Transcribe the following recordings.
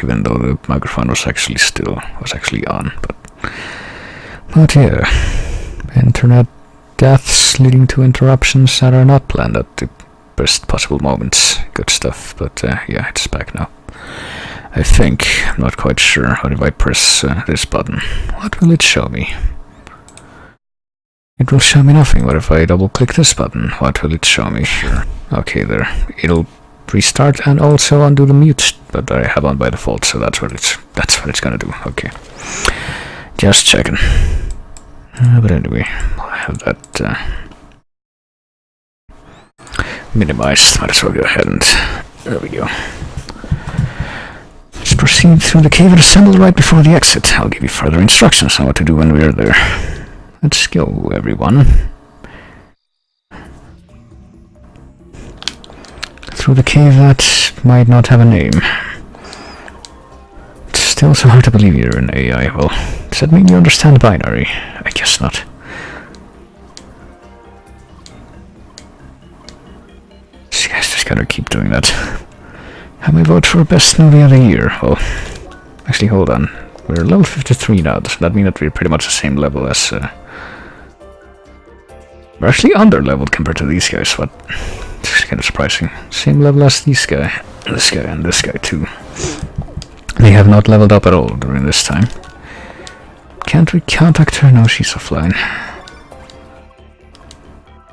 even though the microphone was actually on. But yeah, internet deaths leading to interruptions that are not planned at the best possible moments. Good stuff. But yeah, it's back now. I think. I'm not quite sure. What if I press this button? What will it show me? It will show me nothing. What if I double click this button? What will it show me? Sure. Okay, there. It'll restart and also undo the mute that I have on by default, so that's what it's gonna do. Okay. Just checking. But anyway, I have that minimized. Might as well go ahead and there we go. Let's proceed through the cave and assemble right before the exit. I'll give you further instructions on what to do when we're there. Let's go, everyone. Through the cave that might not have a name. It's still so hard to believe you're an AI. Well, does that mean you understand binary? I guess not. These guys just gotta keep doing that. Have my vote for best movie of the year. Well, actually, hold on. We're level 53 now. Does that mean that we're pretty much the same level as... We're actually under-leveled compared to these guys, what? It's kind of surprising. Same level as this guy, and this guy too. They have not leveled up at all during this time. Can't we contact her? No, she's offline.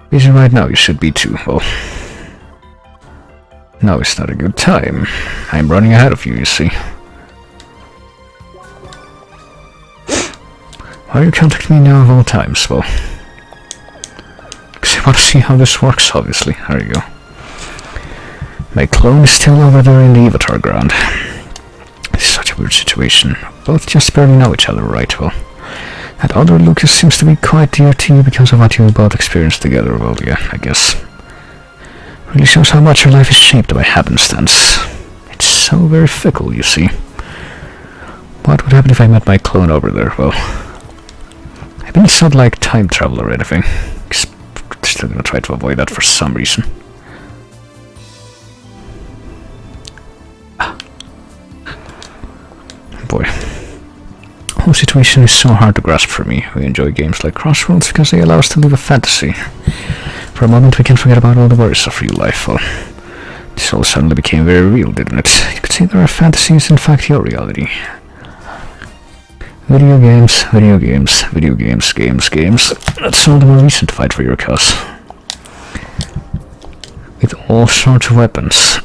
Busy right now, you should be too. Well, now is not a good time. I'm running ahead of you, you see. Why are you contacting me now of all times? Well, because I want to see how this works, obviously. There you go. My clone is still over there in the avatar ground. It's such a weird situation. Both just barely know each other, right? Well, that other Lucas seems to be quite dear to you because of what you both experienced together. Well, yeah, I guess. Really shows how much your life is shaped by happenstance. It's so very fickle, you see. What would happen if I met my clone over there? Well, I mean, it's not like time travel or anything. Still gonna try to avoid that for some reason. Boy. The whole situation is so hard to grasp for me. We enjoy games like Crossroads because they allow us to live a fantasy. For a moment we can forget about all the worries of real life. Well, this all suddenly became very real, didn't it? You could say that our fantasy is in fact your reality. Video games, video games, video games, games. That's all the more reason to fight for your cause. With all sorts of weapons.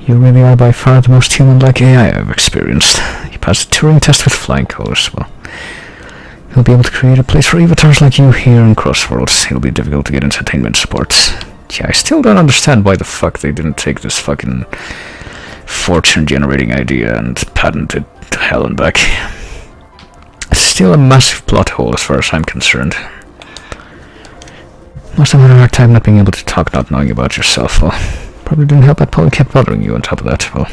You really are by far the most human-like AI I've experienced. You passed the Turing test with flying colors. Well, you'll be able to create a place for avatars like you here in Crossworlds. It'll be difficult to get entertainment support. Yeah, I still don't understand why the fuck they didn't take this fucking fortune-generating idea and patent it to hell and back. It's still a massive plot hole as far as I'm concerned. Must have had a hard time not being able to talk, not knowing about yourself. Well, probably didn't help that Paul kept bothering you on top of that. Well,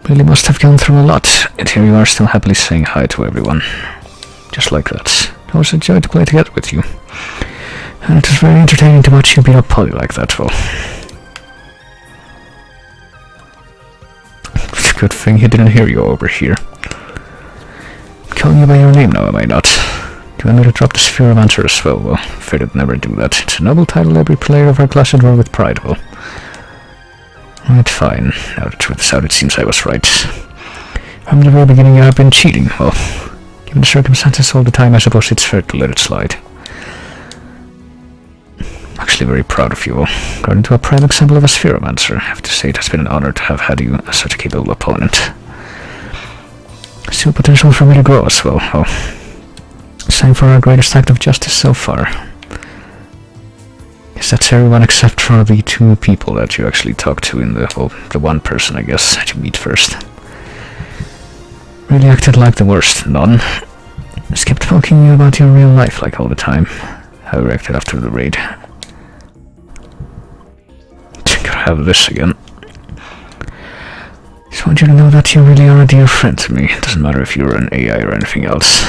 really must have gone through a lot, and here you are still happily saying hi to everyone. Just like that. It was a joy to play together with you. And it was very entertaining to watch you beat up Polly like that. Well, it's a good thing he didn't hear you over here. I'm calling you by your name now, am I not? Do you want me to drop the sphere of answer as well? Well, afraid I'd never do that. It's a noble title every player of our class should wear with pride. Well, right, fine. Now the truth is out, it seems I was right. From the very beginning you have been cheating. Well, given the circumstances all the time, I suppose it's fair to let it slide. I'm actually very proud of you all. According to a prime example of a spheromancer, I have to say it has been an honor to have had you as such a capable opponent. Still potential for me to grow as well. Oh, it's time for our greatest act of justice so far. Yes, that's everyone except for the two people that you actually talked to in the, well, the one person, I guess, that you meet first. Really acted like the worst, none. Just kept talking you about your real life like all the time. How you reacted after the raid. Gotta have this again. Just want you to know that you really are a dear friend to me. It doesn't matter if you're an AI or anything else.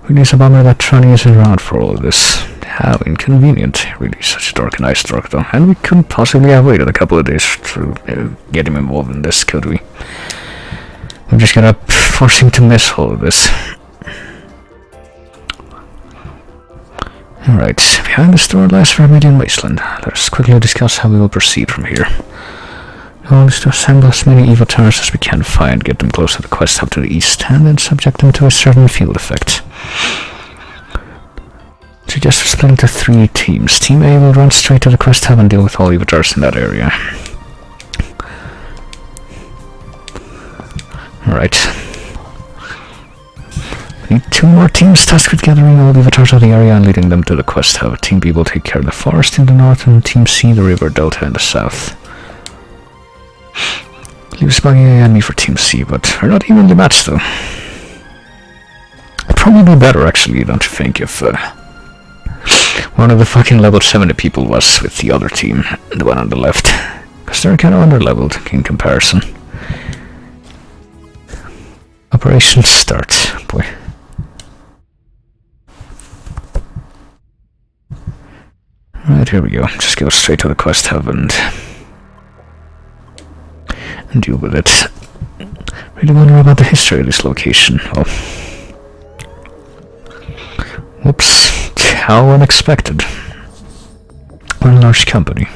Really is a bummer that Tronny isn't around for all of this. How inconvenient. Really such a dark and ice dark though. And we couldn't possibly have waited a couple of days to get him involved in this, could we? I'm just gonna force him to miss all of this. Alright, behind the store lies Vermilion Wasteland. Let's quickly discuss how we will proceed from here. The goal is to assemble as many avatars as we can find, get them close to the quest hub to the east, and then subject them to a certain field effect. Suggest we split into 3 teams. Team A will run straight to the quest hub and deal with all avatars in that area. Alright. We need 2 more teams tasked with gathering all the avatars of the area and leading them to the quest hub. Team B will take care of the forest in the north and Team C the river delta in the south. Leaves Buggy and me for Team C, but we're not evenly matched though. It'd probably be better actually, don't you think, if one of the fucking level 70 people was with the other team, the one on the left. Because they're kind of under-leveled in comparison. Operation start. Boy. Right, here we go. Just go straight to the quest hub and deal with it. Really wonder about the history of this location. Oh. Whoops. How unexpected. We're a large company.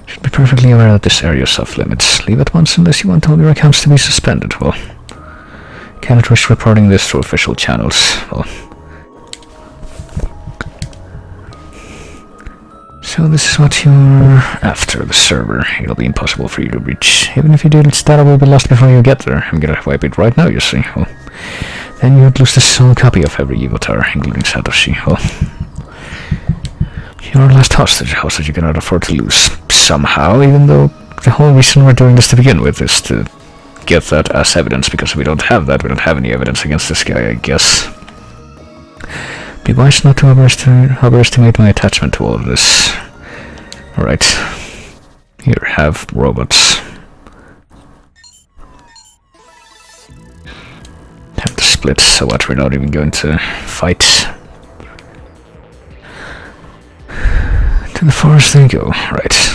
Should be perfectly aware that this area is off limits. Leave at once unless you want all your accounts to be suspended. Well, cannot risk reporting this through official channels. Well, so this is what you're after, the server. It'll be impossible for you to reach. Even if you do, its data will be lost before you get there. I'm gonna wipe it right now, you see. Well, then you would lose the sole copy of every avatar, including Satoshi. Well, you're our last hostage, a hostage you cannot afford to lose. Somehow, even though the whole reason we're doing this to begin with is to get that as evidence, because if we don't have that, we don't have any evidence against this guy, I guess. Be wise not to overestimate my attachment to all of this. Alright. Here, have robots. Have to split, so what, we're not even going to fight. To the forest they go, right.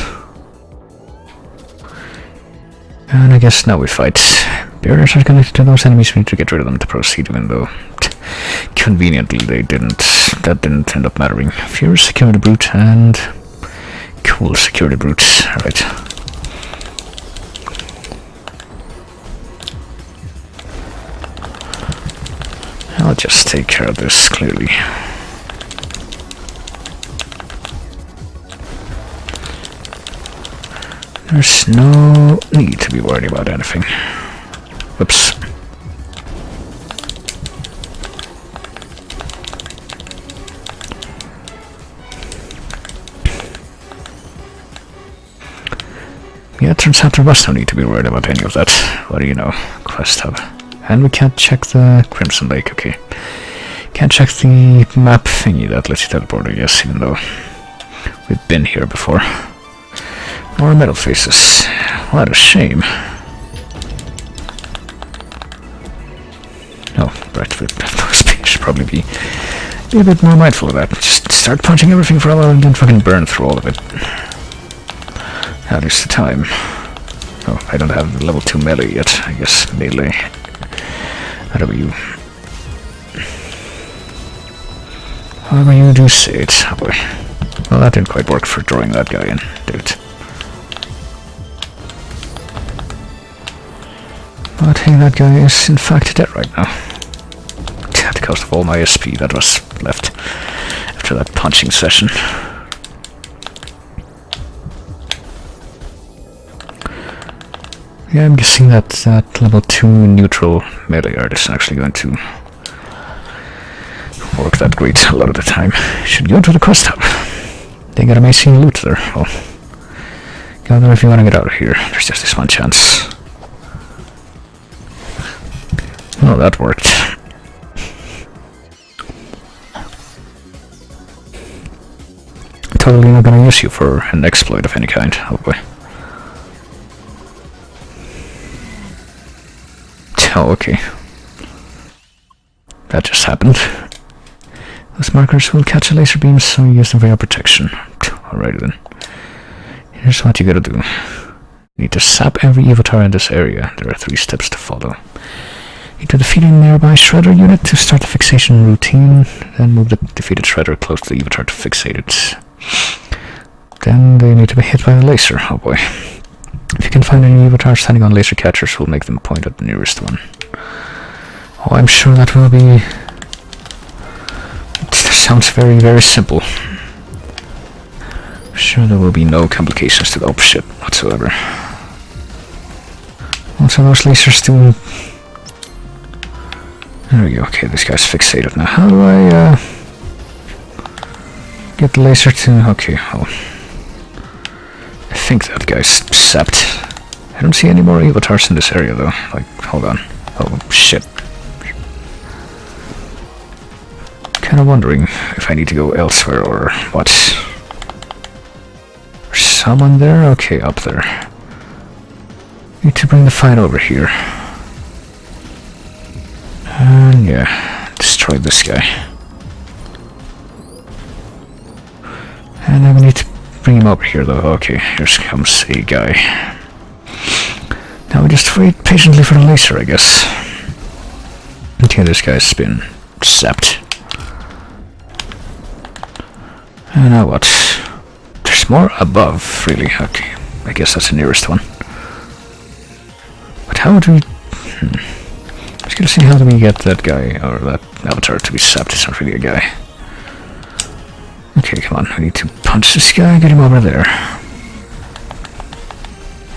And I guess now we fight. Barriers are connected to those enemies, we need to get rid of them to proceed, even though conveniently that didn't end up mattering. Furious security brute and cool security brute. Alright. I'll just take care of this, clearly. There's no need to be worried about anything. Whoops. Yeah, it turns out there was no need to be worried about any of that. What do you know? Quest hub. And we can't check the Crimson Lake, okay. Can't check the map thingy that lets you teleport, I guess, even though we've been here before. More metal faces. What a shame. Oh, right, we have no speed. Should probably be a bit more mindful of that. Just start punching everything for a while and then fucking burn through all of it. That is the time. Oh, I don't have level 2 melee yet. I guess melee. Whatever you... However you do say it. Oh boy. Well, that didn't quite work for drawing that guy in, did it? But hey, that guy is in fact dead right now. At the cost of all my SP that was left after that punching session. Yeah, I'm guessing that that level 2 neutral melee art is actually going to work that great a lot of the time. Should go to the quest hub. They got amazing loot there. Well, go there if you want to get out of here. There's just this one chance. Oh, that worked. Totally not gonna use you for an exploit of any kind, hopefully. Oh, okay. That just happened. Those markers will catch a laser beam, so you use them for your protection. Alrighty then. Here's what you gotta do. You need to sap every avatar in this area. There are 3 steps to follow. You need to defeat a nearby shredder unit to start the fixation routine, then move the defeated shredder close to the avatar to fixate it. Then they need to be hit by a laser. Oh boy. If you can find any avatars standing on laser catchers, we'll make them point at the nearest one. Oh, I'm sure that will be... It sounds very, very simple. I'm sure there will be no complications to the shit whatsoever. Also, those lasers do... There we go. Okay, this guy's fixated now. How do I, get the laser to... Okay, oh. I think that guy's sapped. I don't see any more avatars in this area, though. Like, hold on. Oh, shit. Kinda wondering if I need to go elsewhere or what. There's someone there? Okay, up there. Need to bring the fight over here. And yeah, destroy this guy. And then we need to bring him over here though. Okay, here comes a guy. Now we just wait patiently for the laser, I guess. Okay, this guy's been zapped. And now what? There's more above, really. Okay, I guess that's the nearest one. But how do we... I was gonna see how do we get that guy, or that avatar to be zapped. It's not really a guy. Okay, come on, I need to punch this guy, get him over there.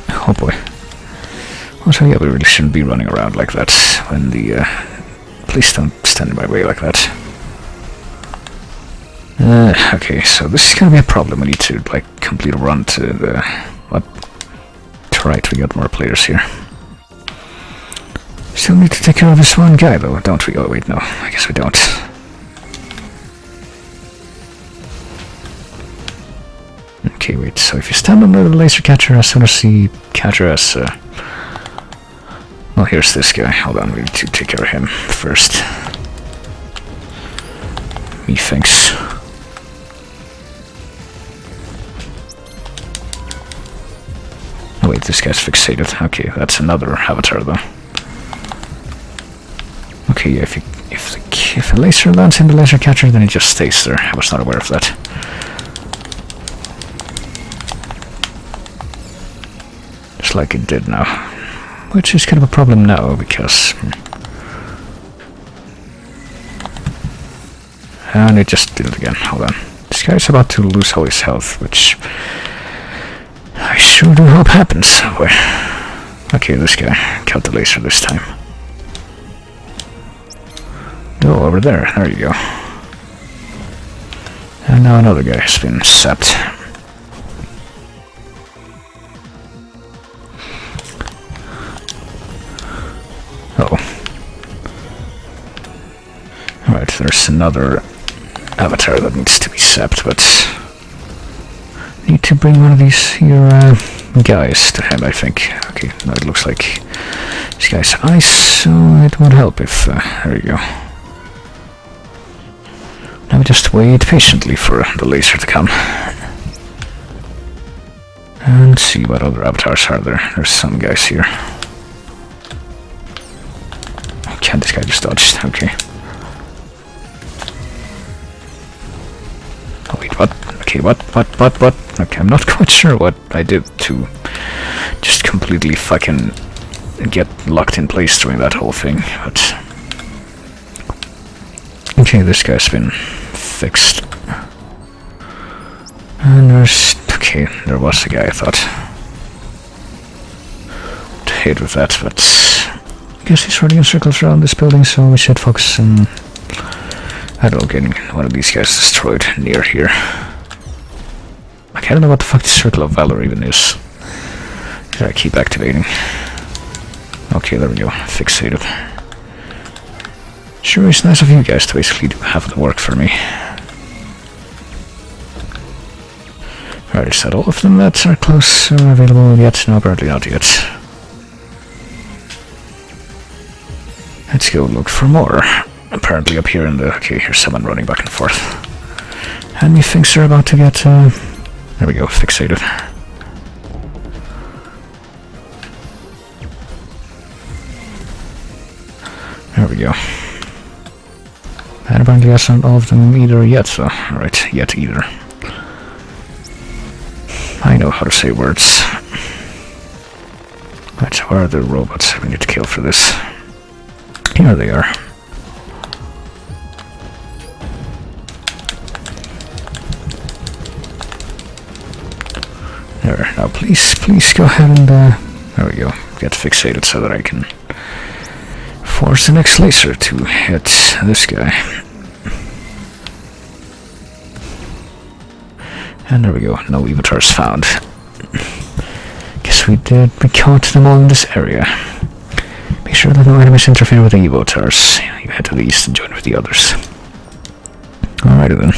Oh boy. Also, yeah, we really shouldn't be running around like that when the, please don't stand in my way like that. Okay, so this is gonna be a problem. We need to, like, complete a run to the... What? Right, we got more players here. Still need to take care of this one guy, though, don't we? Oh, wait, no, I guess we don't. Okay, wait, so if you stand under the laser catcher, as soon as the catcher has... Well, here's this guy. Hold on, we need to take care of him first. Methinks. Oh wait, this guy's fixated. Okay, that's another avatar, though. Okay, yeah, if a laser lands in the laser catcher, then it just stays there. I was not aware of that. Just like it did now. Which is kind of a problem now, because... And it just did it again. Hold on. This guy's about to lose all his health, which... I sure do hope happens somewhere. Okay, this guy killed the laser this time. Oh, over there. There you go. And now another guy has been zapped. Oh. Alright, there's another avatar that needs to be zapped, but... Need to bring one of these here, guys to him, I think. Okay, now it looks like this guy's ice, so it would help if... there you go. Now we just wait patiently for the laser to come. And see what other avatars are there. There's some guys here. Okay, this guy just dodged. Okay. Oh wait, what? Okay, what? Okay, I'm not quite sure what I did to just completely fucking get locked in place during that whole thing, but... Okay, this guy's been fixed. And there's... Okay, there was a guy, I thought. To hit with that, but... I guess he's running in circles around this building, so we should focus on... I don't know, getting one of these guys destroyed near here. Like, I don't know what the fuck the Circle of Valor even is. I keep activating. Okay, there we go. Fixated. Sure, it's nice of you guys to basically do half of the work for me. Alright, is that all of them that are close or available yet? No, apparently not yet. Let's go look for more. apparently up here in the... Okay, here's someone running back and forth. And methinks they're about to get... there we go, fixated. There we go. And apparently that's not all of them either yet, so... Alright, yet either. I know how to say words. Right, where are the robots we need to kill for this? Here they are. There, now please go ahead and... there we go, get fixated so that I can force the next laser to hit this guy. And there we go, no avatars found. Guess we caught them all in this area. Make sure that no enemies interfere with the avatars. You head to the east and join with the others. Alrighty then.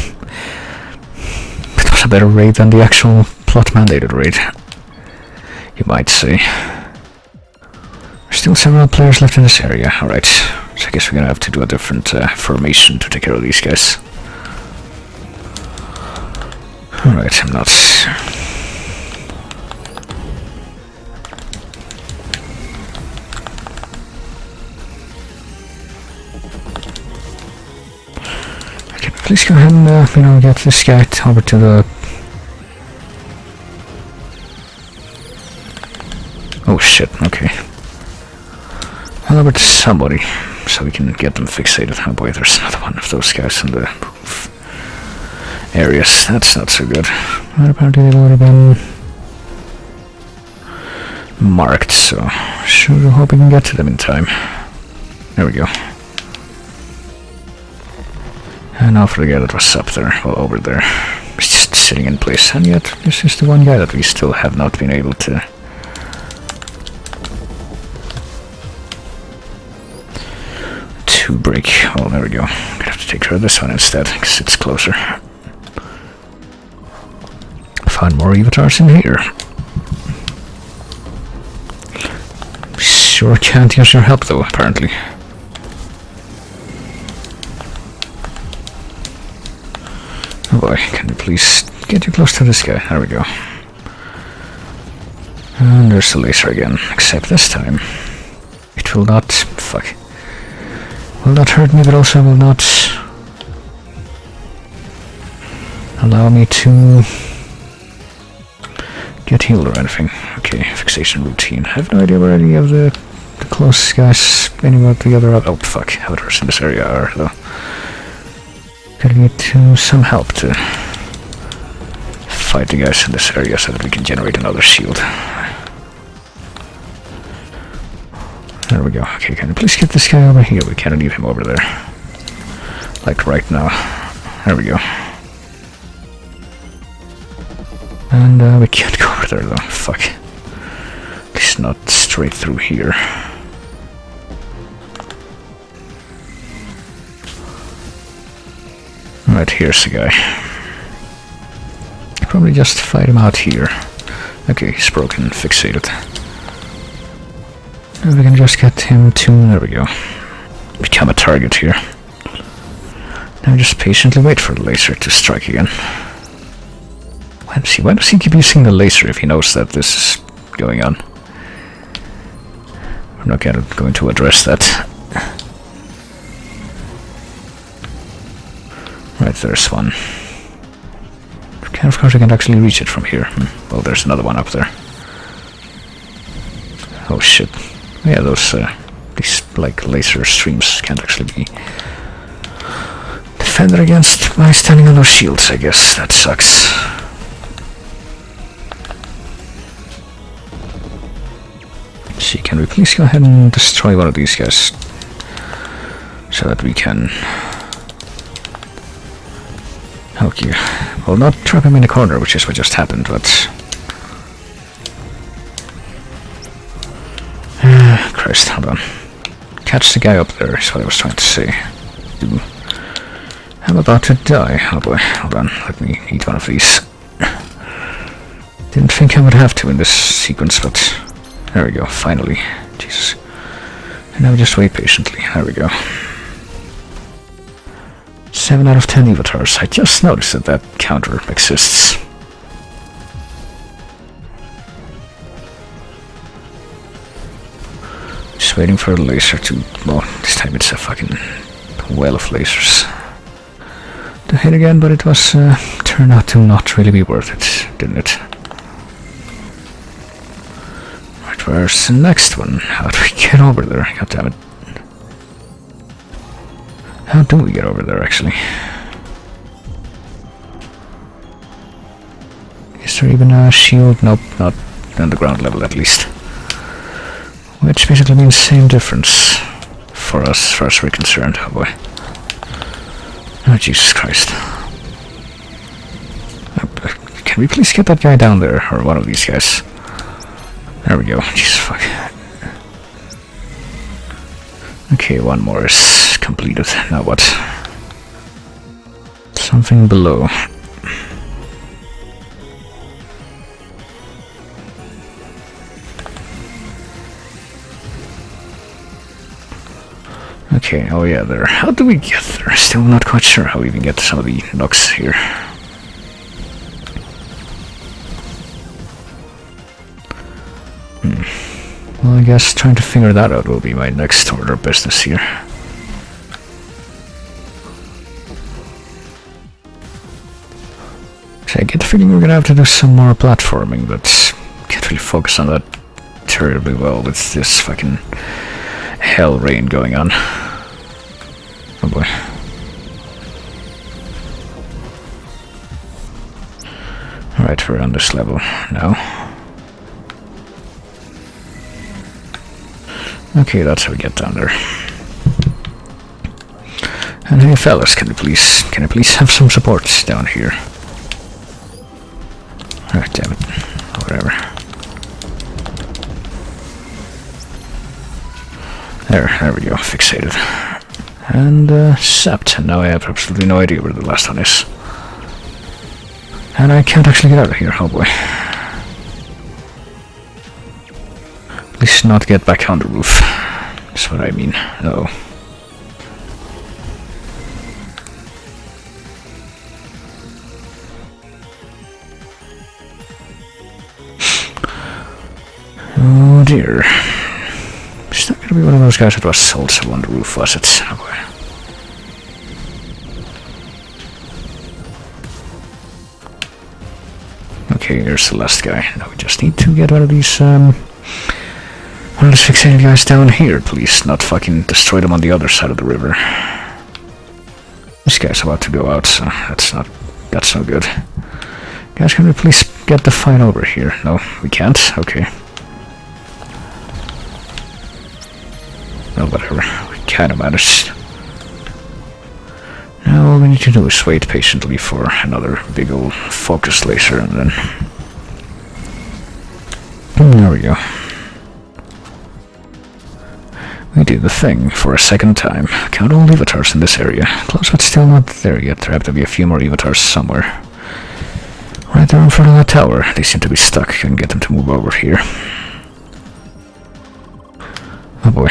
It was a better raid than the actual plot-mandated raid, you might say. There's still several players left in this area. Alright, so I guess we're gonna have to do a different formation to take care of these guys. Alright, I'm not... Okay, please go ahead and, get this guy over to the... Oh shit, okay. Well, over to somebody, so we can get them fixated. Oh boy, there's another one of those guys in the roof areas. That's not so good. But apparently they've already been marked, so sure hope we can get to them in time. There we go. And now for the guy that was up there, well, over there. He's just sitting in place, and yet this is the one guy that we still have not been able to break. Oh, there we go. I'm gonna have to take care of this one instead, because it's closer. Find more avatars in here. Sure can't use your help though, apparently. Oh boy, can you please get you close to this guy? There we go. And there's the laser again, except this time it will not... fuck. Will not hurt me, but also will not allow me to get healed or anything. Okay, fixation routine. I have no idea where any of the close guys, any of the other... oh fuck, avatars in this area are though. Gotta get to some help to fight the guys in this area so that we can generate another shield. There we go. Okay, can you please get this guy over here? We can't leave him over there. Like right now. There we go. And we can't go over there though. Fuck. At least not straight through here. Right, here's the guy. Probably just fight him out here. Okay, he's broken, fixated. And we can just get him to... there we go. Become a target here. Now just patiently wait for the laser to strike again. Why does he keep using the laser if he knows that this is going on? I'm not going to address that. Right, there's one. Okay, of course I can actually reach it from here. Well, there's another one up there. Oh shit. Yeah, those, these, like, laser streams can't actually be defended against by standing on those shields, I guess. That sucks. See, can we please go ahead and destroy one of these guys? So that we can... okay. Well, not trap him in the corner, which is what just happened, but... Christ, hold on. Catch the guy up there is what I was trying to say. Ooh. I'm about to die. Oh boy, hold on. Let me eat one of these. Didn't think I would have to in this sequence, but... there we go, finally. Jesus. And now just wait patiently. There we go. 7 out of 10 avatars. I just noticed that that counter exists. Just waiting for a laser to... well, this time it's a fucking well of lasers to hit again, but it was turned out to not really be worth it, didn't it? Right, where's the next one? How do we get over there? God damn it. How do we get over there, actually? Is there even a shield? Nope, not on the ground level at least. Which basically means same difference for us, as far as we're concerned. Oh boy. Oh, Jesus Christ. Can we please get that guy down there, or one of these guys? There we go. Jesus fuck. Okay, one more is completed. Now what? Something below. Okay, oh yeah, there. How do we get there? Still not quite sure how we even get some of the knocks here. Well, I guess trying to figure that out will be my next order of business here. So I get the feeling we're gonna have to do some more platforming, but can't really focus on that terribly well with this fucking hell rain going on. Oh boy. Alright, we're on this level now. Okay, that's how we get down there. And hey fellas, can I please have some support down here? Ah, damn it. Whatever. There we go, fixated. And sapped. Now I have absolutely no idea where the last one is. And I can't actually get out of here, oh boy. At least not get back on the roof. That's what I mean. Oh. Oh dear. It's not gonna be one of those guys that was also on the roof, was it? Oh boy. Okay, here's the last guy. Now we just need to get one of these, one of these fixated guys down here, please. Not fucking destroy them on the other side of the river. This guy's about to go out, so that's no good. Guys, can we please get the fight over here? No, we can't? Okay. Well, whatever. We kinda managed. Now all we need to do is wait patiently for another big old focus laser, and then... there we go. We did the thing for a second time. Count all avatars in this area. Close, but still not there yet. There have to be a few more avatars somewhere. Right there in front of that tower. They seem to be stuck. Can get them to move over here. Oh boy.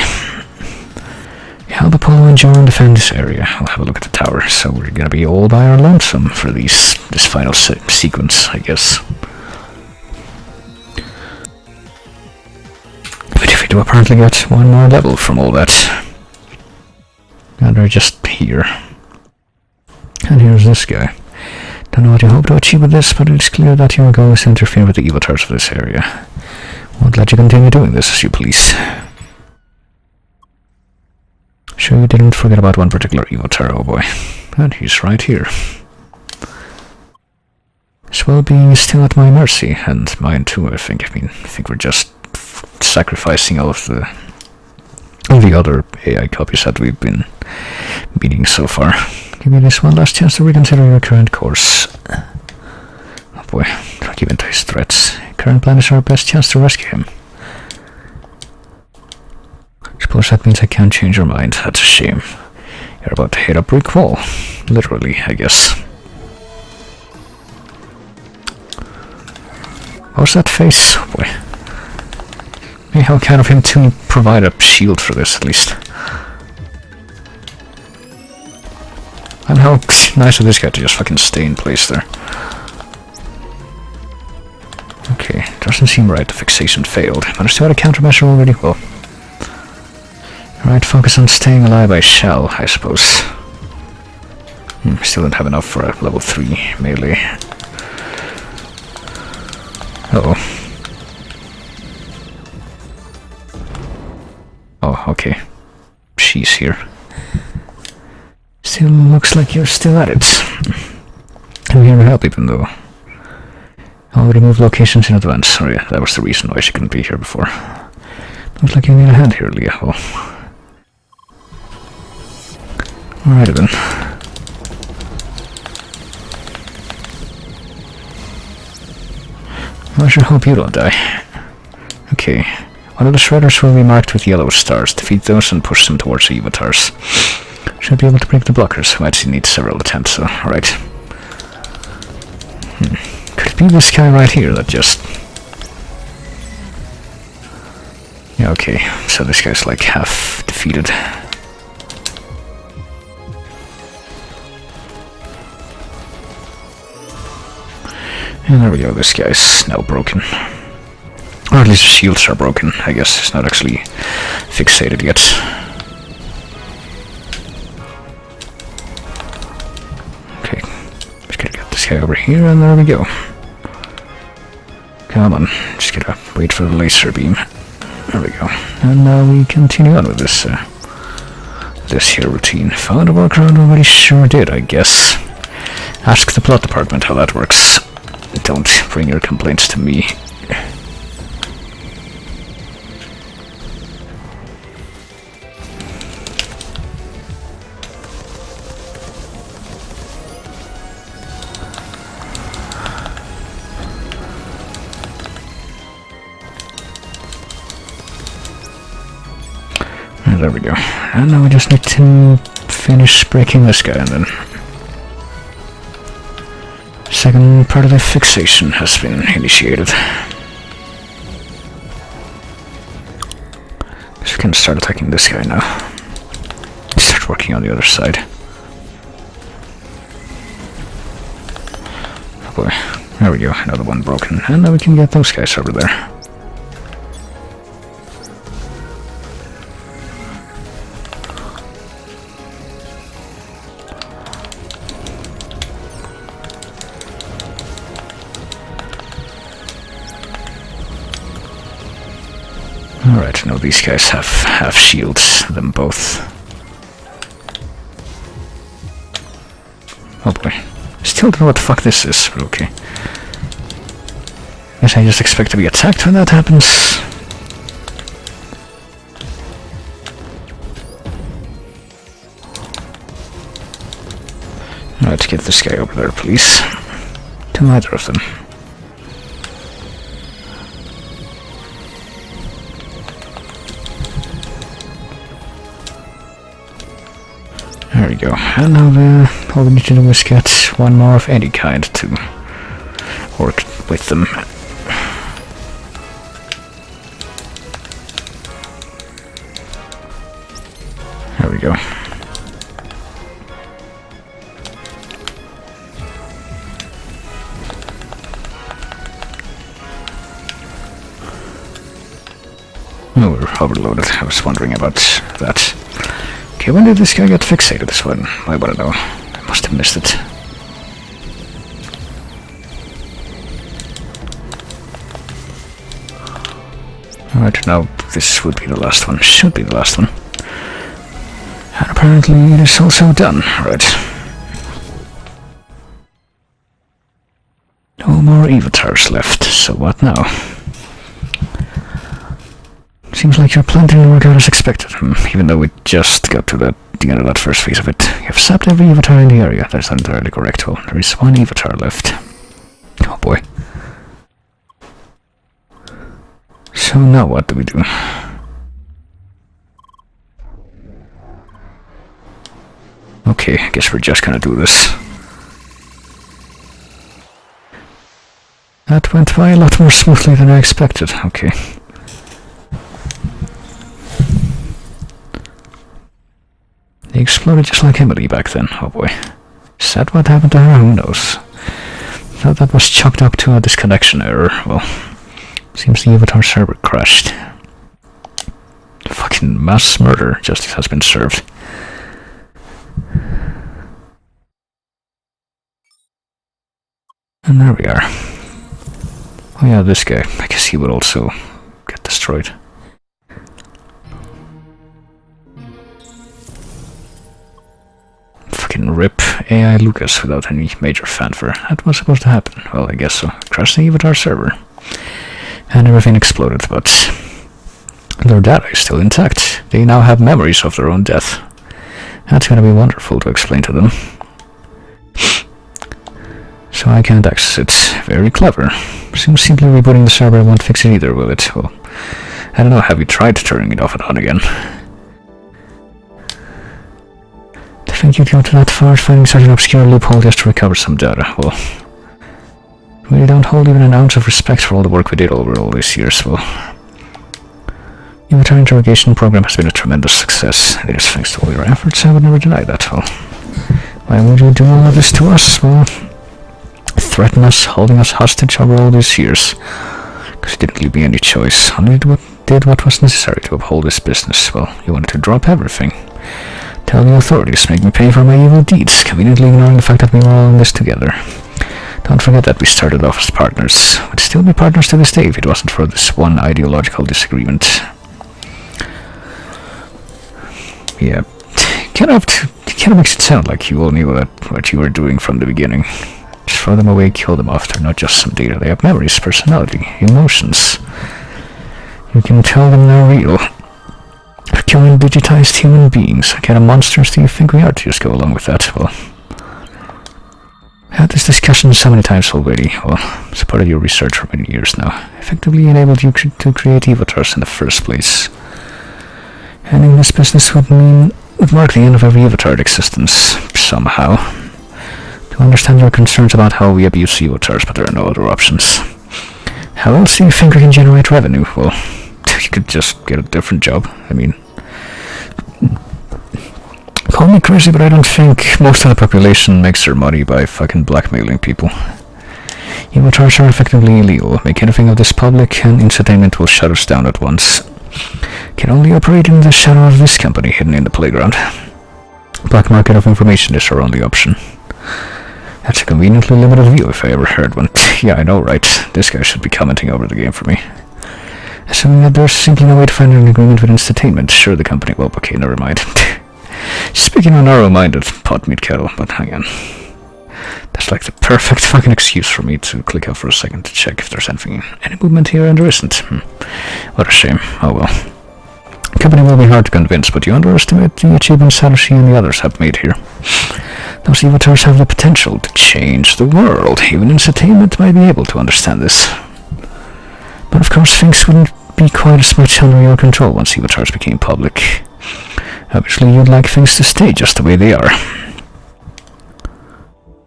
Help Apollo enjoy and defend this area. I'll have a look at the tower. So we're gonna be all by our lonesome for this final sequence, I guess. But if we do apparently get one more level from all that. And they're just here. And here's this guy. Don't know what you hope to achieve with this, but it's clear that your goal is to interfere with the avatars of this area. Won't let you continue doing this as you please. Sure you didn't forget about one particular avatar, oh boy. And he's right here. His well-being is still at my mercy, and mine too, I think. I think we're just sacrificing all of the other AI copies that we've been beating so far. Give me this one last chance to reconsider your current course. Oh boy, don't give in to his threats. Current plan is our best chance to rescue him. Suppose that means I can't change your mind. That's a shame. You're about to hit a brick wall. Literally, I guess. What was that face? Oh boy. Maybe how kind of him to provide a shield for this, at least. And how nice of this guy to just fucking stay in place there. Okay, doesn't seem right. The fixation failed. Managed to add a countermeasure already? Well. Right, focus on staying alive I shall, I suppose. Still don't have enough for a level 3 melee. Uh-oh. Oh, okay. She's here. Still looks like you're still at it. I'm here to help even though. I'll remove locations in advance. Oh yeah, that was the reason why she couldn't be here before. Looks like you need a hand here, Leah. Oh. Alright then. I sure hope you don't die. Okay. One of the shredders will be marked with yellow stars. Defeat those and push them towards the avatars. Should be able to break the blockers. Might need several attempts, so alright. Could it be this guy right here that just... Yeah, okay. So this guy's like half defeated. And there we go, this guy's now broken. Or at least the shields are broken. I guess it's not actually fixated yet. Okay, just gotta get this guy over here, and there we go. Come on, just gotta wait for the laser beam. There we go. And now we continue on with this this here routine. Found a workaround already? Sure did, I guess. Ask the plot department how that works. Don't bring your complaints to me. And there we go. And now we just need to finish breaking this guy and then... Second part of the fixation has been initiated. So we can start attacking this guy now. Start working on the other side. Oh boy. There we go, another one broken. And now we can get those guys over there. Alright, now these guys have half shields, them both. Oh boy. Still don't know what the fuck this is, but okay. Guess I just expect to be attacked when that happens. Alright, get this guy over there, please. To neither of them. There we go. And now all we need to do is get one more of any kind to work with them. There we go. Oh, we're overloaded. I was wondering about that. Okay, when did this guy get fixated? This one, I wanna know. I must have missed it. Alright, now this would be the last one. Should be the last one. And apparently it is also done. Right. No more avatars left, so what now? Seems like your plan didn't work out as expected, even though we just got to the end of that first phase of it. You have sapped every avatar in the area. That's not entirely correct. Well, there is one avatar left. Oh boy. So now what do we do? Okay, I guess we're just gonna do this. That went by a lot more smoothly than I expected. Okay. They exploded just like Emily back then. Oh boy. Is that what happened to her? Who knows? Thought that was chalked up to a disconnection error. Well, seems the Avatar server crashed. Fucking mass murder. Justice has been served. And there we are. Oh yeah, this guy. I guess he would also get destroyed. Fucking rip AI Lucas without any major fanfare. That was supposed to happen. Well, I guess so. Crashed the Avatar server. And everything exploded, but their data is still intact. They now have memories of their own death. That's gonna be wonderful to explain to them. So I can't access it. Very clever. Seems simply rebooting the server won't fix it either, will it? Well, I don't know, have you tried turning it off and on again? To think you'd go to that far, finding such an obscure loophole just to recover some data. Well, really don't hold even an ounce of respect for all the work we did over all these years. Well, the Avatar interrogation program has been a tremendous success. It is thanks to all your efforts. I would never deny that. Well, why would you do all of this to us? Well, threaten us, holding us hostage over all these years. Because you didn't leave me any choice. Only did what was necessary to uphold this business. Well, you wanted to drop everything. Tell the authorities, make me pay for my evil deeds, conveniently ignoring the fact that we were all in this together. Don't forget that we started off as partners. We'd still be partners to this day if it wasn't for this one ideological disagreement. Yeah, kind of makes it sound like you all knew what you were doing from the beginning. Just throw them away, kill them off. They're not just some data. They have memories, personality, emotions. You can tell them they're real. They're killing digitized human beings. What kind of monsters do you think we are to just go along with that? Well, I had this discussion so many times already. Well, it's part of your research for many years now. Effectively enabled you to create avatars in the first place. Ending this business would mark the end of every avatar existence, somehow. To understand your concerns about how we abuse avatars, but there are no other options. How else do you think we can generate revenue? Well, you could just get a different job. I mean, call me crazy, but I don't think most of the population makes their money by fucking blackmailing people. Avatars are effectively illegal. Make anything of this public, and entertainment will shut us down at once. Can only operate in the shadow of this company hidden in the playground. Black market of information is our only option. That's a conveniently limited view if I ever heard one. Yeah, I know, right? This guy should be commenting over the game for me. Assuming that there's simply no way to find an agreement with entertainment. Sure, the company... Well, okay, never mind. Speaking of narrow-minded, pot meat kettle, but hang on. That's like the perfect fucking excuse for me to click out for a second to check if there's any movement here, and there isn't. What a shame. Oh well. The company will be hard to convince, but you underestimate the achievements Satoshi and the others have made here. Those avatars have the potential to change the world. Even entertainment might be able to understand this. But of course things wouldn't be quite as much under your control once avatars became public. Obviously you'd like things to stay just the way they are.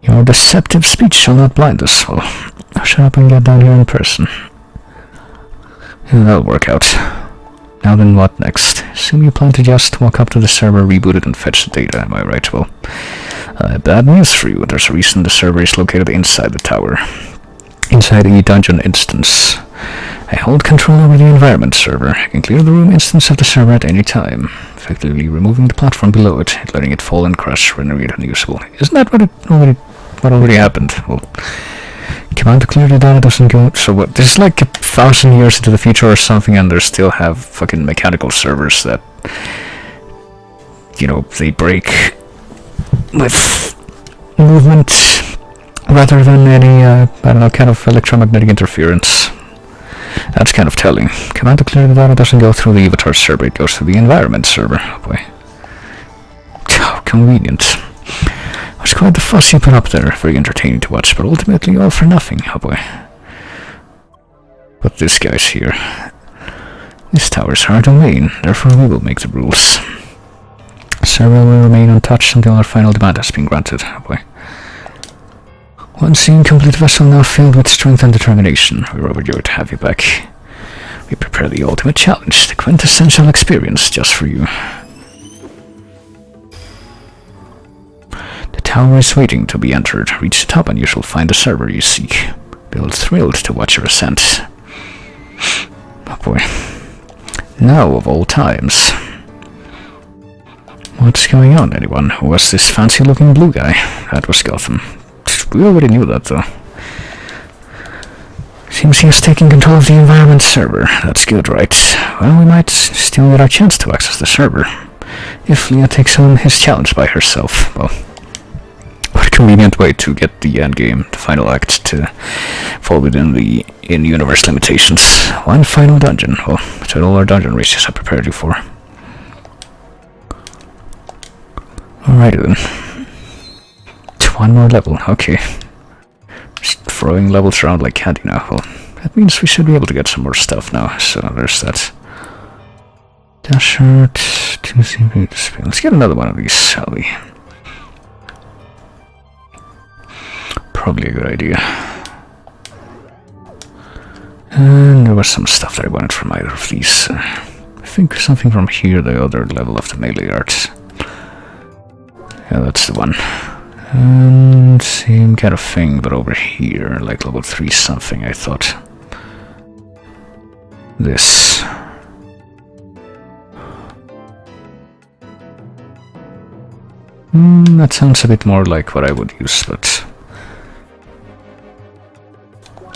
Your deceptive speech shall not blind us. Well, I'll shut up and get down here in person. Yeah, that'll work out. Now then, what next? Assume you plan to just walk up to the server, reboot it, and fetch the data, am I right? Well, bad news for you. There's a reason the server is located inside the tower. Inside the dungeon instance. I hold control over the environment server. I can clear the room instance of the server at any time, effectively removing the platform below it, letting it fall and crash, rendering it unusable. Isn't that what already happened? Well, command to clear the data doesn't go... So what, this is like 1,000 years into the future or something, and they still have fucking mechanical servers that, you know, they break with movement rather than any, I don't know, kind of electromagnetic interference. That's kind of telling. Command to clear the data doesn't go through the avatar server, it goes through the environment server. Oh boy. How convenient. It was quite the fuss you put up there, very entertaining to watch, but ultimately all for nothing, oh boy. But this guy's here. This tower's our domain, therefore we will make the rules. Server will remain untouched until our final demand has been granted, oh boy. One scene complete vessel now filled with strength and determination. We're overjoyed to have you back. We prepare the ultimate challenge, the quintessential experience just for you. The tower is waiting to be entered. Reach the top and you shall find the server you seek. Feel thrilled to watch your ascent. Oh boy. Now of all times. What's going on, anyone? Who was this fancy-looking blue guy? That was Gotham. We already knew that, though. Seems he is taking control of the environment server. That's good, right? Well, we might still get our chance to access the server. If Leah takes on his challenge by herself. Well, what a convenient way to get the endgame, the final act, to fall within the in-universe limitations. One final dungeon. Well, that's what all our dungeon races have prepared you for. Alrighty then. One more level, okay. Just throwing levels around like candy now. Well, that means we should be able to get some more stuff now, so there's that. Dash art, 2 CP. Let's get another one of these, shall we? Probably a good idea. And there was some stuff that I wanted from either of these. I think something from here, the other level of the melee art. Yeah, that's the one. And same kind of thing, but over here, like level 3 something, I thought. This. That sounds a bit more like what I would use, but...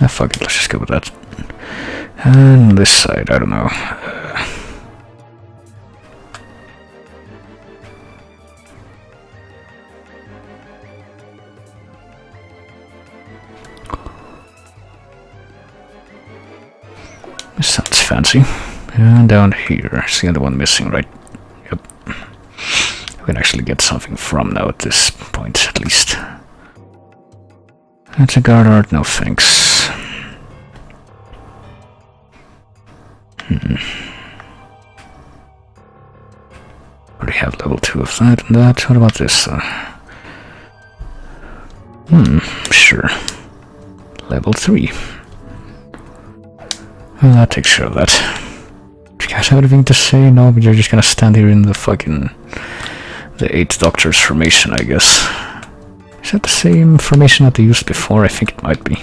ah, fuck it, let's just go with that. And this side, I don't know. This sounds fancy. And down here, see the one missing, right? Yep. We can actually get something from now at this point, at least. That's a guard art, no thanks. Already have level 2 of that and that. What about this? Sure. Level 3. Well, that takes care of that. Do you guys have anything to say? No, but you're just gonna stand here in the fucking... the 8 Doctors formation, I guess. Is that the same formation that they used before? I think it might be.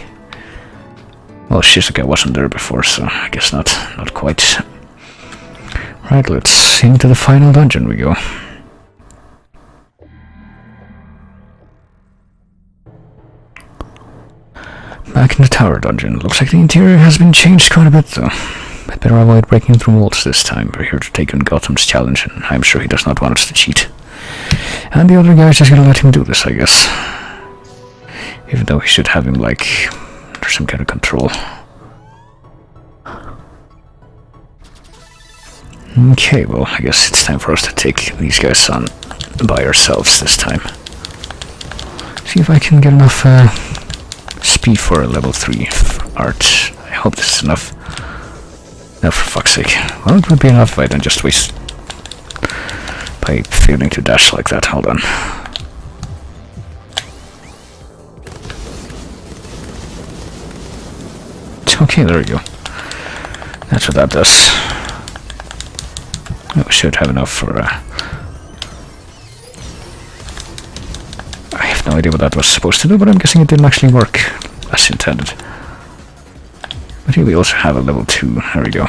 Well, Shizuka wasn't there before, so I guess not. Not quite. Right, let's into the final dungeon we go. Back in the tower dungeon. Looks like the interior has been changed quite a bit, though. I'd better avoid breaking through walls this time. We're here to take on Gotham's challenge, and I'm sure he does not want us to cheat. And the other guy's just gonna let him do this, I guess. Even though he should have him, like, under some kind of control. Okay, well, I guess it's time for us to take these guys on by ourselves this time. See if I can get enough, speed for a level 3 art. I hope this is enough. No, for fuck's sake. Well, it would be enough if I don't just waste by failing to dash like that. Hold on. Okay, there we go. That's what that does. We should have enough for... I have no idea what that was supposed to do, but I'm guessing it didn't actually work as intended. But here we also have a level 2. There we go.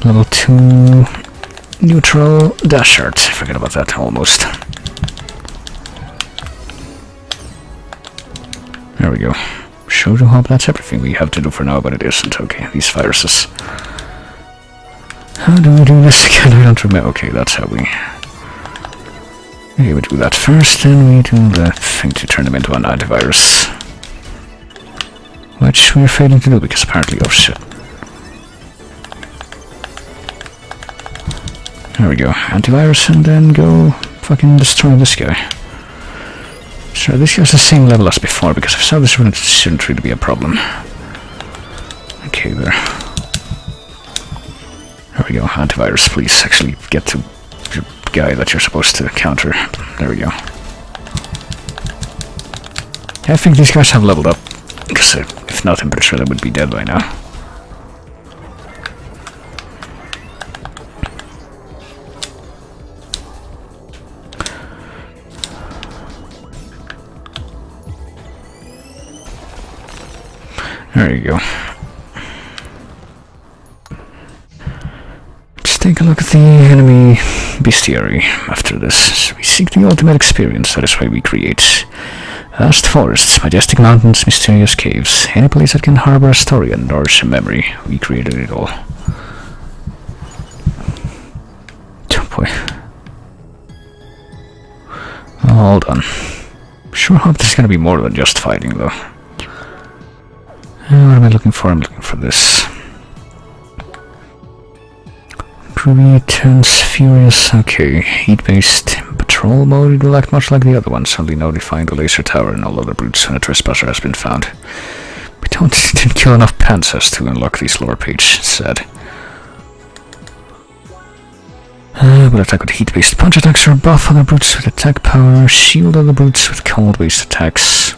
Level 2 neutral dash art. Forget about that almost. There we go. Show to hope that's everything we have to do for now, but it isn't. Okay, these viruses. How do we do this again? I don't remember. Okay, that's how we... okay, we do that first, then we do the thing to turn them into an antivirus. Which we're failing to do because apparently... oh shit. There we go. Antivirus, and then go fucking destroy this guy. Sure, this guy's the same level as before, because if so, this shouldn't really be a problem. Okay, there. There we go. Antivirus, please actually get to your guy that you're supposed to counter. There we go. I think these guys have leveled up, because if not, I'm pretty sure they would be dead by now. There you go. Let's take a look at the enemy bestiary after this. We seek the ultimate experience, that is why we create. Vast forests, majestic mountains, mysterious caves. Any place that can harbor a story and nourish a memory. We created it all. Oh boy. Hold on. Sure hope this is gonna be more than just fighting, though. What am I looking for? I'm looking for this. Pruvy turns furious. Okay, heat-based patrol mode. It will act much like the other one, suddenly notifying the laser tower and all other brutes when a trespasser has been found. We didn't kill enough panzers to unlock this lore page, it's sad. Will attack with heat-based punch attacks or buff other brutes with attack power, shield other brutes with cold-based attacks.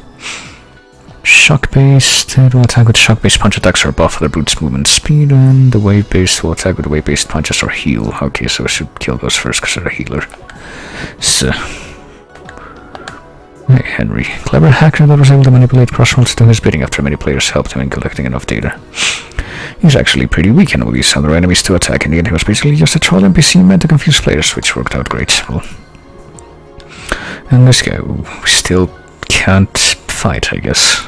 Shock-based, it will attack with shock-based punch attacks or buff other brutes' movement speed, and the wave-based will attack with wave-based punches or heal. Okay, so I should kill those first because they're a healer. So. Hey, Henry. Clever hacker that was able to manipulate crossroads to his bidding after many players helped him in collecting enough data. He's actually pretty weak and will use other enemies to attack. In the end, he was basically just a troll NPC meant to confuse players, which worked out great. Well, and this guy still can't fight, I guess.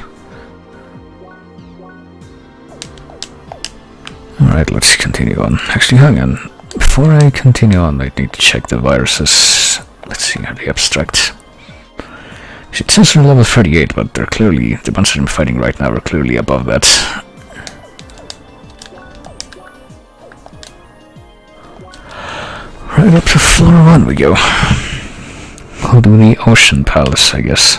Alright, let's continue on. Actually, hang on. Before I continue on, I need to check the viruses. Let's see how they abstract. It says they're level 38, but they're clearly, the ones that I'm fighting right now are clearly above that. Right up to floor 1 we go. We'll do the Ocean Palace, I guess.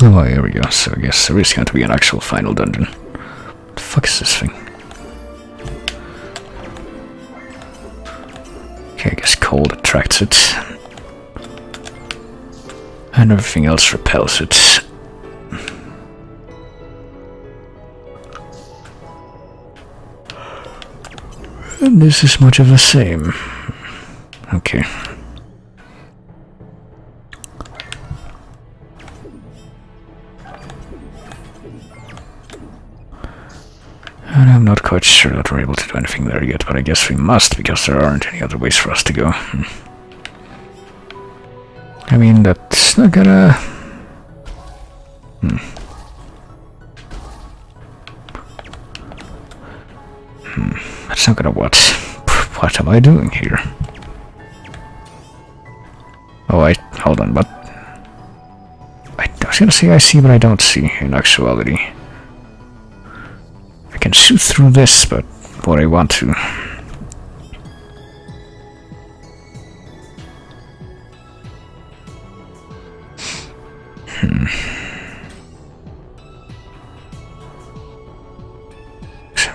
Oh, here we go. So I guess there is going to be an actual final dungeon. What the fuck is this thing? Okay, I guess cold attracts it. And everything else repels it. And this is much of the same. Okay. And I'm not quite sure that we're able to do anything there yet, but I guess we must, because there aren't any other ways for us to go. I mean, that's not gonna... That's not gonna what? What am I doing here? Oh, hold on, what? I was gonna say I see, but I don't see, in actuality. I can shoot through this, but what I want to...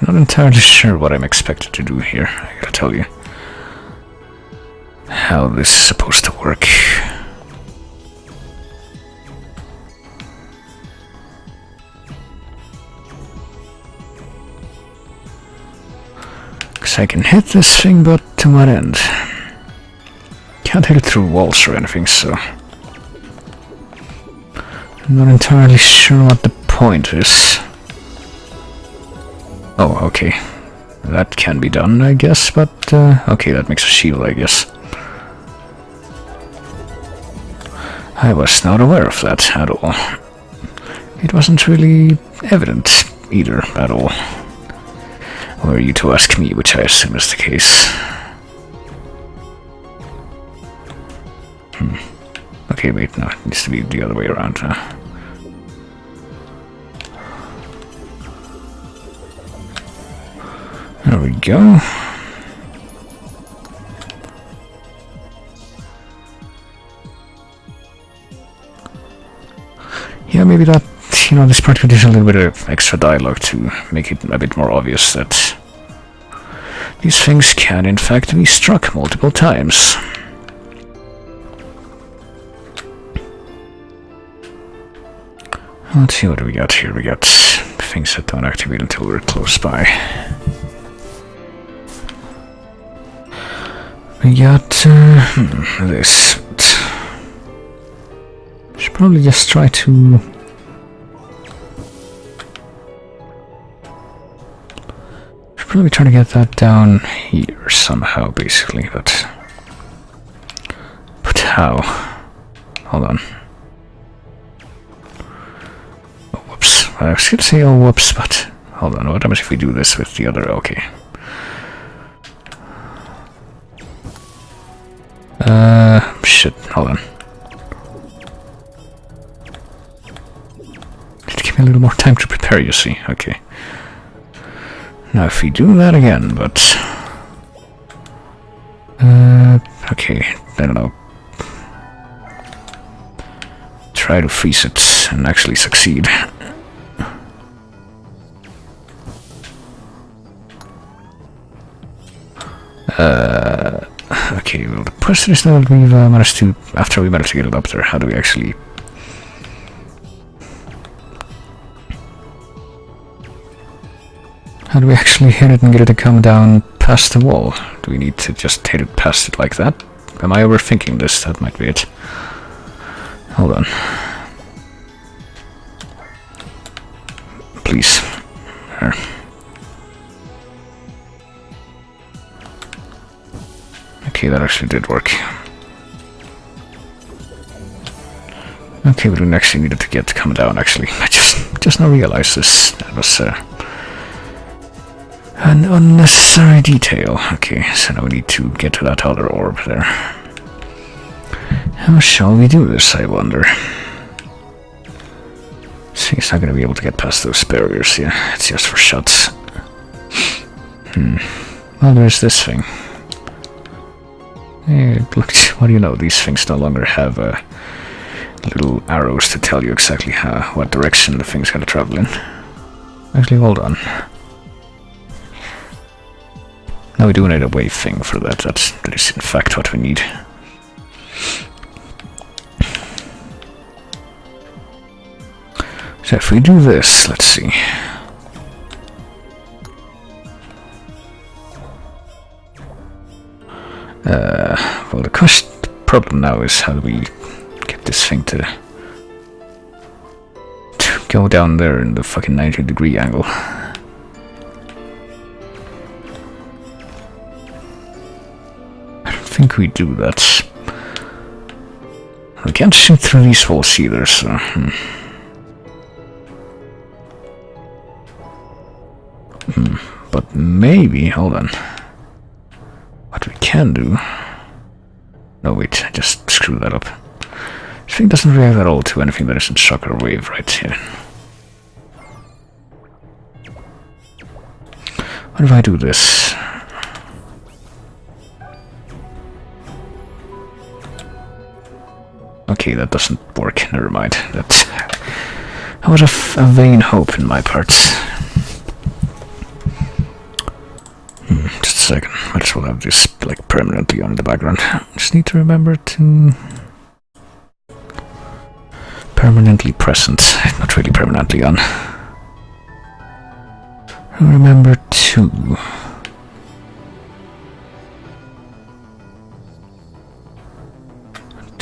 I'm not entirely sure what I'm expected to do here, I gotta tell you. How this is supposed to work. Because I can hit this thing, but to what end? Can't hit it through walls or anything, so... I'm not entirely sure what the point is. Oh, okay. That can be done, I guess, but, okay, that makes a shield, I guess. I was not aware of that at all. It wasn't really evident, either, at all. Were you to ask me, which I assume is the case. Okay, wait, no, it needs to be the other way around, There we go. Yeah, maybe that, this part could use a little bit of extra dialogue to make it a bit more obvious that these things can, in fact, be struck multiple times. Let's see what we got here. We got things that don't activate until we're close by. We got this. Should probably just try to Probably trying to get that down here somehow, basically, but how? Hold on. Oh, whoops. I was gonna say oh whoops, but hold on. What happens if we do this with the other? Okay. Shit. Hold on. Need to give me a little more time to prepare. You see? Okay. Now, if we do that again, but okay. I don't know. Try to freeze it and actually succeed. Okay, well, the question is now that we've managed to, after we managed to get it up there, how do we actually... How do we actually hit it and get it to come down past the wall? Do we need to just hit it past it like that? Am I overthinking this? That might be it. Hold on. Please. There. Okay, that actually did work. Okay, but we actually needed to get to come down, actually. I just now realized this. That was an unnecessary detail. Okay, so now we need to get to that other orb there. How shall we do this, I wonder? See, it's not going to be able to get past those barriers here. It's just for shots. Well, there's this thing. Hey, look, what do you know? These things no longer have little arrows to tell you exactly what direction the thing's going to travel in. Actually, hold on. Now we do need a wave thing for that. That is in fact what we need. So if we do this, let's see. Well, the problem now is how do we get this thing to go down there in the fucking 90-degree angle. I don't think we do that. We can't shoot through these walls either, so... But maybe, hold on. What we can do... No, wait, I just screwed that up. This thing doesn't react at all to anything that isn't shock or wave right here. What if I do this? Okay, that doesn't work, never mind. That was a vain hope in my part. Just a second, might as well have this like permanently on in the background. Just need to remember to... Permanently present, not really permanently on. Remember to...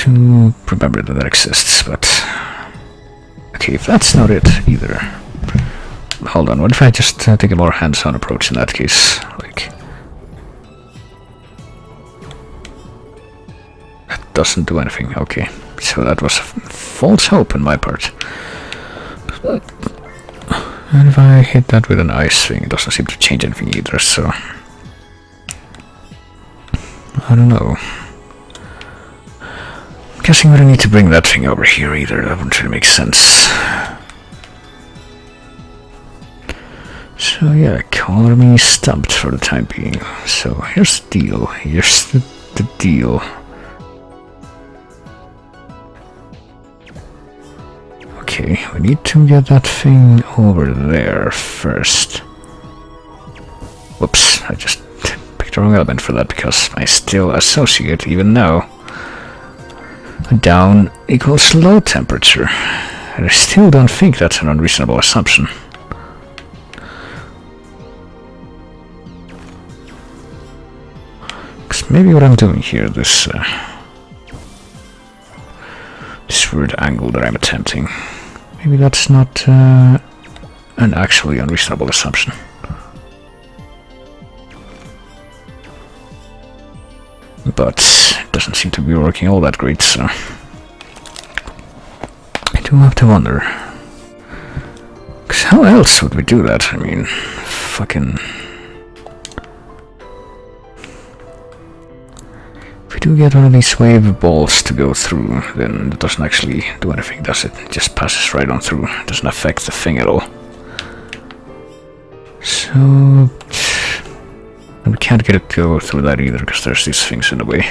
remember that exists, but... Okay, if that's not it either... Hold on, what if I just take a more hands-on approach in that case? Like... That doesn't do anything, okay. So that was a false hope on my part. And if I hit that with an ice thing, it doesn't seem to change anything either, so... I don't know. I'm guessing we don't need to bring that thing over here either, that wouldn't really make sense. So yeah, color me stumped for the time being. So here's the deal, here's the deal. Okay, we need to get that thing over there first. Whoops, I just picked the wrong element for that because I still associate, even now, down equals low temperature. And I still don't think that's an unreasonable assumption. Because maybe what I'm doing here, this weird angle that I'm attempting, maybe that's not an actually unreasonable assumption. but it doesn't seem to be working all that great, so I do have to wonder. Because how else would we do that? I mean, fucking... If we do get one of these wave balls to go through, then it doesn't actually do anything, does it? It just passes right on through. It doesn't affect the thing at all. So... And we can't get it to go through that either, because there's these things in the way.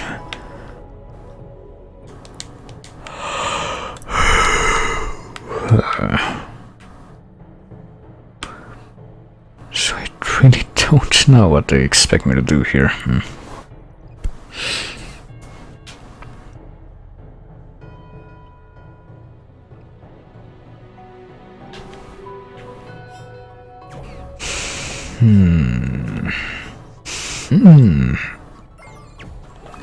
So I really don't know what they expect me to do here.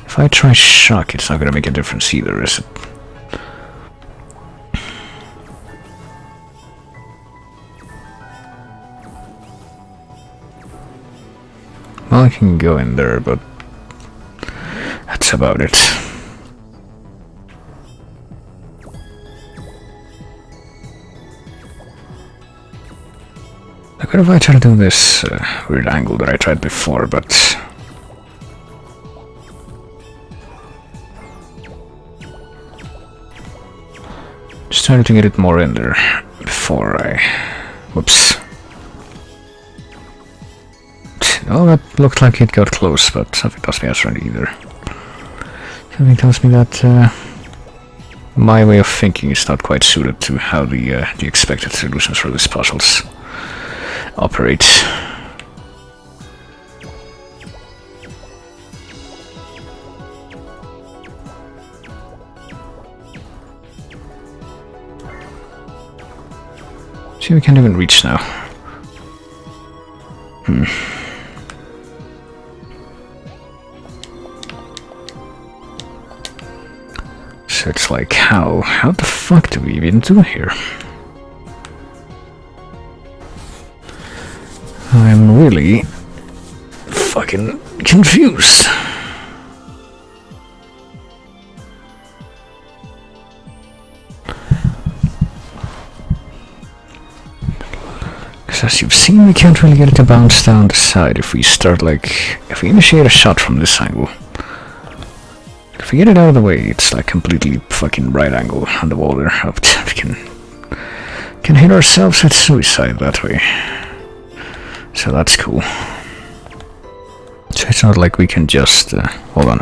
If I try shock, it's not gonna make a difference either, is it? Well, I can go in there, but that's about it. I could have tried to do this weird angle that I tried before, but... Just trying to get it more in there before I... Whoops. Oh, that looked like it got close, but something tells me that's right either. Something tells me that my way of thinking is not quite suited to how the expected solutions for these puzzles operate. See, we can't even reach now. So it's like, how the fuck do we even do here? I'm really fucking confused. Because as you've seen, we can't really get it to bounce down the side if we start like... If we initiate a shot from this angle. If we get it out of the way, it's like completely fucking right angle on the wall there. We can hit ourselves with suicide that way. So that's cool. So it's not like we can just... hold on.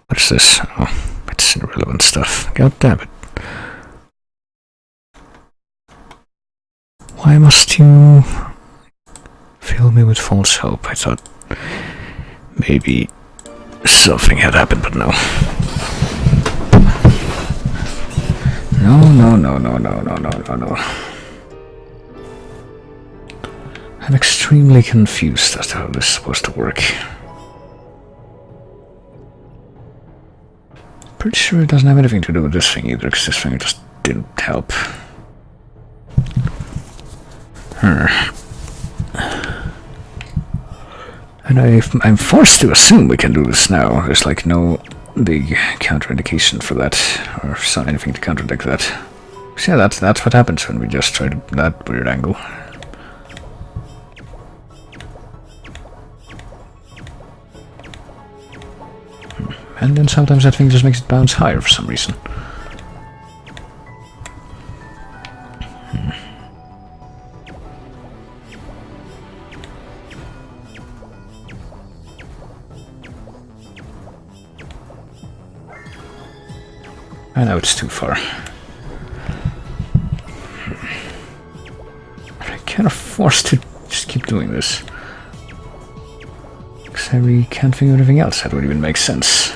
What is this? Oh, it's irrelevant stuff. God damn it. Why must you fill me with false hope? I thought maybe something had happened, but no. No. I'm extremely confused as to how this is supposed to work. Pretty sure it doesn't have anything to do with this thing either, because this thing just didn't help. And I'm forced to assume we can do this now. There's like no big counterindication for that, or anything to contradict that. So yeah, that's what happens when we just try that weird angle. And then sometimes that thing just makes it bounce higher for some reason. I know it's too far. I can't afford to just keep doing this. Because I really can't think of anything else that would even make sense.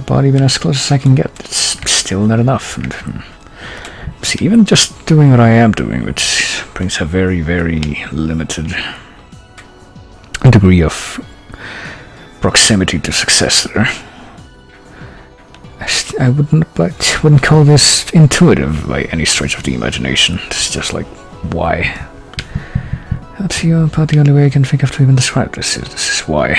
But even as close as I can get, it's still not enough. And see, even just doing what I am doing, which brings a very, very limited degree of proximity to success there. I wouldn't call this intuitive by any stretch of the imagination. It's just like, why? But the only way I can think of to even describe this is why.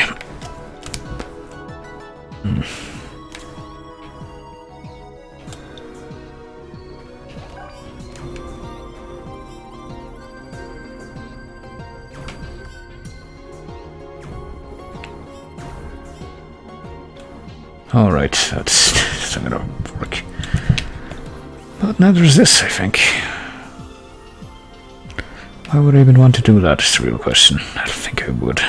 Alright, that's not gonna work. But now there's this, I think. Why would I even want to do that is the real question. I don't think I would.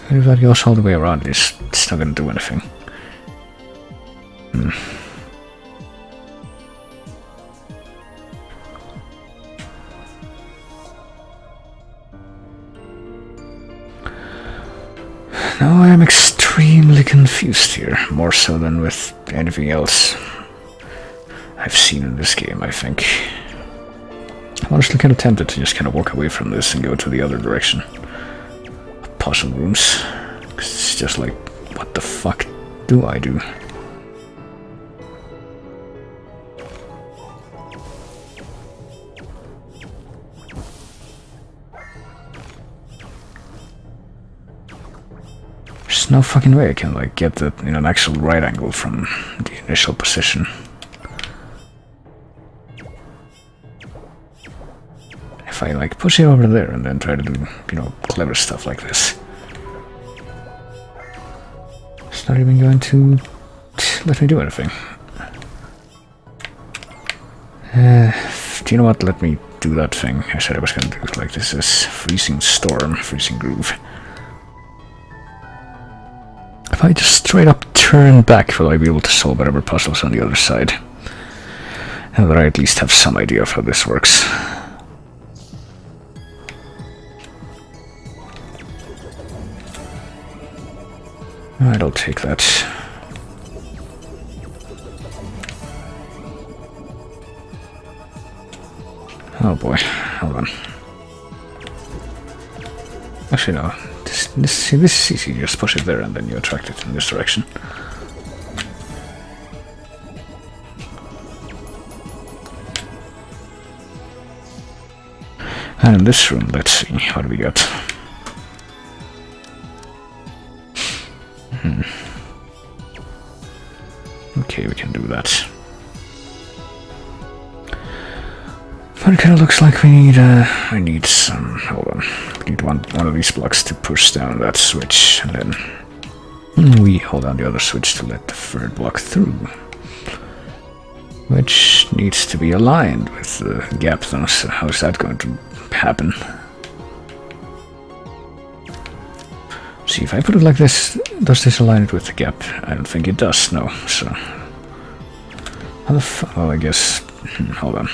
If that goes all the way around, it's not gonna do anything. Now I am extremely confused here, more so than with anything else I've seen in this game, I think. I'm honestly kind of tempted to just kind of walk away from this and go to the other direction. Puzzle rooms. 'Cause it's just like, what the fuck do I do? There's no fucking way I can like get the in an actual right angle from the initial position. If I like push it over there and then try to do, clever stuff like this. It's not even going to let me do anything. Do you know what? Let me do that thing I said I was going to do. Like this is freezing storm, freezing groove. If I just straight up turn back, will I be able to solve whatever puzzles on the other side? And that I at least have some idea of how this works. Alright, I'll take that. Oh boy, hold on. Actually no, this is easy, you just push it there and then you attract it in this direction. And in this room, let's see, what do we got? Okay, we can do that. But it kind of looks like we need some. Hold on, we need one of these blocks to push down that switch, and then we hold down the other switch to let the third block through, which needs to be aligned with the gap. Though, so how is that going to happen? See, if I put it like this, does this align it with the gap? I don't think it does, no, so... How the fuck? Well, I guess... hold on.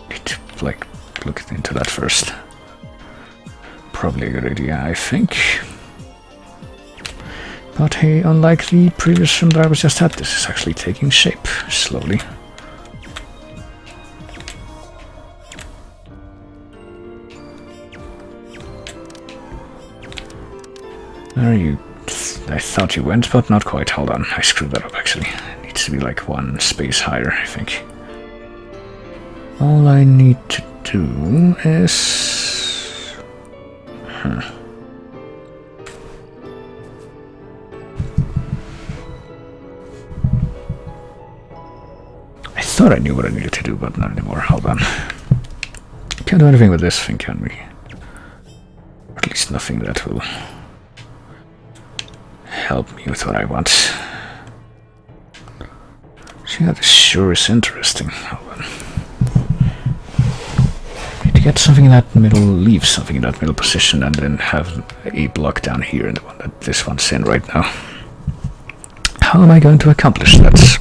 Need to, like, look into that first. Probably a good idea, I think. But hey, unlike the previous room that I was just at, this is actually taking shape, slowly. There you... I thought you went, but not quite. Hold on, I screwed that up actually. It needs to be like one space higher, I think. All I need to do is... I thought I knew what I needed to do, but not anymore. Hold on. Can't do anything with this thing, can we? Or at least nothing that will... help me with what I want. See, that sure is interesting. Hold on. Need to get something in that middle, leave something in that middle position, and then have a block down here in the one that this one's in right now. How am I going to accomplish that?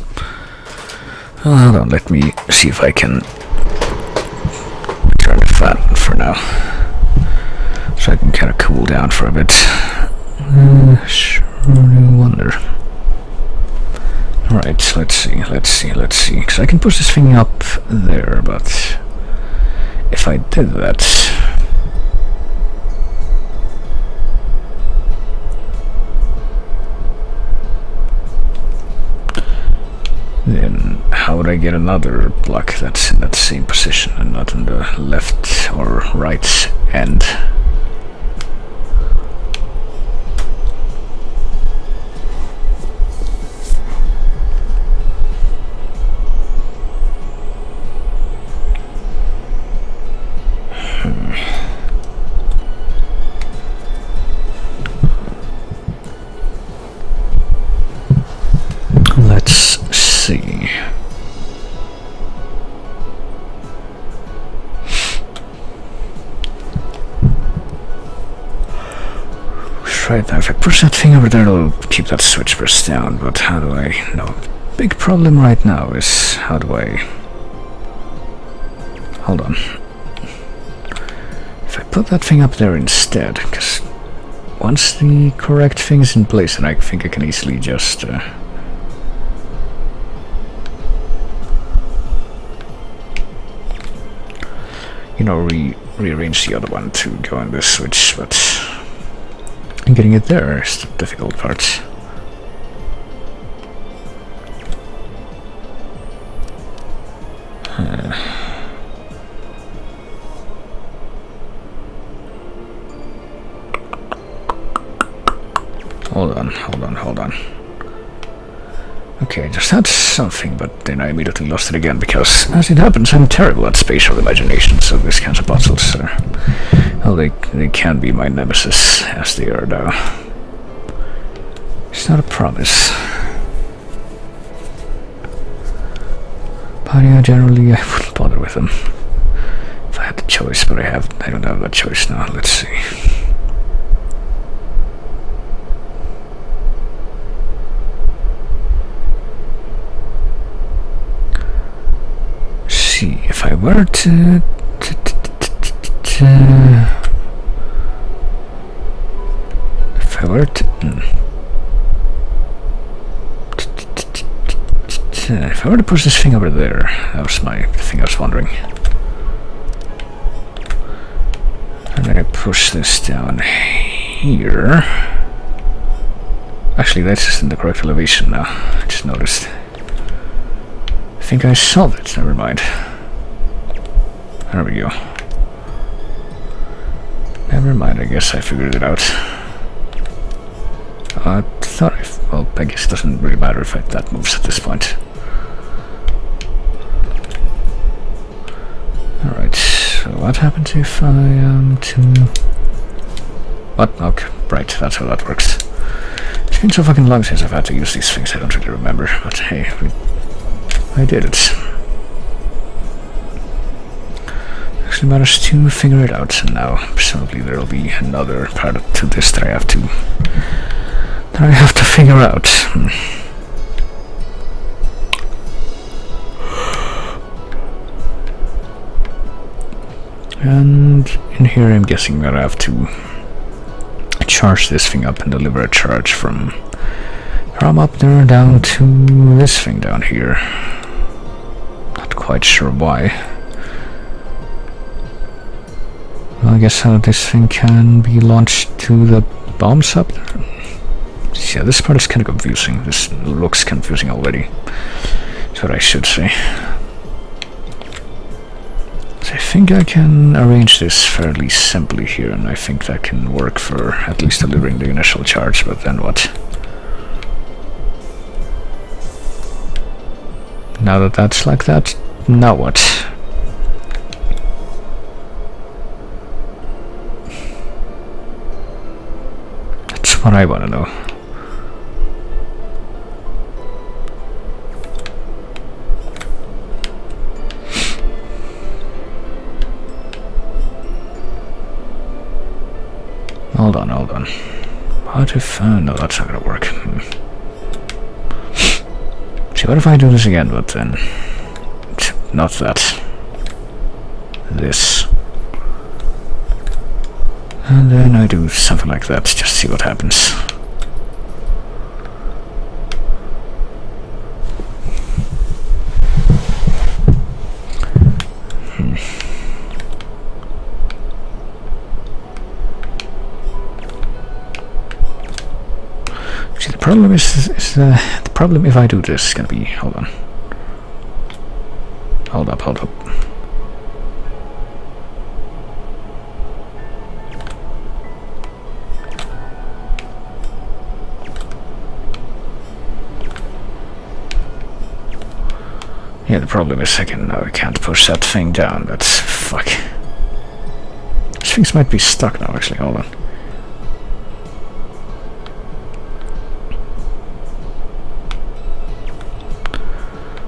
Well, hold on, let me see if I can turn the fan for now. So I can kind of cool down for a bit. Sure. I wonder. Alright, let's see. Because I can push this thing up there, but if I did that... then how would I get another block that's in that same position and not on the left or right end? Let's see. Right now, if I push that thing over there, it'll keep that switch pressed down, but how do I... No, big problem right now is how do I... Hold on. If I put that thing up there instead, because once the correct thing's in place, then I think I can easily just... you know, rearrange the other one to go on this switch, but getting it there is the difficult part. Hold on. Okay, just had something, but then I immediately lost it again, because, as it happens, I'm terrible at spatial imagination, so these kinds of puzzles are... Well, they can be my nemesis, as they are now. It's not a promise. But yeah, generally I wouldn't bother with them. If I had the choice, but I don't have that choice now. Let's see. If I were to push this thing over there, that was the thing I was wondering. And then I push this down here. Actually, that's just in the correct elevation now. I just noticed. I think I solved it. Never mind. There we go. Never mind, I guess I figured it out. I thought well, I guess it doesn't really matter if that moves at this point. Alright, so what happens if I am to... What? Okay, right, that's how that works. It's been so fucking long since I've had to use these things, I don't really remember, but hey, I did it. Actually matters to figure it out, and now presumably there'll be another part to this that I have to figure out. And in here I'm guessing that I have to charge this thing up and deliver a charge from up there down to this thing down here. Not quite sure why. Well, I guess how this thing can be launched to the bombs up there. Yeah, this part is kind of confusing. This looks confusing already. That's what I should say. So I think I can arrange this fairly simply here, and I think that can work for at least delivering the initial charge, but then what? Now that that's like that, now what? That's what I want to know. Hold on. What if... no, that's not gonna work. See, what if I do this again, but then... Not that. This. And then I do something like that, just see what happens. See, the problem is the problem if I do this is gonna be... Hold on. Hold up, hold up. Yeah, the problem is I can't push that thing down. That's fuck. These things might be stuck now, actually. Hold on.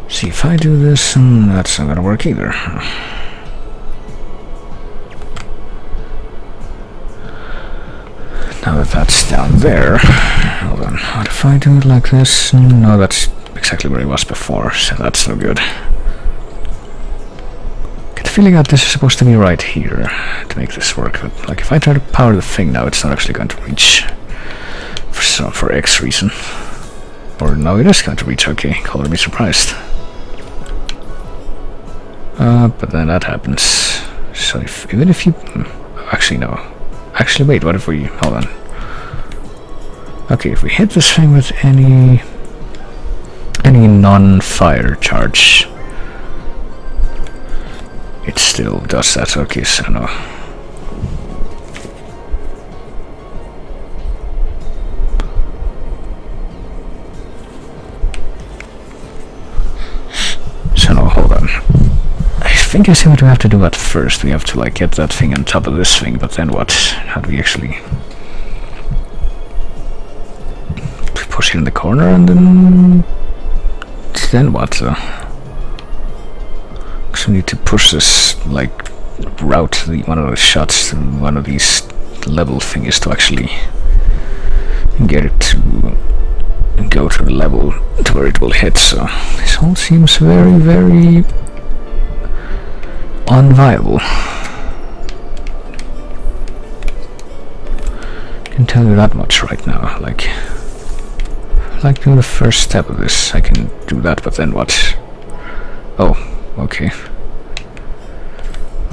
See, if I do this, that's not gonna work either. Now that that's down there, hold on. What if I do it like this? No, that's exactly where it was before, so that's no good. Get the feeling that this is supposed to be right here to make this work, but like if I try to power the thing now, it's not actually going to reach for X reason. Or no, it is going to reach. Okay, color me surprised. But then that happens. So even if you actually no. Actually, wait. What if we hold on? Okay, if we hit this thing with any non-fire charge, it still does that. Okay, so no. So no, hold on. I think I see what we have to do at first. We have to like get that thing on top of this thing, but then what? How do we actually push it in the corner and then what? So we need to push this, like route one of the shots to one of these level thingies to actually get it to go to the level to where it will hit. So this all seems very, very unviable. I can tell you that much right now. Like doing the first step of this, I can do that, but then what? Oh, okay.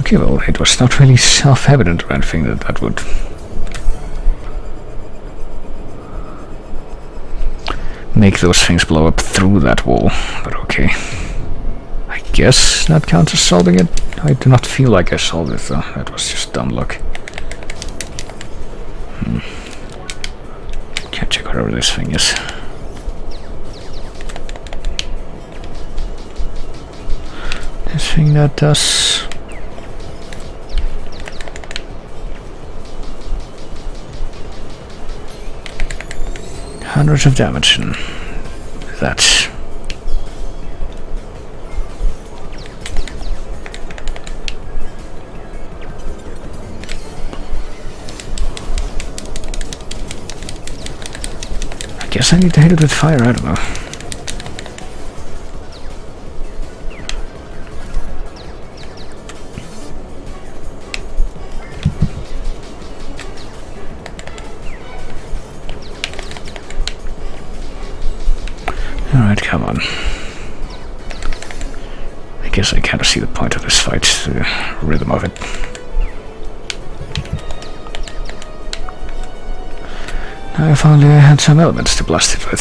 Okay, well, it was not really self-evident or anything that would make those things blow up through that wall, but okay. I guess that counts as solving it. I do not feel like I solved it though. That was just dumb luck. Can't check whatever this thing is. This thing that does hundreds of damage, and that's I guess I need to hit it with fire, I don't know. Alright, come on. I guess I kind of see the point of this fight, the rhythm of it. Now if only I had some elements to blast it with.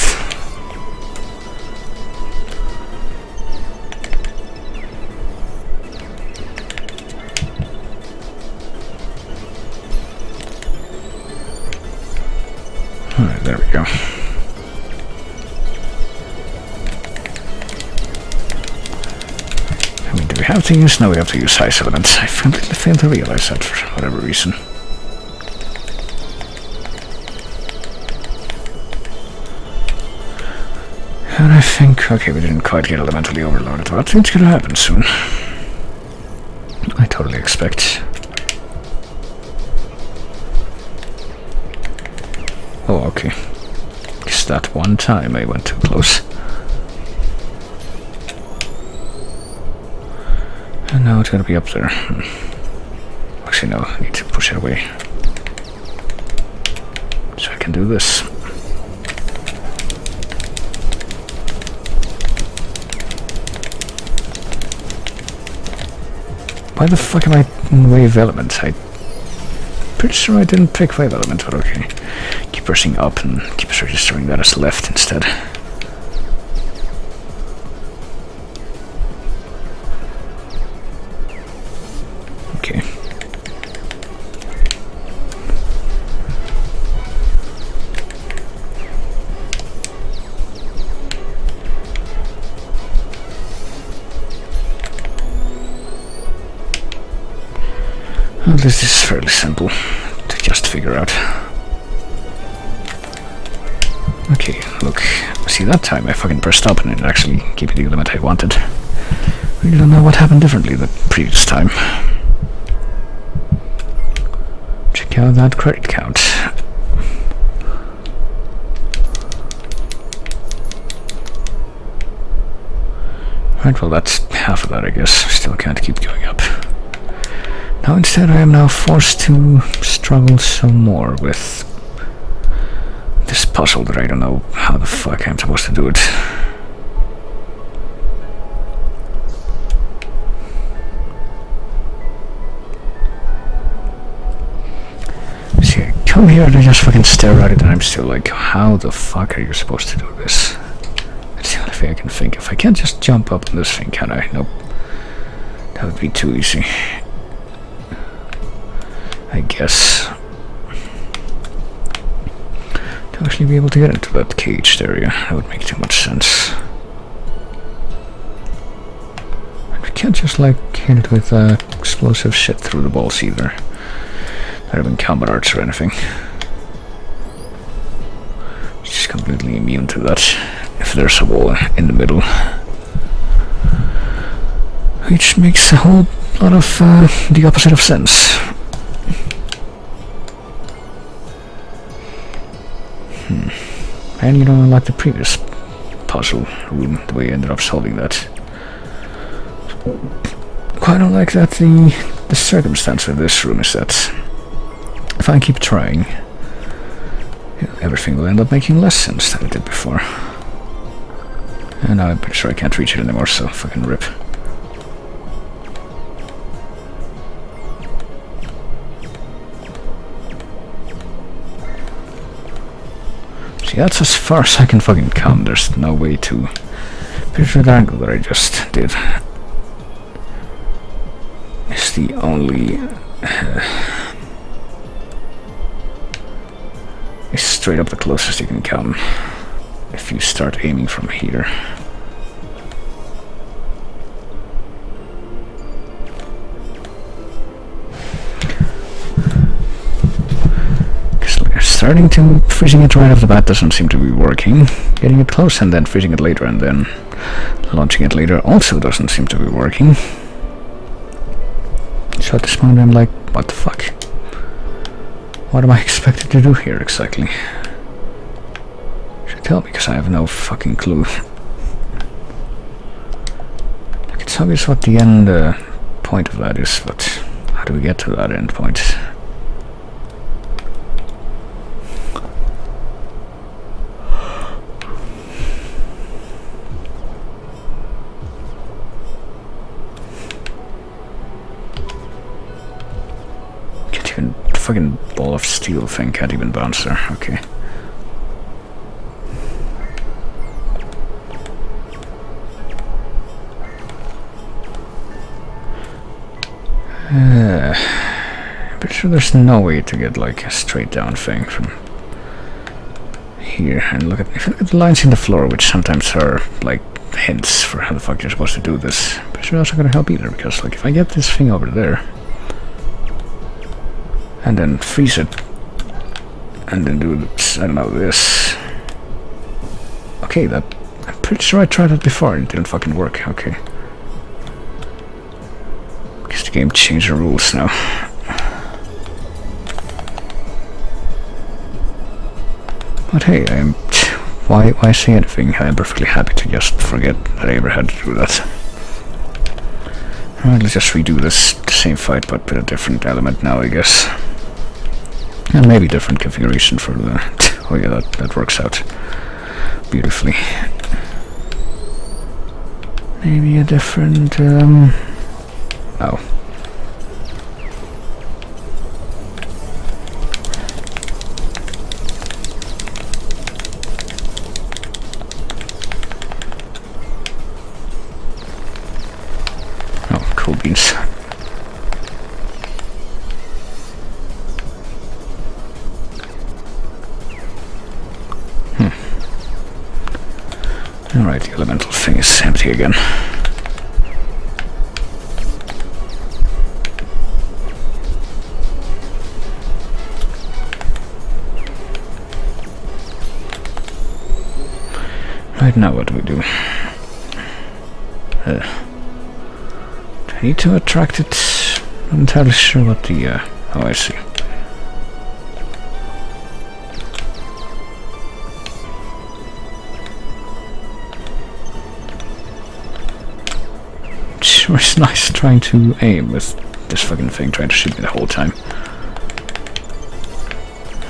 Alright, there we go. I mean, do we have to use? No, we have to use ice elements. I completely failed to realize that for whatever reason. And I think, okay, we didn't quite get elementally overloaded, but it's gonna happen soon. I totally expect. Oh, okay. Just that one time I went too close. And now it's gonna be up there. Actually, no, I need to push it away. So I can do this. Why the fuck am I in wave element? I'm pretty sure I didn't pick wave element, but okay. Keep pressing up and keep registering that as left instead. Well, this is fairly simple to just figure out. Okay, look. See, that time I fucking pressed up and it actually gave me the element I wanted. Really don't know what happened differently the previous time. Check out that credit count. Right, well that's half of that, I guess. Still can't keep going up. Now instead I am now forced to struggle some more with this puzzle that I don't know how the fuck I'm supposed to do it. See, I come here and I just fucking stare at it and I'm still like, how the fuck are you supposed to do this? That's the only thing I can think of. I can't just jump up on this thing, can I? Nope. That would be too easy. I guess. To actually be able to get into that caged area, that would make too much sense. And we can't just like hit it with explosive shit through the balls either. Not even combat arts or anything. It's just completely immune to that if there's a wall in the middle. Which makes a whole lot of the opposite of sense. And you know, like the previous puzzle room, the way I ended up solving that. Quite unlike that, the circumstance of this room is that if I keep trying, everything will end up making less sense than it did before. And now I'm pretty sure I can't reach it anymore, so fucking rip. See, that's as far as I can fucking come. There's no way to picture the angle that I just did. It's the only... it's straight up the closest you can come if you start aiming from here. Starting to freezing it right off the bat doesn't seem to be working. Getting it close and then freezing it later and then launching it later also doesn't seem to be working. So at this point I'm like, what the fuck? What am I expected to do here exactly? Should tell me, because I have no fucking clue. Like, it's obvious what the end point of that is, but how do we get to that end point? Fucking ball of steel thing can't even bounce there. Okay. I'm pretty sure there's no way to get like a straight down thing from here. And look at, if you look at the lines in the floor, which sometimes are like hints for how the fuck you're supposed to do this, I'm pretty sure that's not gonna help either, because like if I get this thing over there and then freeze it, and then do this, I don't know, this. Okay, that, I'm pretty sure I tried that before and it didn't fucking work. Okay. Guess the game changed the rules now. But hey, why say anything? I'm perfectly happy to just forget that I ever had to do that. Alright, let's just redo the same fight, but with a different element now, I guess. And maybe different configuration for the... oh yeah, that works out beautifully. Maybe a different... oh. Oh, cool beans. Alright, the elemental thing is empty again. Right, now what do we do? Do I need to attract it? I'm not entirely sure what the... oh, I see. Sure, it's nice trying to aim with this fucking thing trying to shoot me the whole time.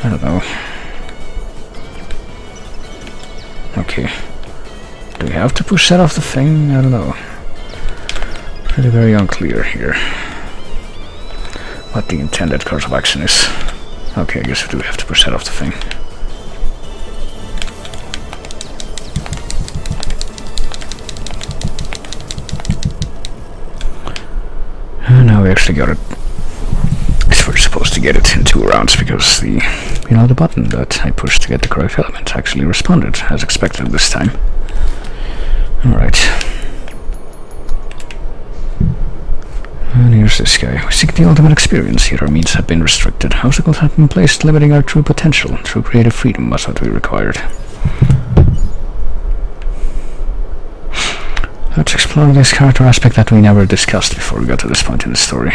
I don't know. Okay. Do we have to push that off the thing? I don't know. Pretty very unclear here. What the intended course of action is. Okay, I guess we do have to push that off the thing. Now we actually got it. We're supposed to get it in 2 rounds because the, you know, the button that I pushed to get the correct element actually responded as expected this time. Alright. And here's this guy. We seek the ultimate experience, yet our means have been restricted. Obstacles have been placed, limiting our true potential. True creative freedom was what we required. Let's explore this character aspect that we never discussed before we got to this point in the story.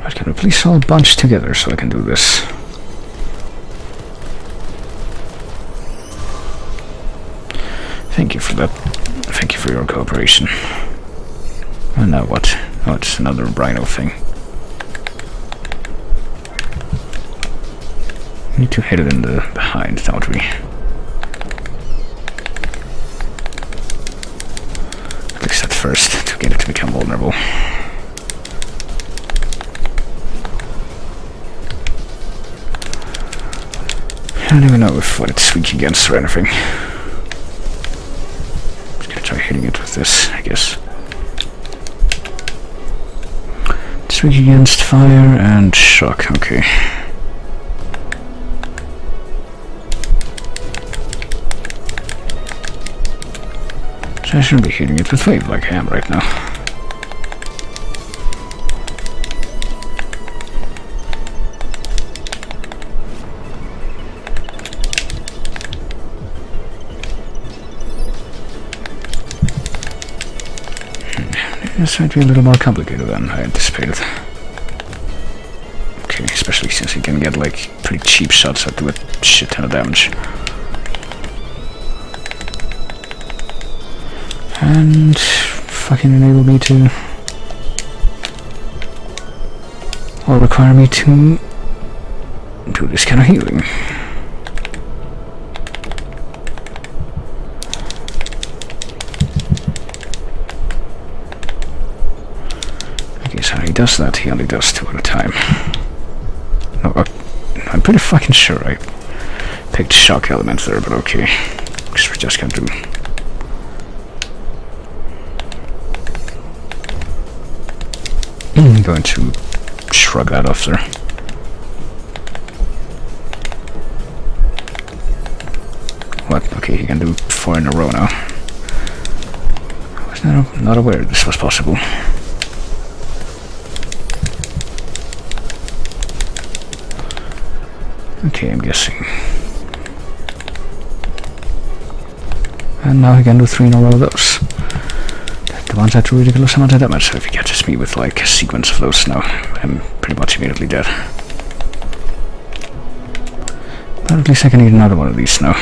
But can we please all bunch together so I can do this? Thank you for that. Thank you for your cooperation. And now what? Oh, it's another rhino thing. We need to hit it in the behind, don't we? At least at first, to get it to become vulnerable. I don't even know what it's weak against or anything. Just gonna try hitting it with this, I guess. It's weak against fire and shock, okay. So I shouldn't be hitting it with wave like I am right now. This might be a little more complicated than I anticipated. Okay, especially since you can get like pretty cheap shots that do a shit ton of damage. And fucking enable me to, or require me to do this kind of healing. Okay, so he does that, he only does 2 at a time. No, I'm pretty fucking sure I picked shock element there, but okay. Because we're just gonna do... I'm going to shrug that off there. What? Okay, he can do 4 in a row now. I was not aware this was possible. Okay, I'm guessing. And now he can do 3 in a row of those. The ones that do ridiculous amount of damage, so if he catches me with like a sequence of those now, I'm pretty much immediately dead. But at least I can eat another one of these now.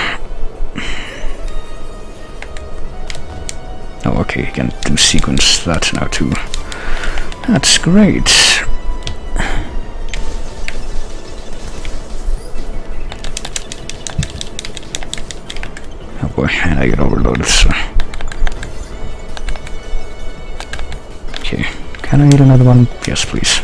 Oh, okay, he can do sequence that now too. That's great. Oh boy, and I get overloaded, so... Okay, can I eat another one? Yes, please.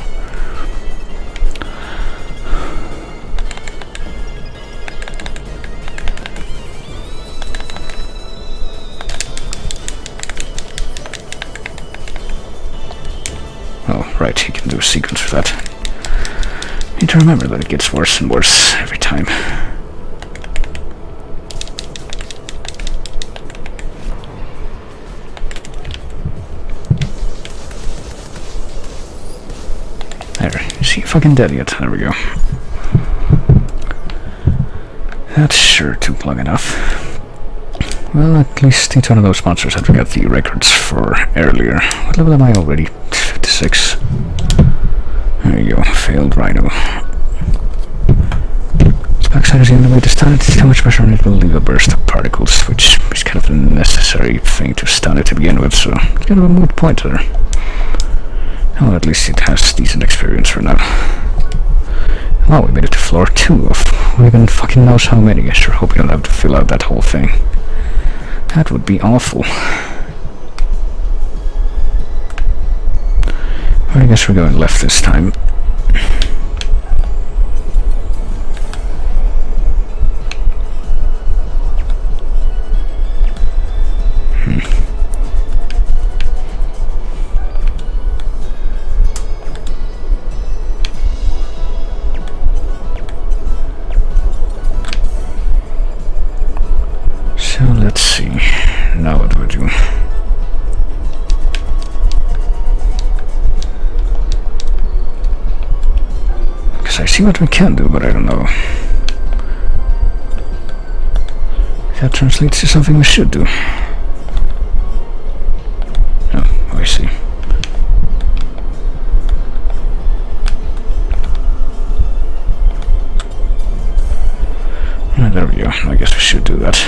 Oh, right, he can do a sequence for that. Need to remember that it gets worse and worse every time. he fucking dead yet? There we go. That sure took long enough. Well, at least each one of those monsters had to get the records for earlier. What level am I already? 56. There you go. Failed rhino. Its backside is the only way to stun it. It's too much pressure on it will leave a burst of particles, which is kind of a necessary thing to stun it to begin with, so it's kind of a moot point there. Well, at least it has decent experience for now. Well, we made it to floor 2 of who even fucking knows how many. I sure hope we don't have to fill out that whole thing. That would be awful. Well, I guess we're going left this time. So let's see. Now what do we do? Because I see what we can do, but I don't know if that translates to something we should do. Oh, I see. Oh, there we go. I guess we should do that.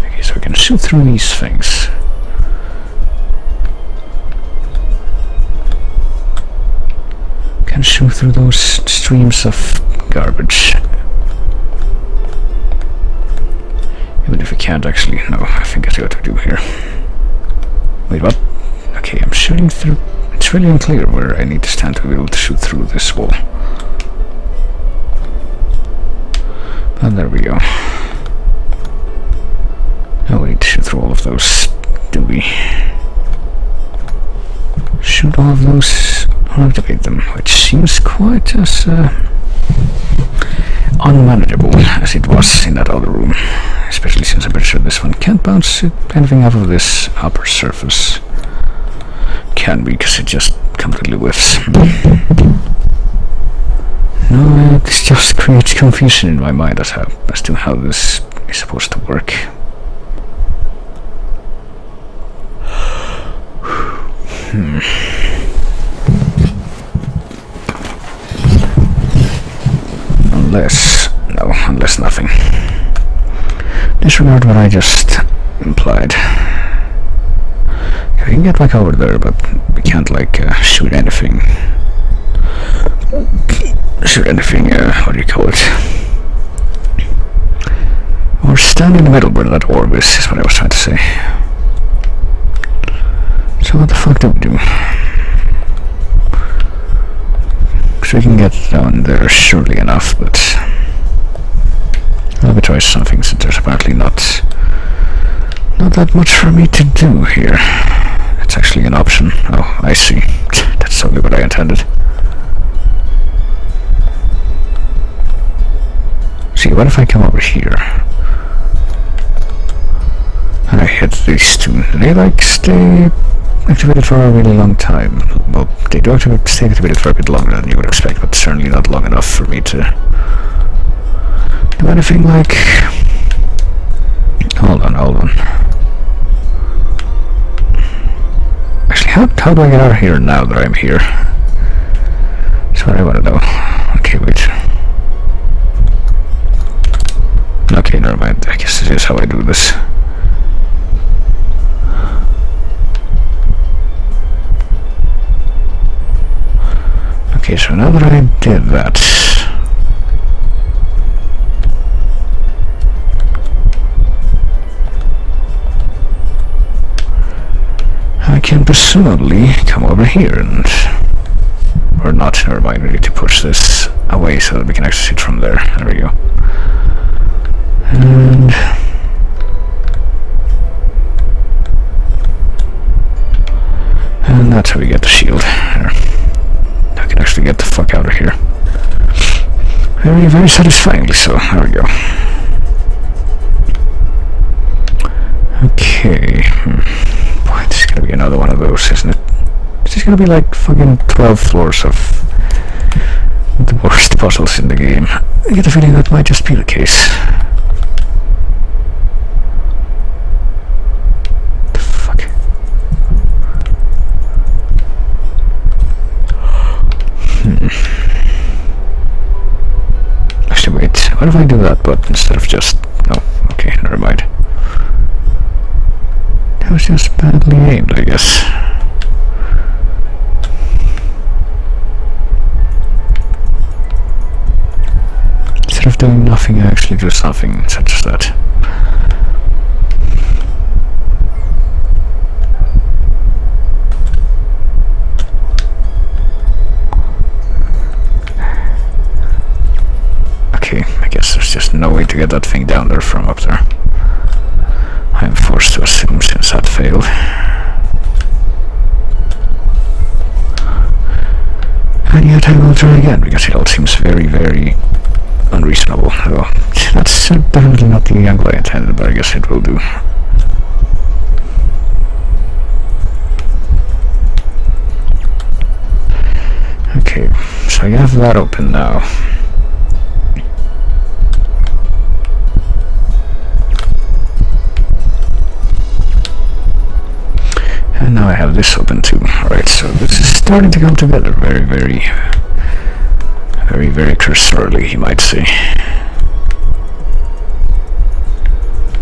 Okay, so we can shoot through these things. Can shoot through those streams of garbage. Even if we can't actually. No, I think I see what to do here. Wait, what? Okay, I'm shooting through. It's really unclear where I need to stand to be able to shoot through this wall. But there we go. Oh, we need to shoot through all of those, do we? Shoot all of those, or activate them, which seems quite as unmanageable as it was in that other room. Especially since I'm pretty sure this one can't bounce anything off of this upper surface. Can be, because it just completely whiffs. No, it just creates confusion in my mind as to how this is supposed to work. Unless nothing. Disregard what I just implied. We can get back over there, but we can't shoot anything. What do you call it? Or stand in the middle where that orb is what I was trying to say. So what the fuck do we do? So we can get down there surely enough, but let me try something since there's apparently not that much for me to do here. It's actually an option. Oh, I see. That's totally what I intended. See, what if I come over here? And I hit these two. Do they stay activated for a really long time? Well, they do stay activated for a bit longer than you would expect, but certainly not long enough for me to do anything like... Hold on. Actually, how do I get out of here now that I'm here? That's what I want to know. Okay, wait. Okay, never mind. I guess this is how I do this. Okay, so now that I did that, I can presumably come over here and... Or not, never mind, we need to push this away so that we can access it from there. There we go. And that's how we get the shield. There. I can actually get the fuck out of here. Very, very satisfyingly so. There we go. Okay. Boy, this is gonna be another one of those, isn't it? This is gonna be like fucking 12 floors of the worst puzzles in the game. I get a feeling that might just be the case. The fuck? Actually, wait. What if I do that, but instead of just... Oh, okay, never mind. That was just badly aimed, I guess. Instead of doing nothing, I actually do something such as that. Okay, I guess there's just no way to get that thing down there from up there. I am forced to assume since that failed. And yet I will try again, because it all seems very, very unreasonable. Well, that's definitely not the angle I intended, but I guess it will do. Okay, so you have that open now. And now I have this open too. Alright, so this is starting to come together very, very, very, very cursorily, you might say.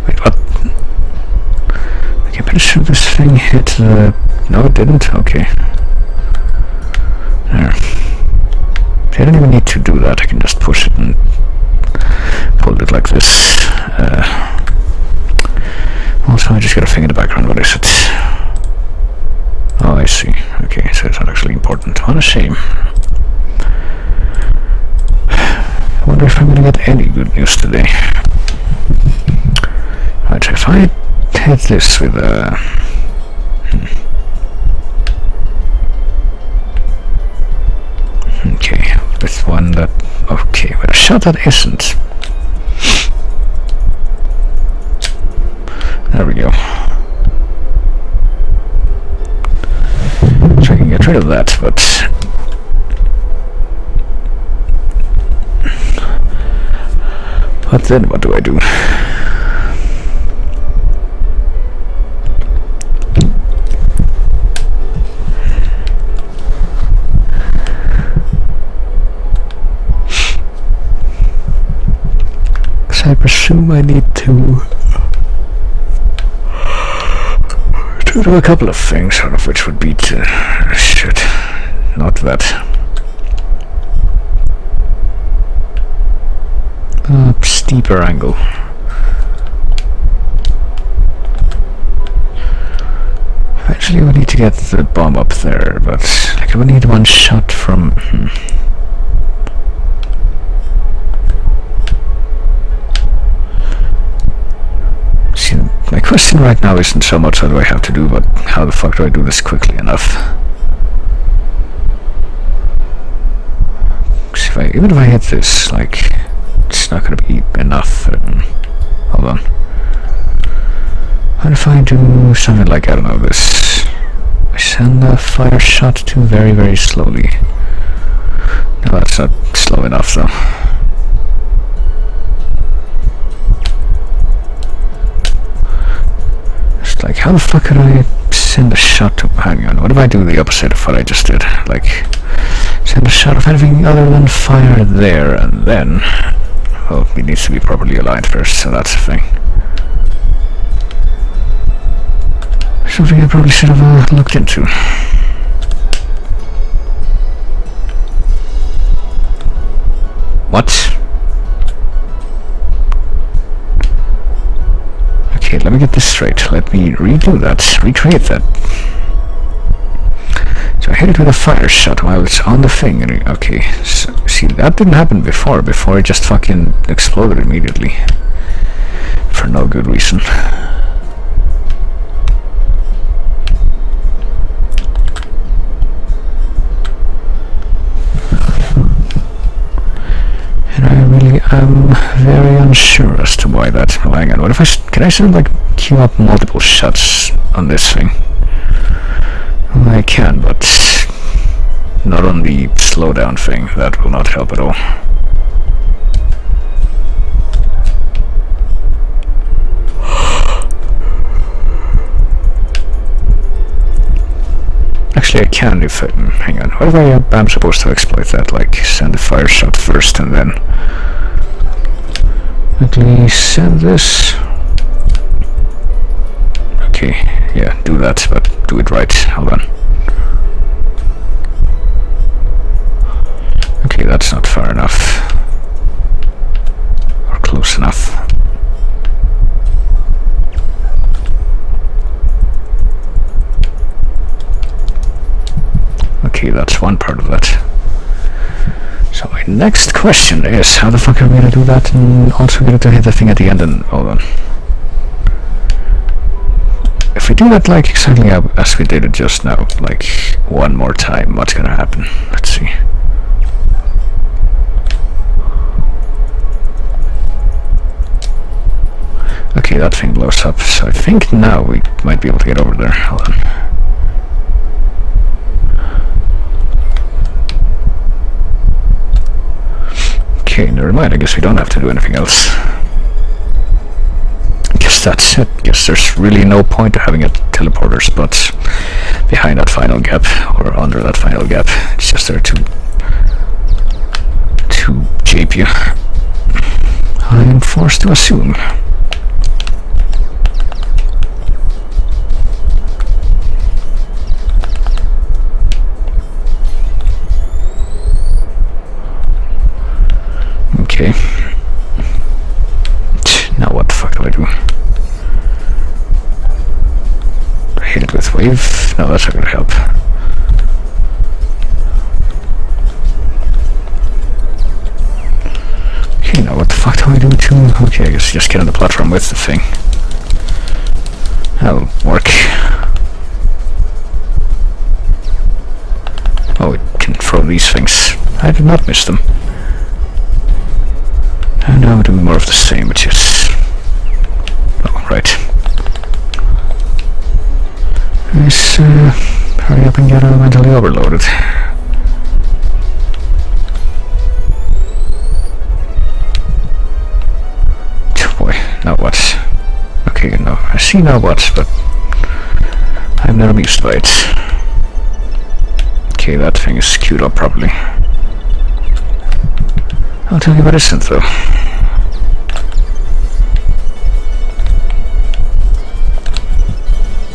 Wait, what? Okay, pretty sure this thing hit the... No, it didn't? Okay. There. I don't even need to do that, I can just push it and hold it like this. Also, I just got a thing in the background, what is it? Oh, I see. Okay, so it's not actually important. What a shame. I wonder if I'm gonna get any good news today. Right, so if I hit this with a... Okay, with one that... Okay, with a shot that isn't. There we go. So I can get rid of that, but... But then what do I do? Because I presume I need to do a couple of things, one of which would be to... shit, not that. Steeper angle. Eventually we need to get the bomb up there, but like we need one shot from... See, my question right now isn't so much what do I have to do, but how the fuck do I do this quickly enough? Even if I hit this, like, it's not gonna be enough. Hold on. What if I do something like, I don't know, this? I send a fire shot to very, very slowly. No, that's not slow enough, though. It's like, how the fuck could I send a shot to... Hang on, what if I do the opposite of what I just did? Like, send a shot of anything other than fire there, and then... Well, it needs to be properly aligned first, so that's the thing. Something I probably should have looked into. What? Okay, let me get this straight. Let me redo that, recreate that. So I hit it with a fire shot while it's on the thing. Okay, so, see, that didn't happen before. Before it just fucking exploded immediately. For no good reason. And I'm very unsure as to why that's relying on. What if can I sort of like queue up multiple shots on this thing? Well, I can, but not on the slowdown thing. That will not help at all. Actually, I can if I... hang on. What if I'm supposed to exploit that? Like, send the fire shot first and then... quickly send this... okay, yeah, do that, but do it right. Hold on. Okay, that's not far enough. Or close enough. Okay, that's one part of that. So my next question is, how the fuck are we gonna do that and also get it to hit the thing at the end and... hold on. If we do that like exactly as we did it just now, like one more time, what's gonna happen? Let's see. Okay, that thing blows up, so I think now we might be able to get over there. Hold on. Okay, never mind, I guess we don't have to do anything else. I guess that's it. I guess there's really no point to having a teleporter spot behind that final gap, or under that final gap. It's just there to jape you. I am forced to assume. Okay. Now what the fuck do I do? Hit it with wave? No, that's not gonna help. Okay, now what the fuck do I do to... okay, I guess just get on the platform with the thing. That'll work. Oh, it can throw these things. I did not miss them. And now we're doing more of the same, which is... oh, right. Let's hurry up and get elementally overloaded. Boy, now what? Okay, no, I see now what, but I'm not amused by it. Okay, that thing is queued up properly. I'll tell you what isn't, though.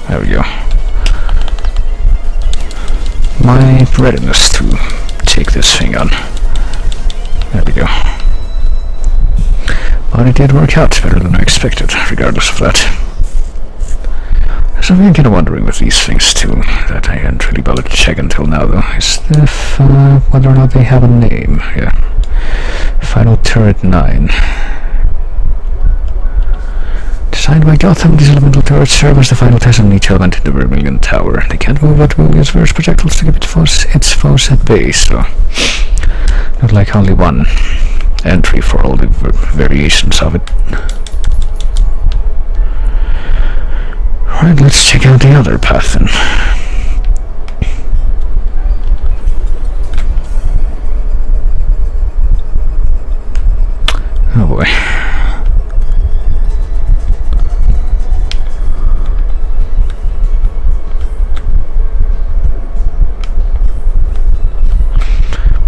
There we go. My readiness to take this thing on. There we go. But it did work out better than I expected, regardless of that. There's something I'm kind of wondering with these things, too, that I hadn't really bothered to check until now, though, is whether or not they have a name. Yeah. Final Turret 9. Designed by Gotham, these elemental turrets serve as the final test on each element in the Vermilion Tower. They can't move but will use various projectiles to keep its foes at bay, so... not like only one entry for all the variations of it. Alright, let's check out the other path then. Oh boy.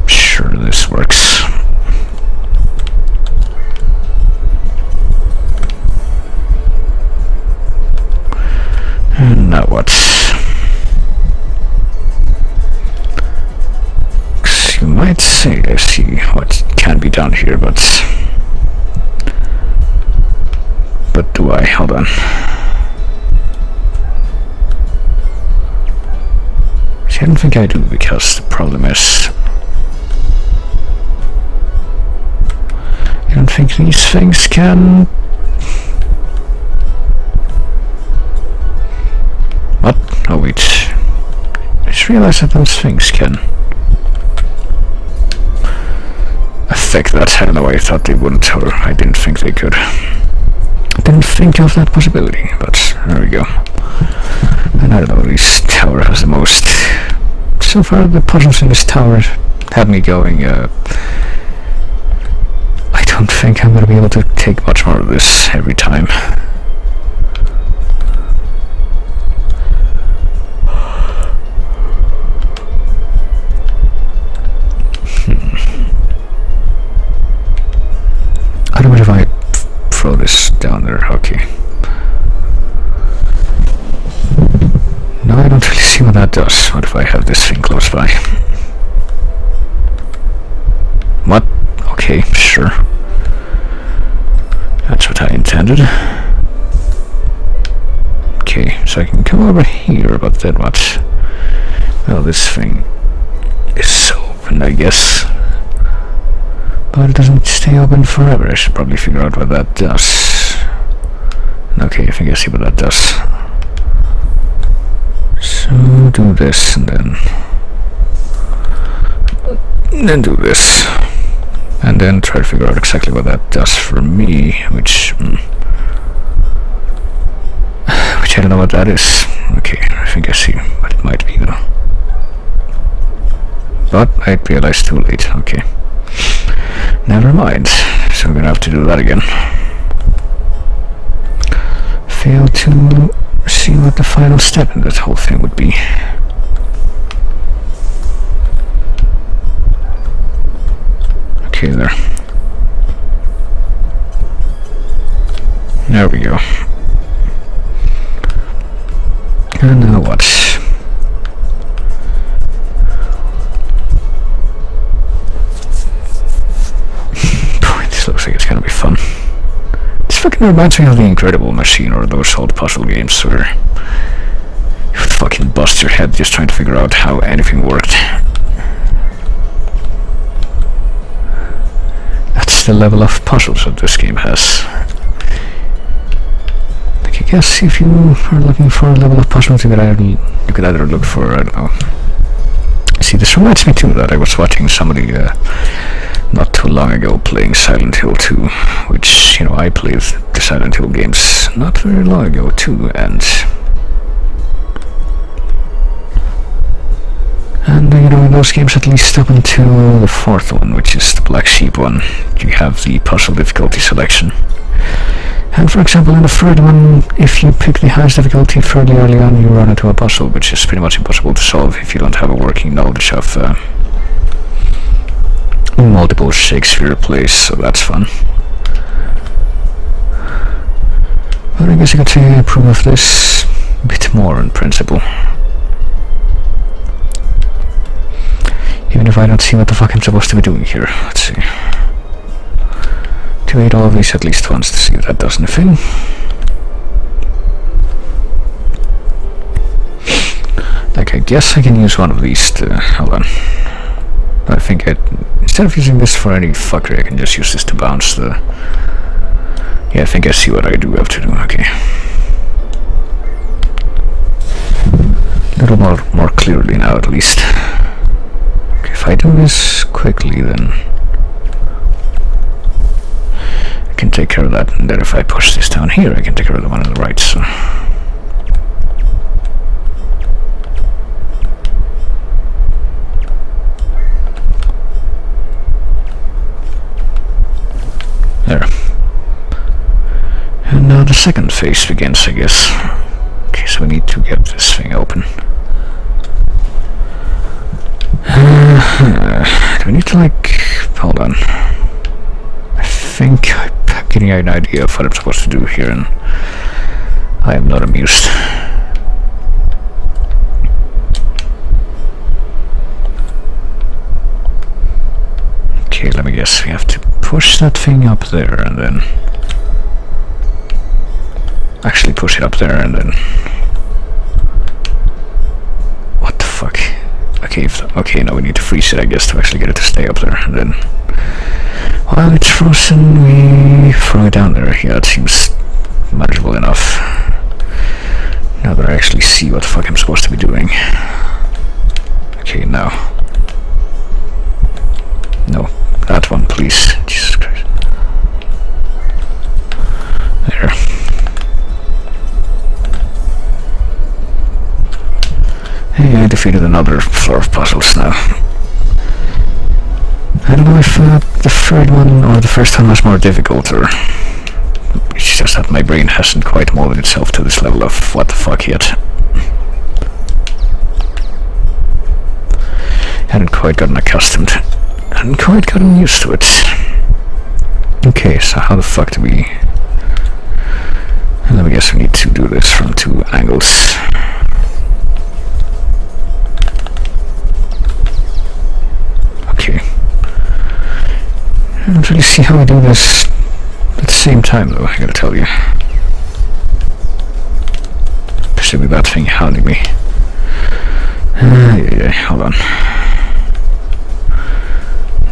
Sure, this works. And now what? You might say I see what can be done here, but do I? Hold on. See, I don't think I do, because the problem is I don't think these things can... what? Oh wait. I just realized that those things can... a affect that. I don't know, I thought they wouldn't, or I didn't think they could. I didn't think of that possibility, but there we go. And I don't know, this tower has the most... So far, the puzzles in this tower have me going, I don't think I'm gonna be able to take much more of this every time. I don't know if I throw this down there. Okay. No, I don't really see what that does. What if I have this thing close by? What? Okay, sure. That's what I intended. Okay, so I can come over here, but then what? Well, this thing is open, I guess. But it doesn't stay open forever. I should probably figure out what that does. Okay, I think I see what that does. So do this and then do this. And then try to figure out exactly what that does for me, which I don't know what that is. Okay, I think I see what it might be though. But I realized too late. Okay. Never mind. So we're gonna have to do that again. Fail to see what the final step in that whole thing would be. Okay, there. There we go. And now what? Looks like it's gonna be fun. This fucking reminds me of The Incredible Machine or those old puzzle games where you would fucking bust your head just trying to figure out how anything worked. That's the level of puzzles that this game has. Like, I guess if you are looking for a level of puzzles, you could either look for, I don't know. See, this reminds me too that I was watching somebody not too long ago playing Silent Hill 2, which, you know, I played the Silent Hill games not very long ago too, and you know, in those games, at least up until the fourth one, which is the Black Sheep one, you have the puzzle difficulty selection. And for example, in the third one, if you pick the highest difficulty fairly early on, you run into a puzzle which is pretty much impossible to solve if you don't have a working knowledge of multiple Shakespeare plays, so that's fun. But I guess I could say I approve of this a bit more in principle. Even if I don't see what the fuck I'm supposed to be doing here. Let's see. Activate all of these at least once to see if that does anything. Like, I guess I can use one of these to... hold on. I think instead of using this for any fuckery, I can just use this to bounce the... Yeah, I think I see what I do have to do. Okay. A little more clearly now, at least. Okay, if I do this quickly, then I can take care of that. And then if I push this down here, I can take care of the one on the right, so... There. And now the second phase begins, I guess. Okay, so we need to get this thing open. Do we need to, like... hold on. I think I'm getting an idea of what I'm supposed to do here, and I am not amused. Okay, let me guess. We have to push that thing up there and then actually push it up there and then what the fuck? Okay, now we need to freeze it, I guess, to actually get it to stay up there, and then while it's frozen we throw it down there. Yeah, it seems manageable enough now that I actually see what the fuck I'm supposed to be doing. Okay, now no, that one, please. defeated another floor of puzzles now. I don't know if the third one or the first one was more difficult, or it's just that my brain hasn't quite molded itself to this level of what the fuck yet. Hadn't quite gotten accustomed. Hadn't quite gotten used to it. Okay, so how the fuck do we... And then I guess we need to do this from 2 angles. Okay. I don't really see how we do this at the same time, though, I gotta tell you. Especially with that thing hounding me. Yeah, hold on.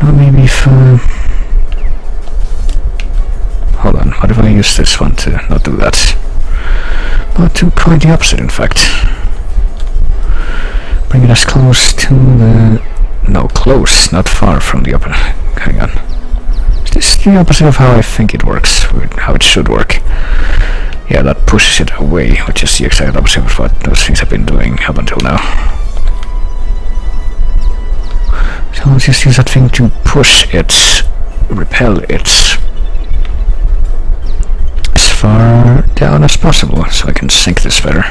No, maybe if... Hold on, what if I use this one to not do that? But to quite the opposite, in fact. Bring it as close to the... No, close, not far from the upper... Hang on. Is this the opposite of how I think it works? How it should work? Yeah, that pushes it away, which is the exact opposite of what those things have been doing up until now. So let's just use that thing to push it, repel it, as far down as possible, so I can sink this better.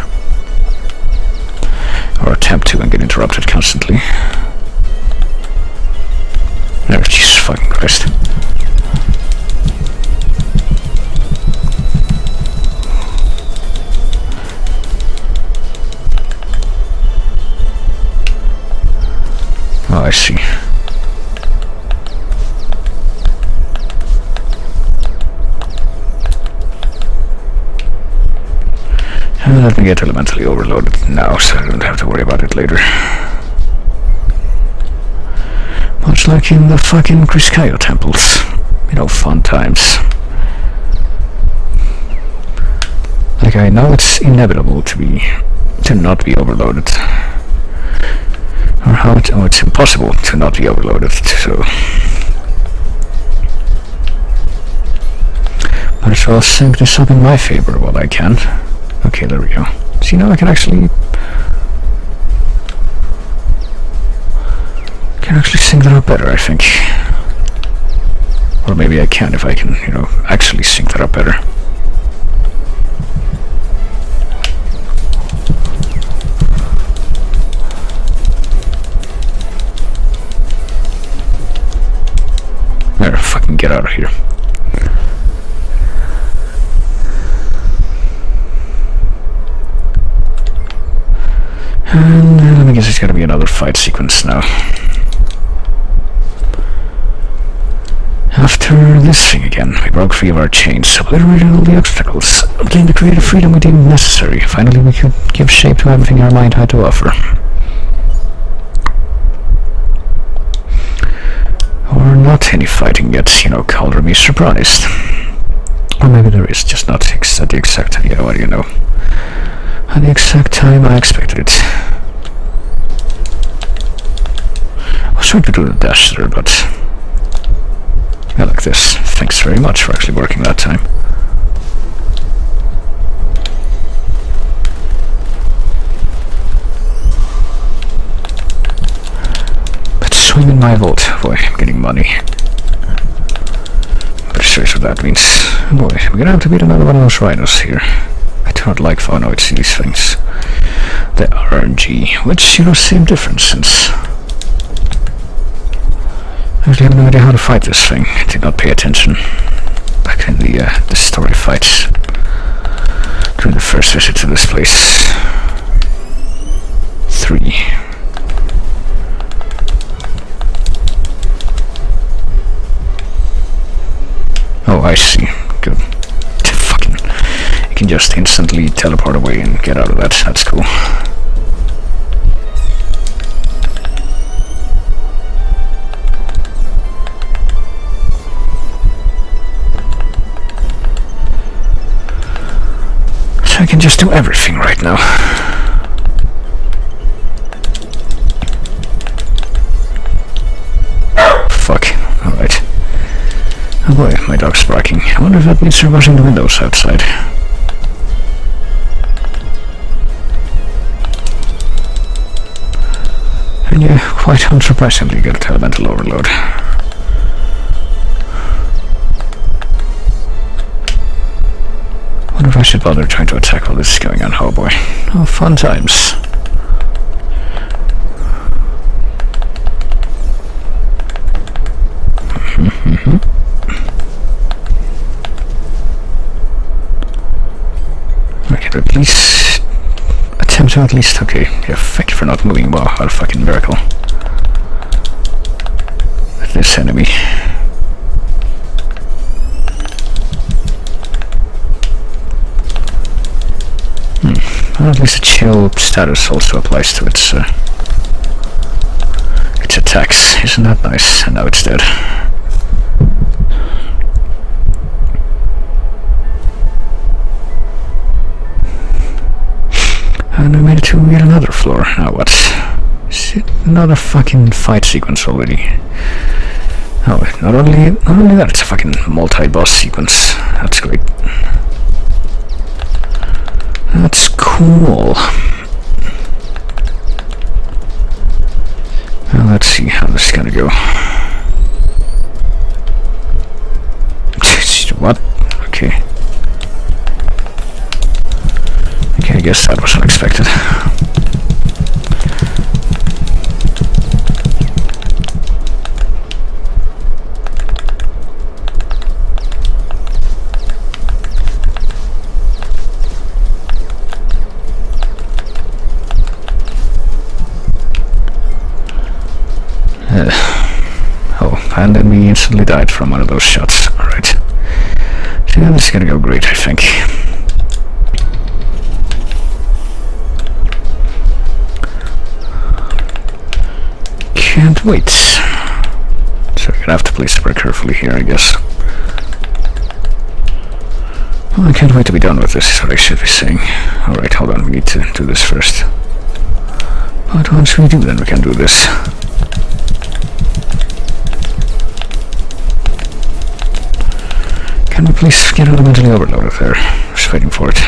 Or attempt to and get interrupted constantly. No, Jesus fucking Christ. Oh, I see. Let me get elementally overloaded now, so I don't have to worry about it later. Much like in the fucking CrossCode temples. You know, fun times. Like, I know it's inevitable to not be overloaded. Or how it's impossible to not be overloaded, so... Might as well sync this up in my favor while I can. Okay, there we go. See, now I can actually sync that up better, I think. Or maybe I can if I can, you know, actually sync that up better. There, fucking get out of here. And let me guess, it's gonna be another fight sequence now. After this thing again, we broke free of our chains, obliterated all the obstacles, obtained the creative freedom we deemed necessary. Finally, we could give shape to everything our mind had to offer. Or not any fighting yet, you know, color me surprised. Or maybe there is, just not at the exact, yeah, what do you know. At the exact time I expected it. I was trying to do the dash there, but I like this. Thanks very much for actually working that time. But swing in my vault. Boy, I'm getting money. Pretty sure what that means. Boy, we're gonna have to beat another one of those rhinos here. I do not like how annoyed see these things. The RNG, which, you know, same difference since I actually have no idea how to fight this thing. I did not pay attention back in the story fights during the first visit to this place. 3. Oh, I see. Good. Fucking... You can just instantly teleport away and get out of that. That's cool. So I can just do everything right now. Fuck. Alright. Oh boy, my dog's barking. I wonder if that means they're washing the windows outside. And you quite unsurprisingly get elemental overload. Wonder if I should bother trying to attack while this is going on. Oh boy. Oh, fun times. I can at least attempt to at least, okay, yeah, thank you for not moving. Wow, what a fucking miracle. With this enemy. Well, at least the chill status also applies to its attacks. Isn't that nice? And now it's dead. And I made it to yet another floor. Now what? Is it another fucking fight sequence already? Oh, not only that, it's a fucking multi-boss sequence. That's great. That's cool. Well, let's see how this is gonna go. What? Okay. Okay, I guess that was unexpected. Oh, and then we instantly died from one of those shots. Alright. So yeah, this is gonna go great, I think. Can't wait. So we're gonna have to place it very carefully here, I guess. Well, I can't wait to be done with this, is what I should be saying. Alright, hold on, we need to do this first. But once we do, then we can do this. Can we please get elementally overloaded there? Just waiting for it.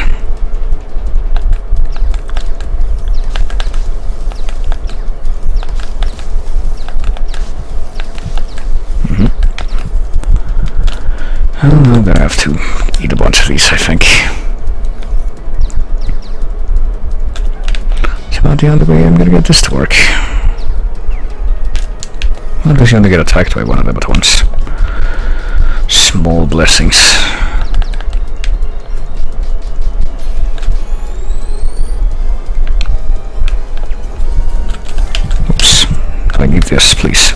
I'm gonna have to eat a bunch of these, I think. It's about the only way I'm gonna get this to work. Well, does you only get attacked by one of them at once? Small blessings. Oops. I need this, please.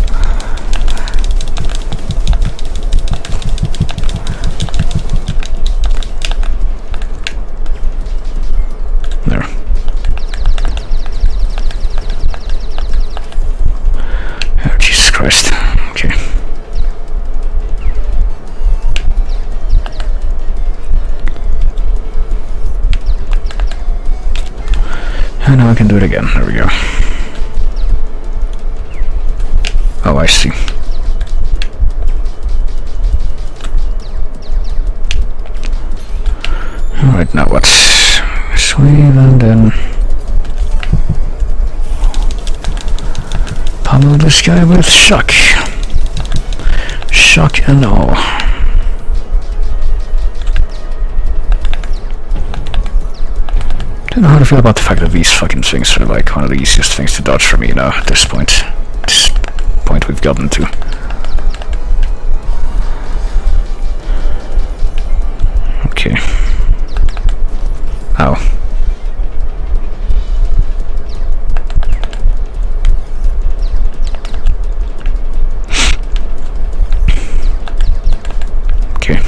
There. Oh, Jesus Christ. Okay. And now I can do it again. There we go. Oh, I see. Alright, now what? Sweep and then pummel this guy with shock. Shock and all. Don't know how to feel about the fact that these fucking things are like one of the easiest things to dodge for me now at this point. This point we've gotten to. Okay. Ow. Okay.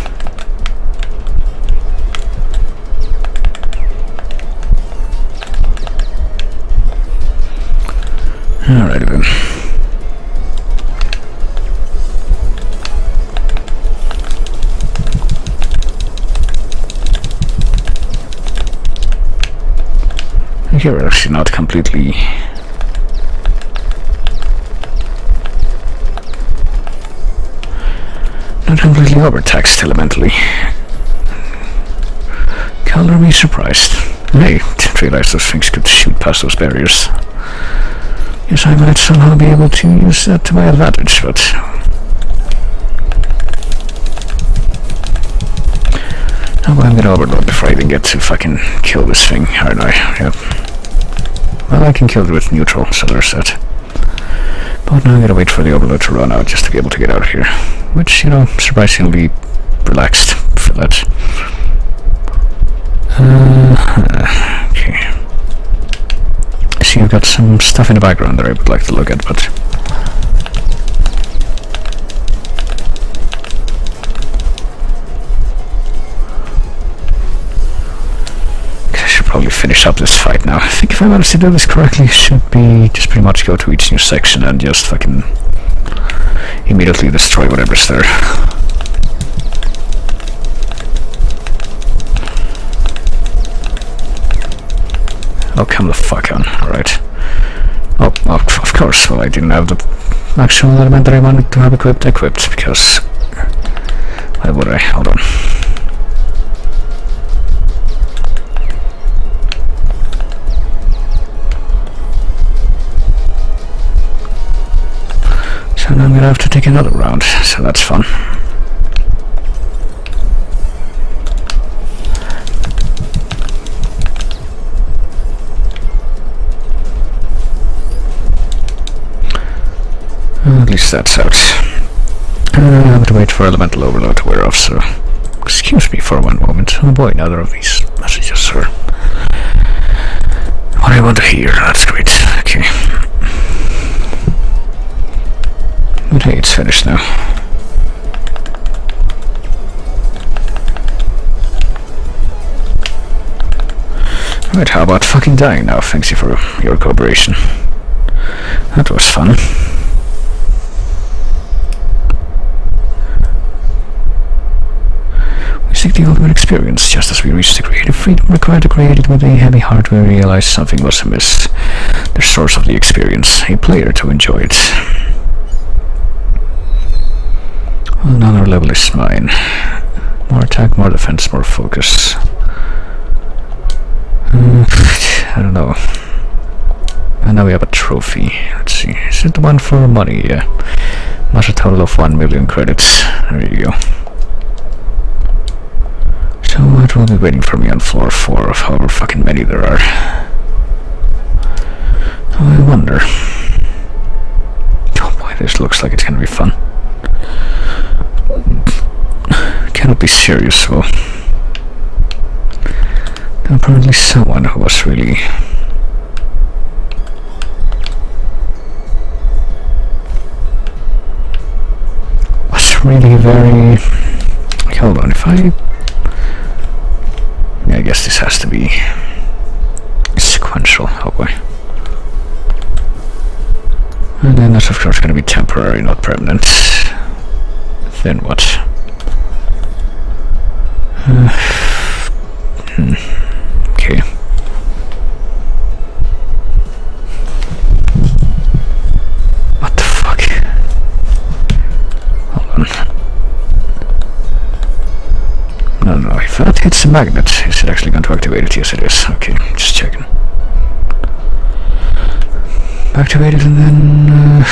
Alright then. Okay, we're actually not completely overtaxed elementally. Color me surprised. Hey, didn't realize those things could shoot past those barriers. Yes, I might somehow be able to use that to my advantage, but... Oh, well, I'm gonna overload before I even get to fucking kill this thing, aren't I? Yep. Well, I can kill it with neutral, so there's that. But now I gotta wait for the overload to run out just to be able to get out of here. Which, you know, surprisingly relaxed for that. Okay. I see I've got some stuff in the background that I would like to look at, but... I should probably finish up this fight now. I think if I manage to do this correctly, it should be just pretty much go to each new section and just fucking immediately destroy whatever's there. Oh, come the fuck on. Alright. Oh, of course. Well, I didn't have the actual element that I wanted to have equipped, because... Why would I? Hold on. So now I'm gonna have to take another round, so that's fun. At least that's out. I have to wait for elemental overload to wear off, so... Excuse me for one moment. Oh boy, another of these messages, sir. What I want to hear, that's great. Okay. But hey, it's finished now. Right, how about fucking dying now? Thanks you for your cooperation. That was fun. We seek the ultimate experience, just as we reach the creative freedom required to create it with a heavy heart. We realize something was amiss. The source of the experience, a player to enjoy it. Well, another level is mine. More attack, more defense, more focus. I don't know. And now we have a trophy. Let's see. Is it the one for money? Yeah. Must a total of 1 million credits. There you go. So what will be waiting for me on floor 4 of however fucking many there are? Oh, I wonder. Oh boy, this looks like it's gonna be fun. Cannot be serious, well. Apparently someone who was really... really very... Hold on, if I... Yeah, I guess this has to be sequential, oh boy. And then that's of course going to be temporary, not permanent. Then what? Okay. What the fuck? Hold on. No, if that hits the magnet, is it actually going to activate it? Yes, it is. Okay, just checking. Activate it and then...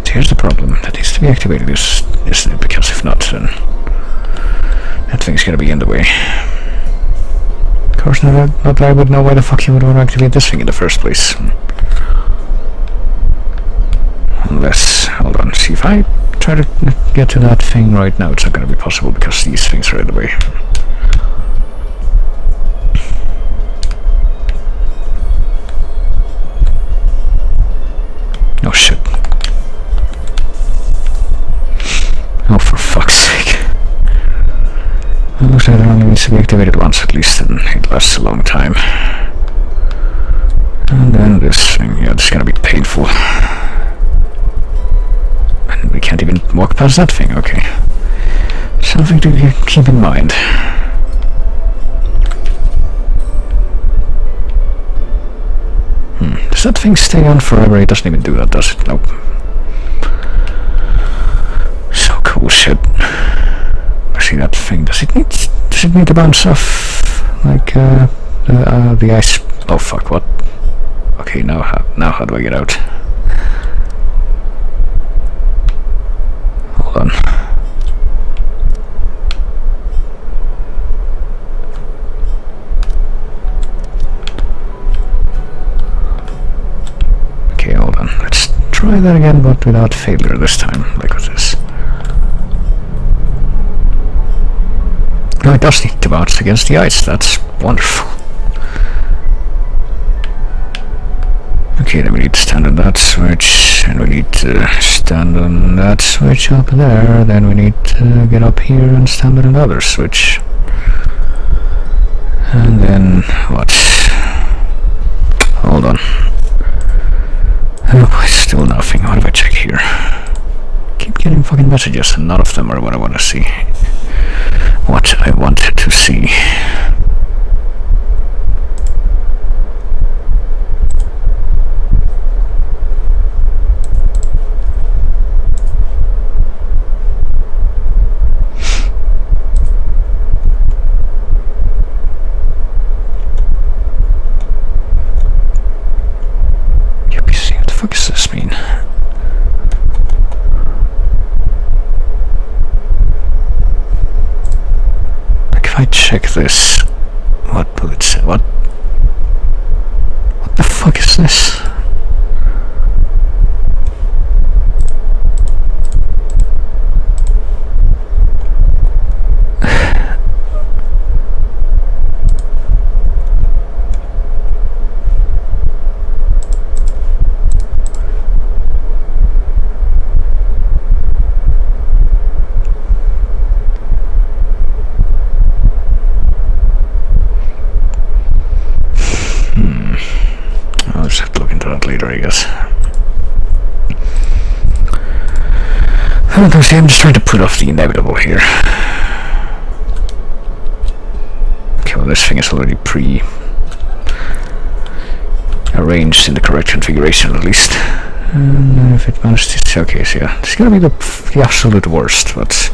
Here's the problem. That needs to be activated, isn't it? Because if not, then that thing's gonna be in the way. Of course, not that I would know why the fuck you would want to activate this thing in the first place. Unless, hold on, see if I try to get to that thing right now, it's not gonna be possible because these things are in the way. Oh shit. Oh, for fuck's sake. It looks like it only needs to be activated once at least, and it lasts a long time. And then this thing, yeah, this is gonna be painful. And we can't even walk past that thing, okay. Something to keep in mind. Does that thing stay on forever? It doesn't even do that, does it? Nope. So cool shit. I see that thing. Does it need to bounce off like The ice... Oh fuck, what? Okay, now how do I get out? Hold on. Okay, hold on. Let's try that again, but without failure this time, like with this. No, it does need to bounce against the ice. That's wonderful. Okay, then we need to stand on that switch, and we need to stand on that switch up there, then we need to get up here and stand on another switch. And then, what? Hold on. Oh, still nothing. What do I check here? Keep getting fucking messages, and none of them are what I want to see. What I wanted to see. What the fuck does this mean? Like if I check this, what will it say? What the fuck is this? I'll just have to look into that later, I guess. See, I'm just trying to put off the inevitable here. Okay, well this thing is already pre-arranged in the correct configuration at least. And if it manages to... Okay, so yeah, it's gonna be the absolute worst, but...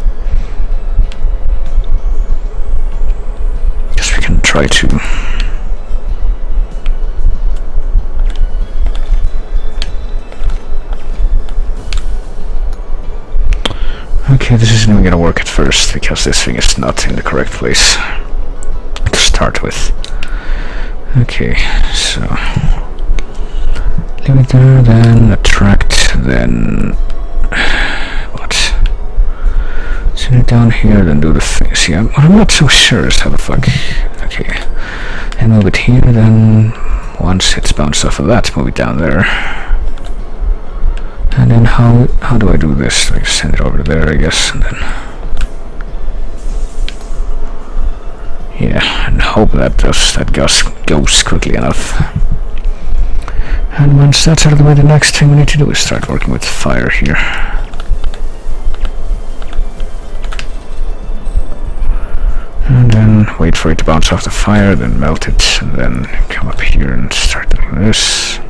guess we can try to... Okay, this isn't even gonna work at first, because this thing is not in the correct place to start with. Okay, so... leave it there, then attract, then... what? Send it down here, then do the thing. See, what I'm not so sure is how the fuck... okay. And move it here, then... once it's bounced off of that, move it down there. And then how do I do this? I send it over there, I guess, and then... yeah, and hope that goes quickly enough. And once that's out of the way, the next thing we need to do is start working with fire here. And then wait for it to bounce off the fire, then melt it, and then come up here and start doing this.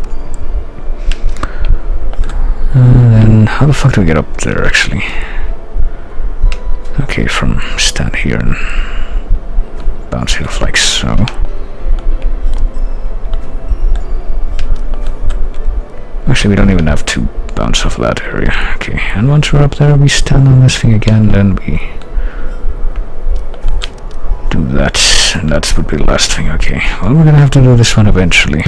Then how the fuck do we get up there actually? Okay, from stand here and bounce it off like so. Actually, we don't even have to bounce off that area. Okay, and once we're up there, we stand on this thing again, then we do that, and that would be the last thing. Okay, well, we're gonna have to do this one eventually.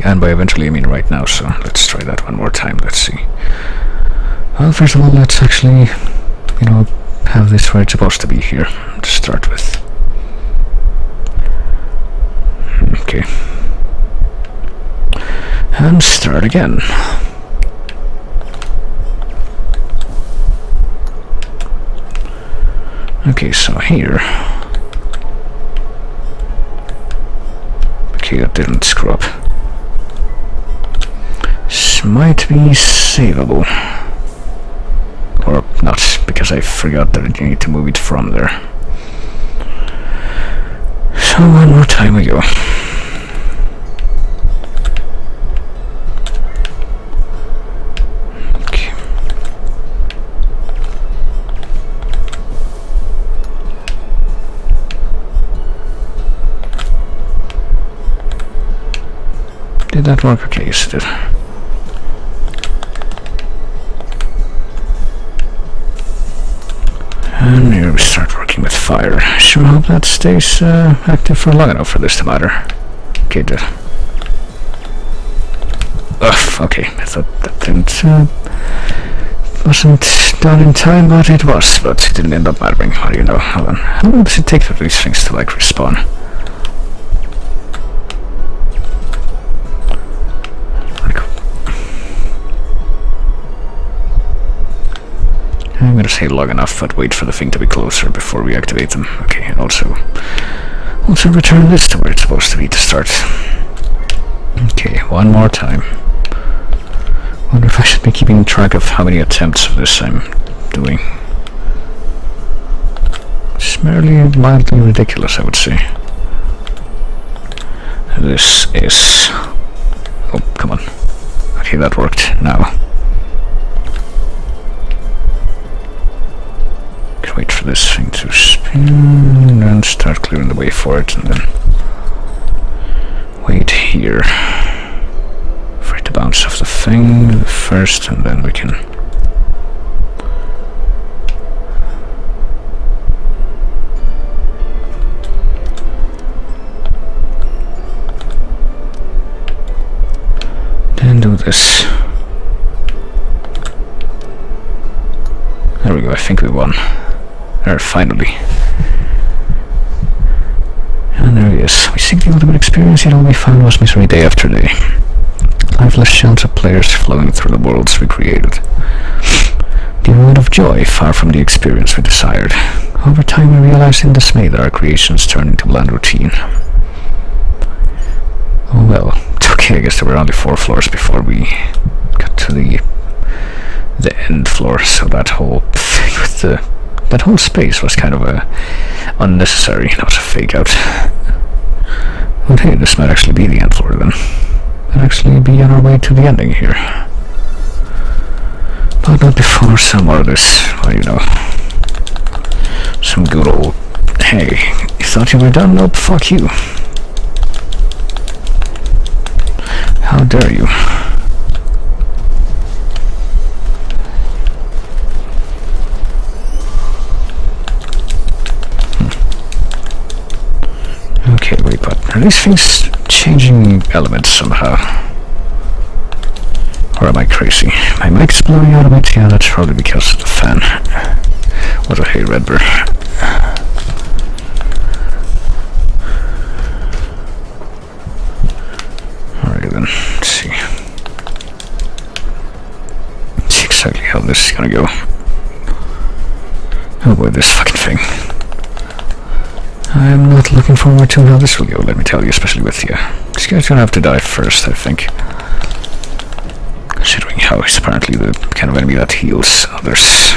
And by eventually I mean right now, so let's try that one more time, let's see. Well, first of all, let's actually, you know, have this where it's supposed to be here, to start with. Okay. And start again. Okay, so here... okay, that didn't screw up. This might be savable. Or not, because I forgot that you need to move it from there. So one more time we go. Okay. Did that work? Okay, yes it did. And here we start working with fire. Sure hope that stays active for long enough for this to matter. Okay, it did. Ugh, okay, I thought that wasn't done in time, but it was, but it didn't end up mattering. How do you know? Hold on. How long does it take for these things to, like, respawn? I'm gonna say long enough, but wait for the thing to be closer before we activate them. Okay, and also return this to where it's supposed to be to start. Okay, one more time. Wonder if I should be keeping track of how many attempts of this I'm doing. It's merely mildly ridiculous, I would say. This is... Oh, come on. Okay, that worked. Now. Can wait for this thing to spin and start clearing the way for it, and then wait here for it to bounce off the thing first, and then we can then do this. There we go, I think we won. There, finally. And there he is. We seek the ultimate experience, yet all we found was misery day after day. Lifeless shells of players flowing through the worlds we created. The amount of joy far from the experience we desired. Over time we realized in dismay that our creations turned into bland routine. Oh well, it's okay, I guess there were only 4 floors before we got to the end floor, so that whole thing with that whole space was kind of unnecessary. That was a fake out. But hey, this might actually be the end floor then. Might actually be on our way to the ending here. But not before some more of this, well, you know, some good old, hey, you thought you were done? Nope, fuck you. How dare you? Okay, wait, but are these things changing elements somehow? Or am I crazy? My mic's blowing out a bit? Yeah, that's probably because of the fan. What a hey, Redbird. Alright then, let's see. Let's see exactly how this is gonna go. Oh boy, this fucking thing. I'm not looking forward to how this will go, let me tell you, especially with you. This guy's gonna have to die first, I think. Considering how he's apparently the kind of enemy that heals others.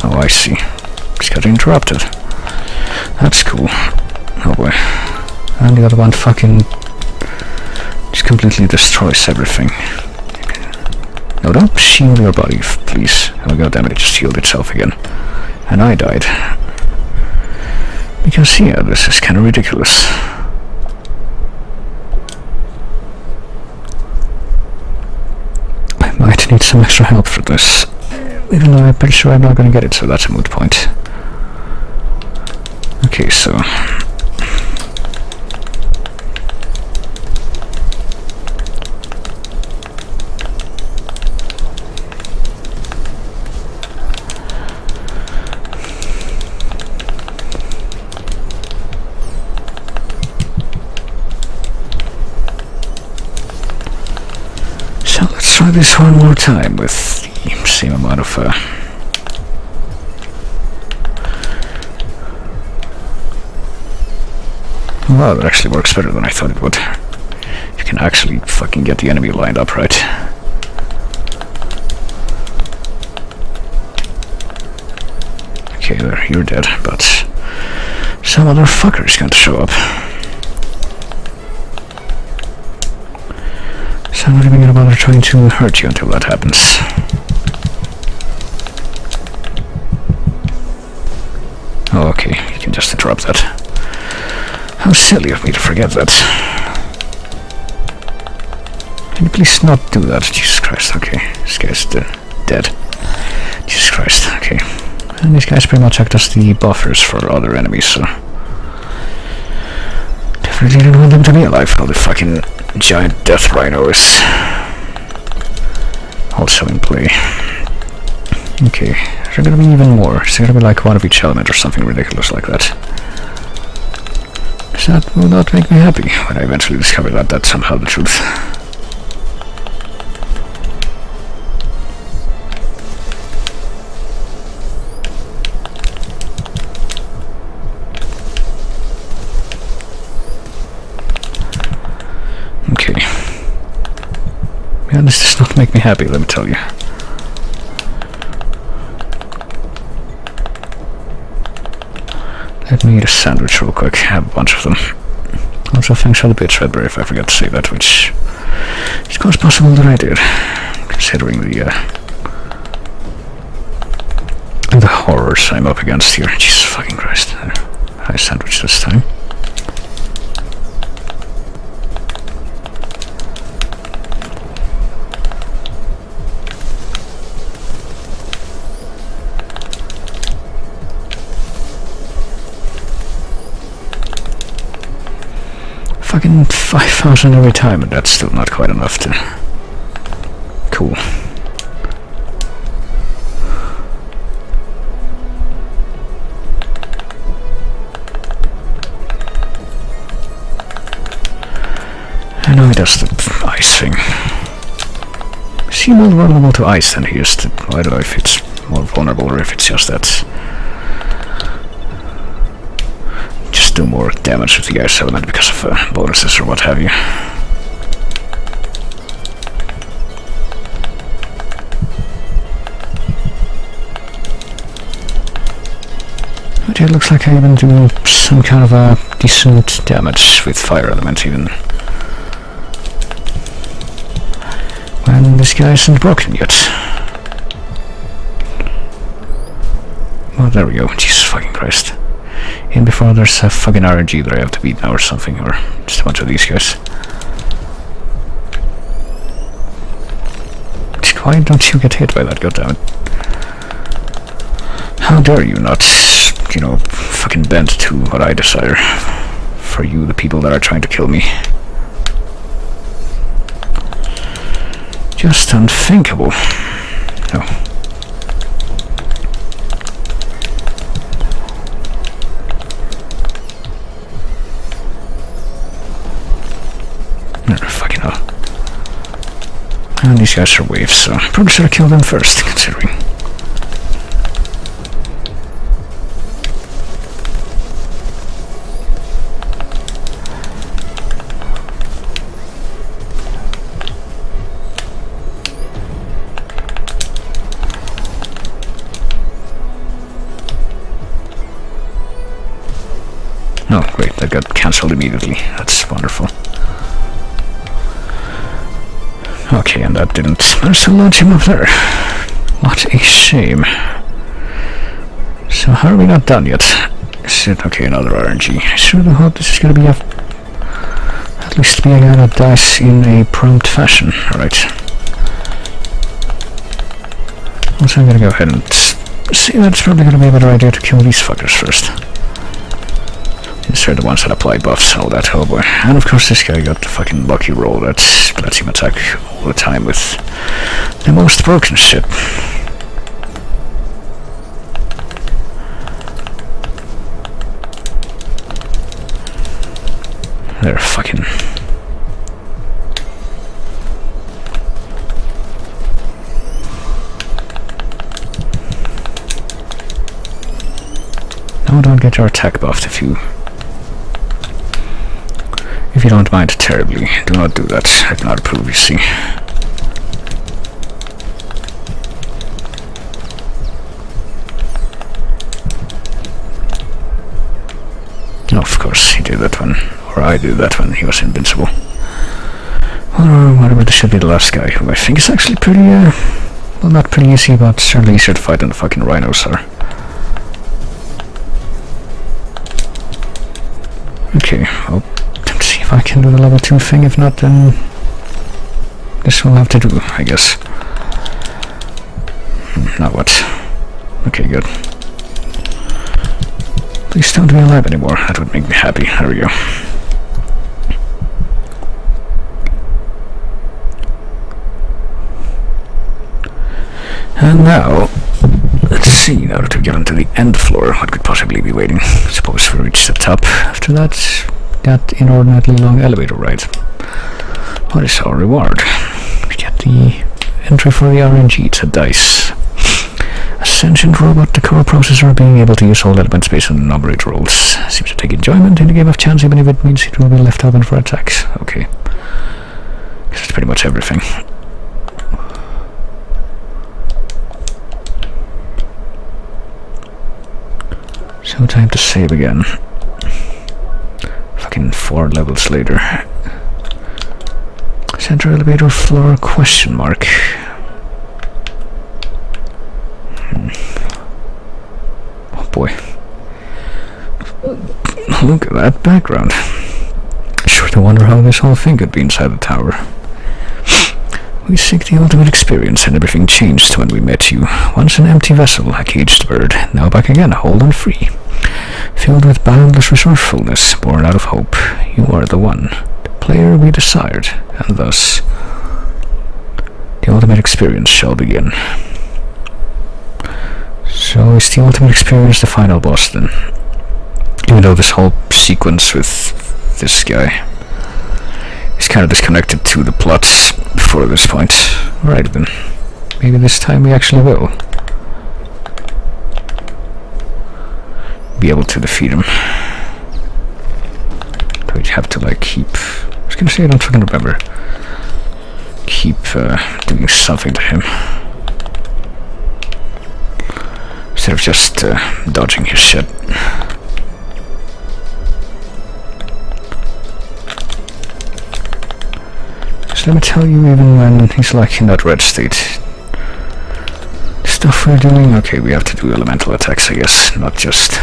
Oh, I see. He's got interrupted. That's cool. Oh boy. And the other one fucking just completely destroys everything. No, don't shield your body, please. Oh god damn it, it just healed itself again. And I died. Because, yeah, this is kind of ridiculous. I might need some extra help for this. Even though I'm pretty sure I'm not going to get it, so that's a moot point. Okay, so... try this one more time with the same amount of well, that actually works better than I thought it would. You can actually fucking get the enemy lined up right. Okay, there, you're dead, but some other fucker's going to show up. So I'm not even gonna bother trying to hurt you until that happens. Oh, okay, you can just interrupt that. How silly of me to forget that. Can you please not do that? Jesus Christ, okay. This guy's dead. Jesus Christ, okay. And these guys pretty much act as the buffers for other enemies, so... Definitely didn't want them to be alive, all the fucking giant death rhinos. Also in play. Okay, is there gonna be even more? Is there gonna be like one of each element or something ridiculous like that? Because that will not make me happy when I eventually discover that that's somehow the truth. Okay. Yeah, this does not make me happy, let me tell you. Let me eat a sandwich real quick, have a bunch of them. Also, thanks for the bitch, Redberry, if I forgot to say that, which is quite possible that I did, considering the horrors I'm up against here. Jesus fucking Christ. High sandwich this time. Fucking 5,000 every time, and that's still not quite enough to... Cool. I know he does the ice thing. Is he more vulnerable to ice than he is to... I don't know if it's more vulnerable or if it's just that... do more damage with the ice element because of bonuses or what have you. But it looks like I even do some kind of a decent damage with fire element even when this guy isn't broken yet. Oh, there we go. Jesus fucking Christ. In before there's a fucking RNG that I have to beat now or something, or just a bunch of these guys. Why don't you get hit by that, goddammit? How dare you not, you know, fucking bend to what I desire for you, the people that are trying to kill me. Just unthinkable. No. Fucking hell. And these guys are waves, so probably should have killed them first, considering. Oh, great, that got cancelled immediately. That's wonderful. Okay, and that didn't manage to launch him up there. What a shame. So how are we not done yet? Is it okay, another RNG? I sure do hope this is gonna be at least be a guy that dies in a prompt fashion. Alright. Also I'm gonna go ahead and see that it's probably gonna be a better idea to kill these fuckers first. These are the ones that apply buffs and all that, oh boy. And of course this guy got the fucking lucky roll that lets him attack all the time with the most broken shit. They're fucking... No, don't get your attack buffed if you don't mind terribly. Do not do that. I do not approve, you see. No, of course, he did that one. Or I did that when he was invincible. Or whatever, this should be the last guy, who I think is actually pretty, well, not pretty easy, but certainly easier to fight than the fucking rhinos are. Okay, well, let's see if I can do the level 2 thing. If not, then this will have to do, I guess. Now what? Okay, good. Please don't be alive anymore. That would make me happy. There we go. And now, let's see, now that we get onto the end floor, what could possibly be waiting? Suppose we reach the top. After that inordinately long elevator ride. What is our reward? We get the entry for the RNG. It's a dice. A sentient robot, the core processor, being able to use all elements based on numbered rolls. Seems to take enjoyment in the game of chance, even if it means it will be left open for attacks. Okay. Guess that's pretty much everything. So time to save again. Fucking 4 levels later. Center elevator floor question mark. Oh boy. Look at that background. Sure to wonder how this whole thing could be inside the tower. We seek the ultimate experience, and everything changed when we met you. Once an empty vessel, a caged bird, now back again, whole and free. Filled with boundless resourcefulness, born out of hope, you are the one, the player we desired, and thus, the ultimate experience shall begin. So is the ultimate experience the final boss then? Even though this whole sequence with this guy is kind of disconnected to the plots before this point. Right then. Maybe this time we actually will be able to defeat him. Do we have to like keep... I was gonna say I don't fucking remember. Keep doing something to him. Instead of just dodging his shit. Let me tell you, even when he's like in that red state, the stuff we're doing, okay, we have to do elemental attacks, I guess, not just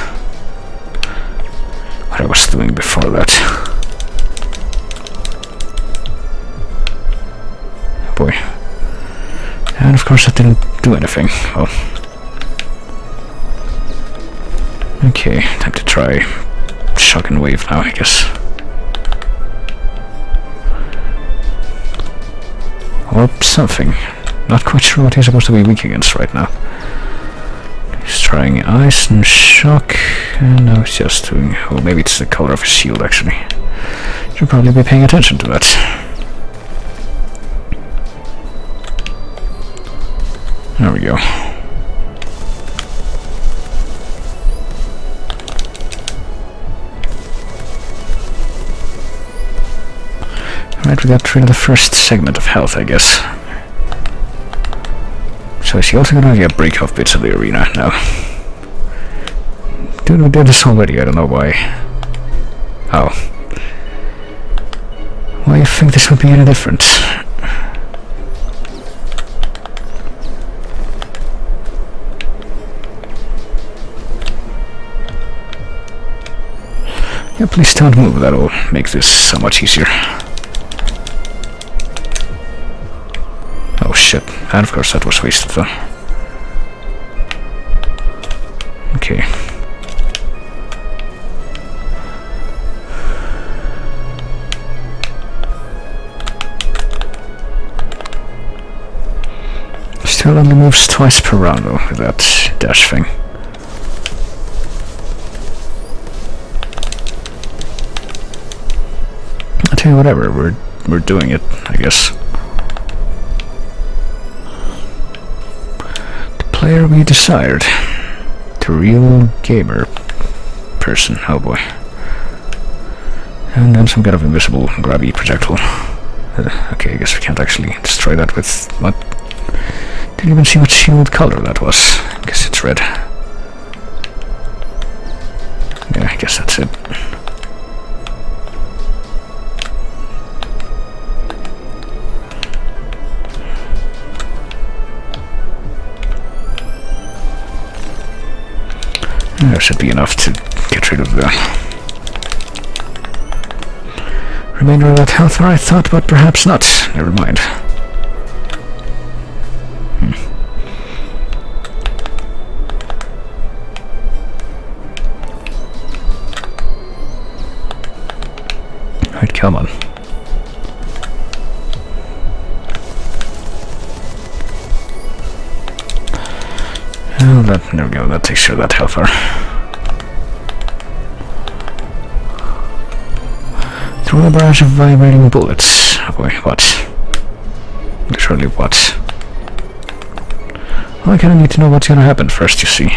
what I was doing before that. Oh boy. And of course that didn't do anything. Oh. Okay, time to try shock and wave now, I guess. Or something. Not quite sure what he's supposed to be weak against right now. He's trying ice and shock, and now he's just doing... Oh, maybe it's the color of his shield, actually. Should probably be paying attention to that. There we go. Right, we got rid of the first segment of health, I guess. So is he also gonna get break off bits of the arena now? Dude, we did this already, I don't know why. Oh. Why do you think this would be any different? Yeah, please don't move, that'll make this so much easier. Oh shit, and of course that was wasted though. Okay. Still only moves twice per round though, with that dash thing. I'll tell you whatever, we're doing it, I guess. Player we desired. The real gamer person. Oh boy. And then some kind of invisible grabby projectile. Okay, I guess we can't actually destroy that with what? Didn't even see what shield color that was. I guess it's red. Yeah, I guess that's it. There should be enough to get rid of the remainder of that health, or I thought, but perhaps not. Never mind. Come on. Oh, there we go, that takes care of that health bar. Through a barrage of vibrating bullets. Oh boy, what? Literally what? Well, I kinda need to know what's gonna happen first, you see.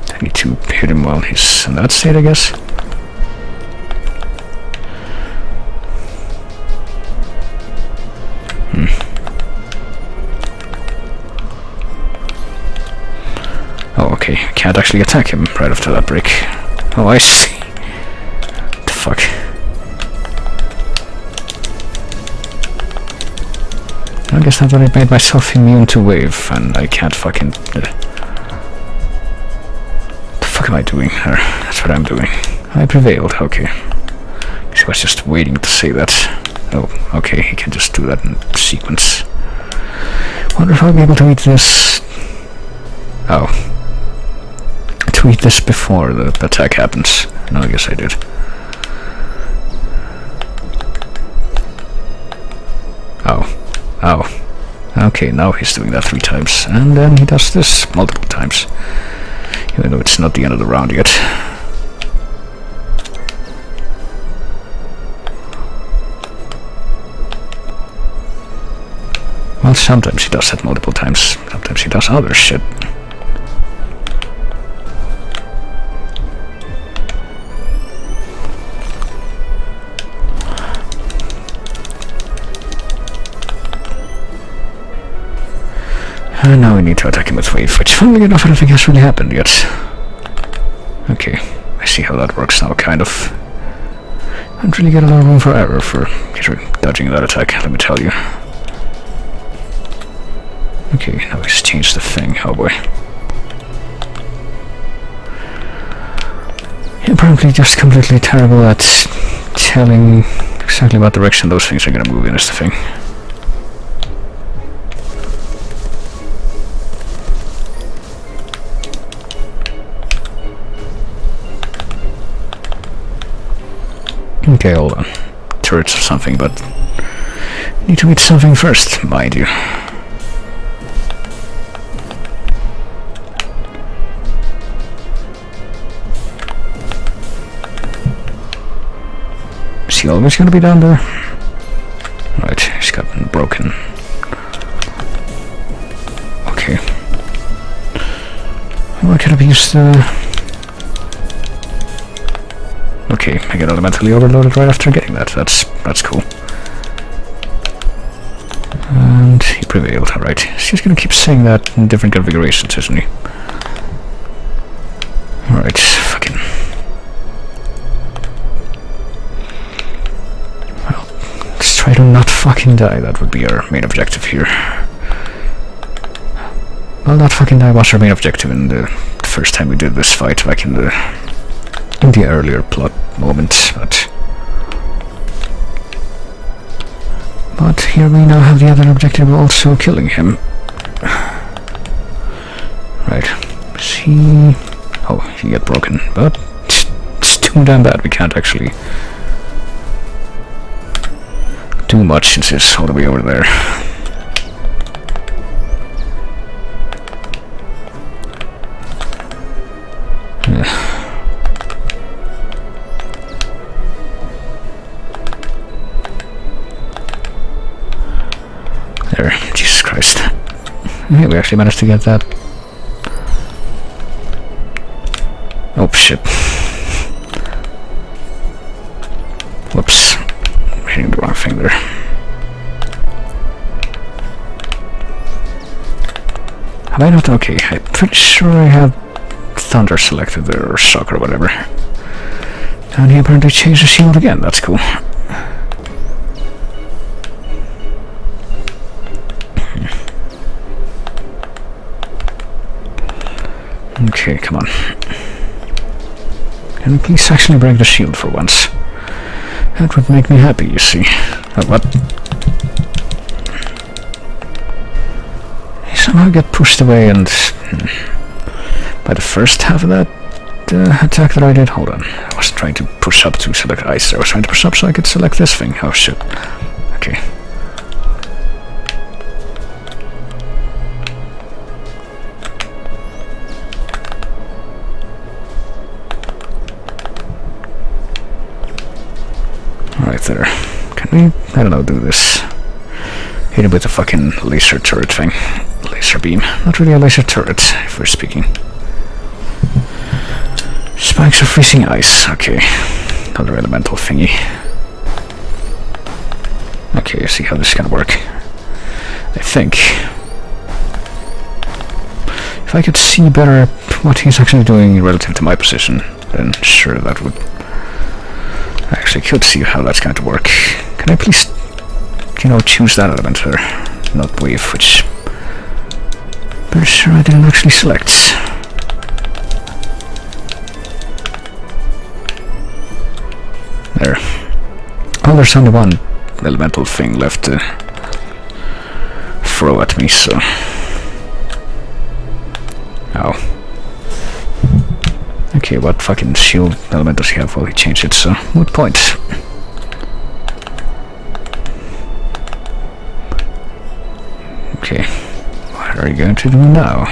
I need to hit him while he's in that state, I guess. Oh, okay. I can't actually attack him right after that break. Oh, I see. What the fuck? I guess I've already made myself immune to wave, and I can't fucking... What the fuck am I doing? That's what I'm doing. I prevailed, okay. I was just waiting to say that. Oh, okay, he can just do that in sequence. Wonder if I'll be able to eat this... Oh. To eat this before the attack happens. No, I guess I did. Oh. Oh. Okay, now he's doing that 3 times. And then he does this multiple times. Even though it's not the end of the round yet. Well, sometimes he does that multiple times. Sometimes he does other shit. And now we need to attack him with wave, which funnily enough I don't think has really happened yet. Okay, I see how that works now, kind of. I don't really get a lot of room for error for dodging that attack, let me tell you. Okay, now he's changed the thing, oh boy. Apparently just completely terrible at telling exactly what direction those things are gonna move in is the thing. Okay, hold on. Turrets or something, but need to eat something first, mind you. Is he always gonna be down there? Right, he's gotten broken. Okay. Why could I use the... Okay, I get automatically overloaded right after getting that. That's cool. And he prevailed, alright. He's just gonna keep saying that in different configurations, isn't he? Alright, fucking... Well, let's try to not fucking die. That would be our main objective here. Well, not fucking die was our main objective in the first time we did this fight back in the earlier plot moment, but here we now have the other objective also killing him. Right, is he... Oh, he got broken, but it's too damn bad. We can't actually do much since it's all the way over there. There, Jesus Christ. Yeah, we actually managed to get that. Oh shit. Whoops. Hitting the wrong thing there. Have I not? Okay, I'm pretty sure I have Thunder selected there, or Shock or whatever. And he apparently changed the shield again, that's cool. Okay, come on. Can you please actually break the shield for once? That would make me happy, you see. Oh, what? He somehow got pushed away and... by the first half of that the attack that I did? Hold on. I wasn't trying to push up to select ice. I was trying to push up so I could select this thing. Oh shit. Okay. Right there. Can we, I don't know, do this? Hit him with the fucking laser turret thing. Laser beam. Not really a laser turret, if we're speaking. Spikes of freezing ice. Okay. Another elemental thingy. Okay, I see how this is gonna work. I think. If I could see better what he's actually doing relative to my position, then sure, that would... I actually could see how that's going to work. Can I please, you know, choose that element there? Not wave, which... pretty sure I didn't actually select. There. Well, there's only one elemental thing left to throw at me, so... Ow. Okay, what fucking shield element does he have? Well, he changed it, so... moot point. Okay. What are you going to do now?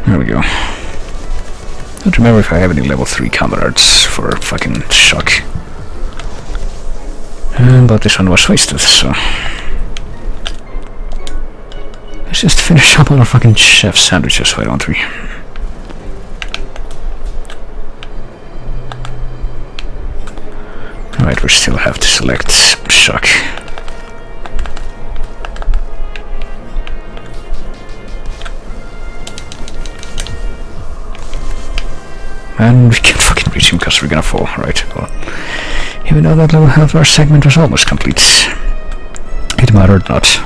There we go. I don't remember if I have any level 3 combat arts for fucking shock. But this one was wasted, so... let's just finish up on our fucking chef sandwiches, why don't we? Alright, we still have to select shock. And we can't fucking reach him because we're gonna fall, right? Well, even though that level health bar segment was almost complete. It mattered not.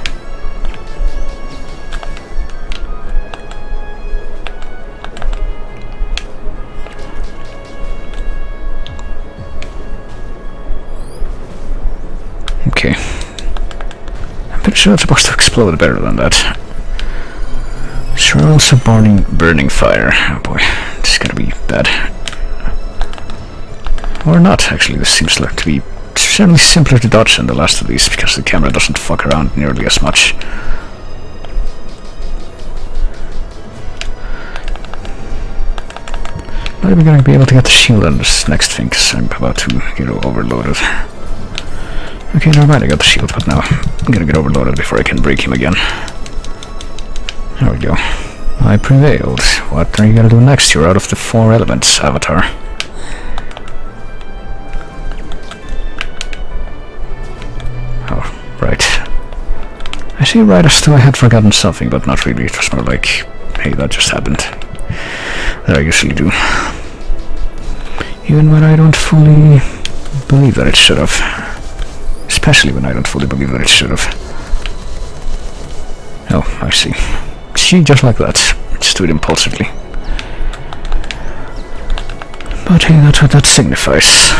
Okay. I'm pretty sure it's supposed to explode better than that. Sure, also burning fire. Oh boy, this is gonna be bad. Or not, actually. This seems like to be certainly simpler to dodge than the last of these, because the camera doesn't fuck around nearly as much. Not even gonna be able to get the shield on this next thing, because I'm about to get overloaded. Okay, never mind, I got the shield, but now I'm gonna get overloaded before I can break him again. There we go. I prevailed. What are you gonna do next? You're out of the 4 elements, Avatar. Oh, right. I see right as though I had forgotten something, but not really. It was more like, hey, that just happened. That I usually do. Even when I don't fully believe that it should have. Especially when I don't fully believe that it should have. Oh, I see. See, just like that. Just do it impulsively. But hey, that's what that signifies.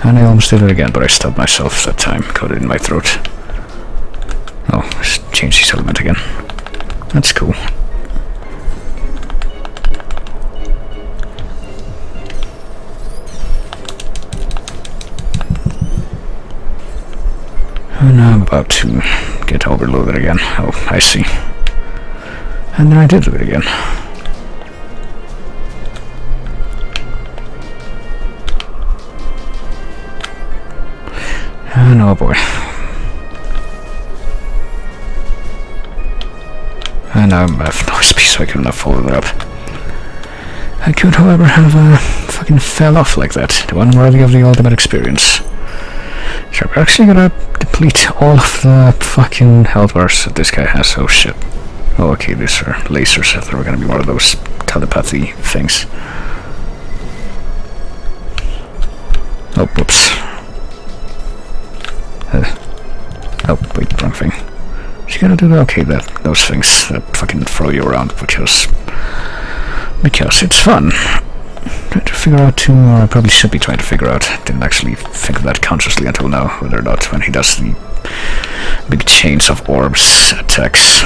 And I almost did it again, but I stopped myself that time. Caught it in my throat. Oh, let's change this element again. That's cool. And now I'm about to get overloaded again. Oh, I see. And then I did do it again. And oh boy. And now I'm at no speed, so I couldn't have followed it up. I could, however, have fucking fell off like that. The one worthy of the ultimate experience. Sure, we're actually gonna deplete all of the fucking health bars that this guy has. Oh shit. Oh, okay, these are lasers. I thought they were gonna be more of those telepathy things. Oh, whoops. Oh, wait, wrong thing. You gotta do that? Okay, those things that fucking throw you around because it's fun. Trying to figure out too, or I probably should be trying to figure out. Didn't actually think of that consciously until now, whether or not when he does the big chains of orbs attacks.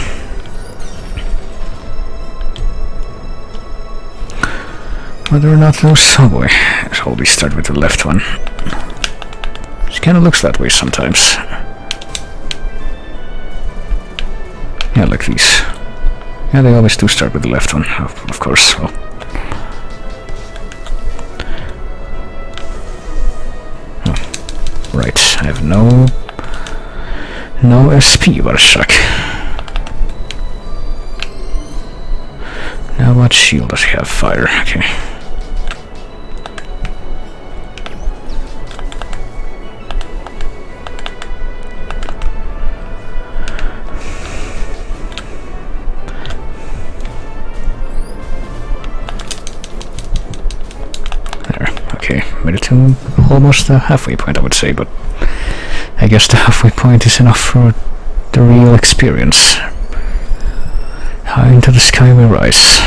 Whether or not those... oh boy, shall we start with the left one? It kinda looks that way sometimes. Yeah, like these. Yeah, they always do start with the left one, of course. Well. Oh. Right, I have no SP, what a shock. Now what shield does he have? Fire, okay. Made it to almost the halfway point, I would say, but I guess the halfway point is enough for the real experience. High into the sky we rise.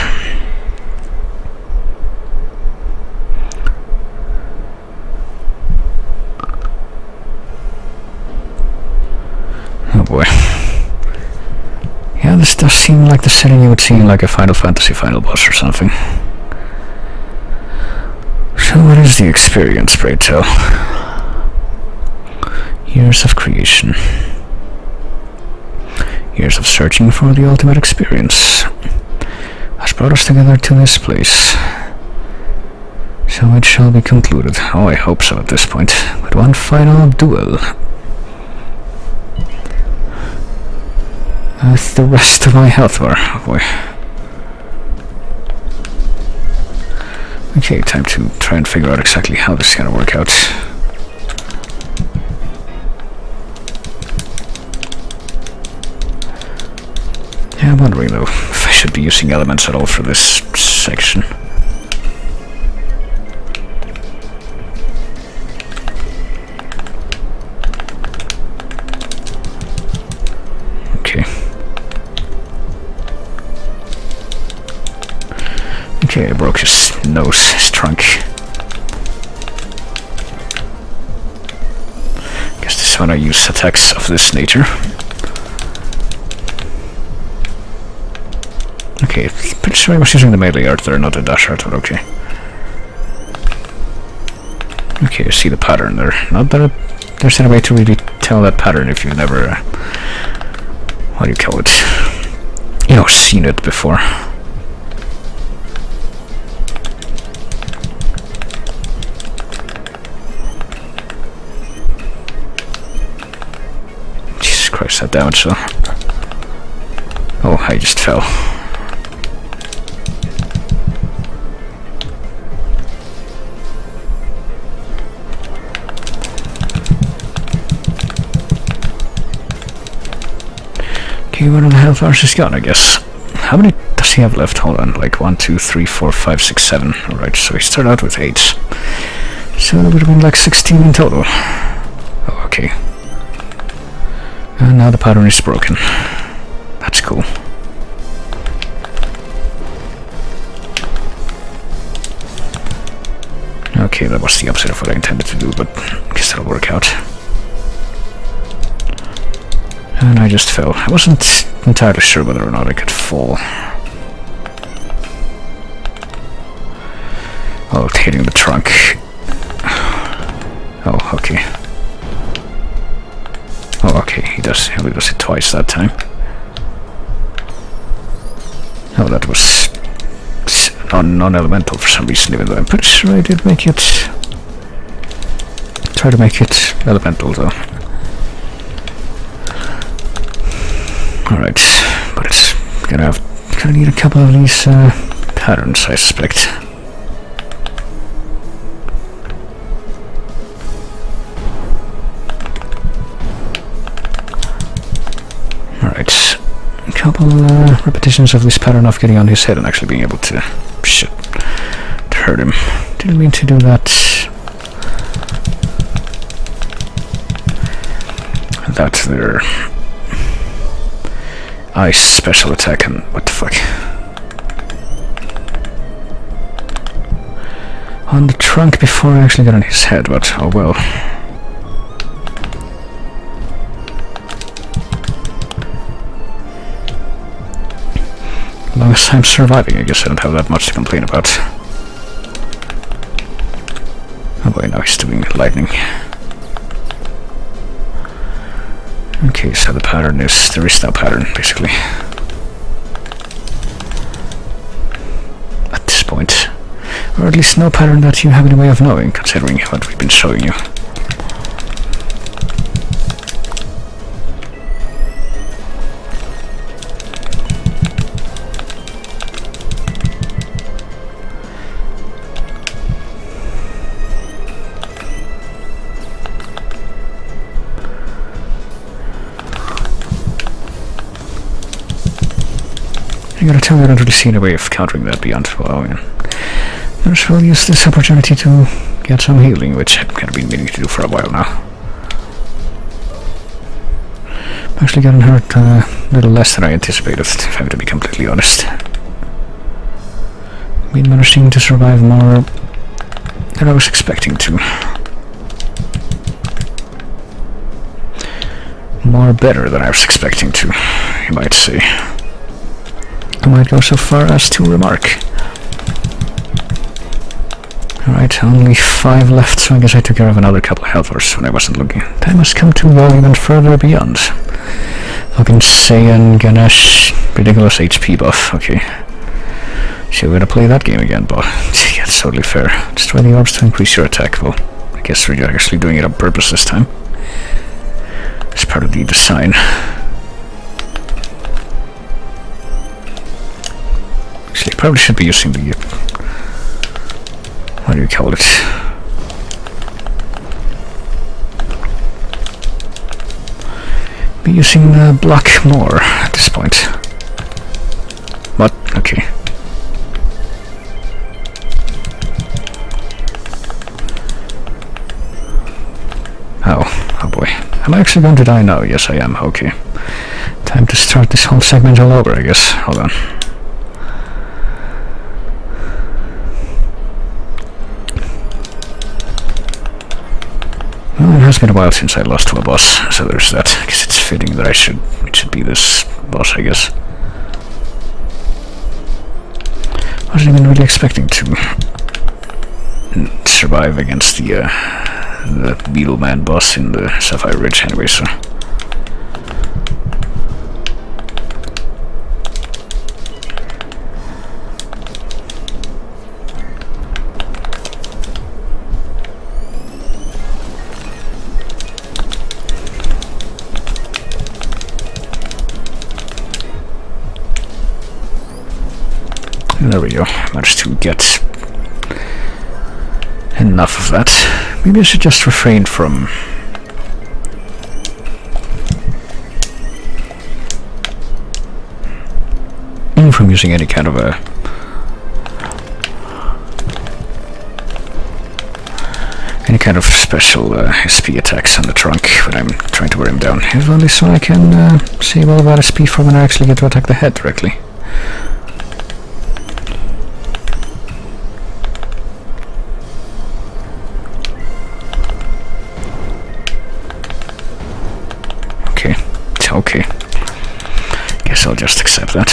Oh boy. Yeah, this does seem like the setting you would see in like a Final Fantasy final boss or something. So what is the experience, pray tell? Years of creation. Years of searching for the ultimate experience has brought us together to this place. So it shall be concluded, oh I hope so at this point, with one final duel. With the rest of my health bar, oh boy. Okay, time to try and figure out exactly how this is gonna work out. Yeah, I'm wondering though if I should be using elements at all for this section. Okay. Okay, I broke his nose, his trunk. Guess this is when I use attacks of this nature. Okay, pretty sure I was using the melee art there, not the dash art, but okay. Okay, I see the pattern there. Not that there's any way to really tell that pattern if you've never, what do you call it? You know, seen it before. Jesus Christ, that damage though. Oh, I just fell. Okay, where the health bars is gone, I guess. How many does he have left? Hold on, like 1, 2, 3, 4, 5, 6, 7. Alright, so he started out with 8. So that would have been like 16 in total. Oh, okay. And now the pattern is broken. That's cool. Okay, that was the opposite of what I intended to do, but I guess that'll work out. And I just fell. I wasn't entirely sure whether or not I could fall. Oh, hitting the trunk. Oh, okay. Oh, okay, he only does it twice that time. Oh, that was non-elemental for some reason, even though I'm pretty sure I did make it... Try to make it elemental, though. Alright, but it's gonna need a couple of these patterns, I suspect. Alright, a couple repetitions of this pattern of getting on his head and actually being able to... shit, to hurt him. Didn't mean to do that. That there... Ice special attack and what the fuck? On the trunk before I actually got on his head, but oh well. long as I'm surviving, I guess I don't have that much to complain about. Oh boy, now he's doing lightning. Okay, so the pattern is... there is no pattern, basically. At this point. Or at least no pattern that you have any way of knowing, considering what we've been showing you. I gotta tell you, I don't really see any way of countering that beyond, well, yeah. I might as well use this opportunity to get some healing, which I've kind of been meaning to do for a while now. I've actually gotten hurt a little less than I anticipated, if I have to be completely honest. I've been managing to survive more than I was expecting to. More better than I was expecting to, you might say. I might go so far as to remark. Alright, only 5 left, so I guess I took care of another couple of health bars when I wasn't looking. Time has come to go even further beyond. Fucking Saiyan, Ganesh, ridiculous HP buff, okay. So we're gonna play that game again, but yeah, it's totally fair. Destroy the orbs to increase your attack. Well, I guess we're actually doing it on purpose this time. It's part of the design. Actually, I probably should be using the... what do you call it? Be using the block more at this point. What? Okay. Oh boy. Am I actually going to die now? Yes, I am. Okay. Time to start this whole segment all over, I guess. Hold on. Well, it has been a while since I lost to a boss, so there's that. I guess it's fitting that it should be this boss, I guess. Wasn't even really expecting to survive against the Beetleman boss in the Sapphire Ridge anyway, so... There we go, managed to get enough of that. Maybe I should just refrain from... from using any kind of a... any kind of special SP attacks on the trunk when I'm trying to wear him down. If only so I can save all of that SP for when I actually get to attack the head directly. Okay. Guess I'll just accept that.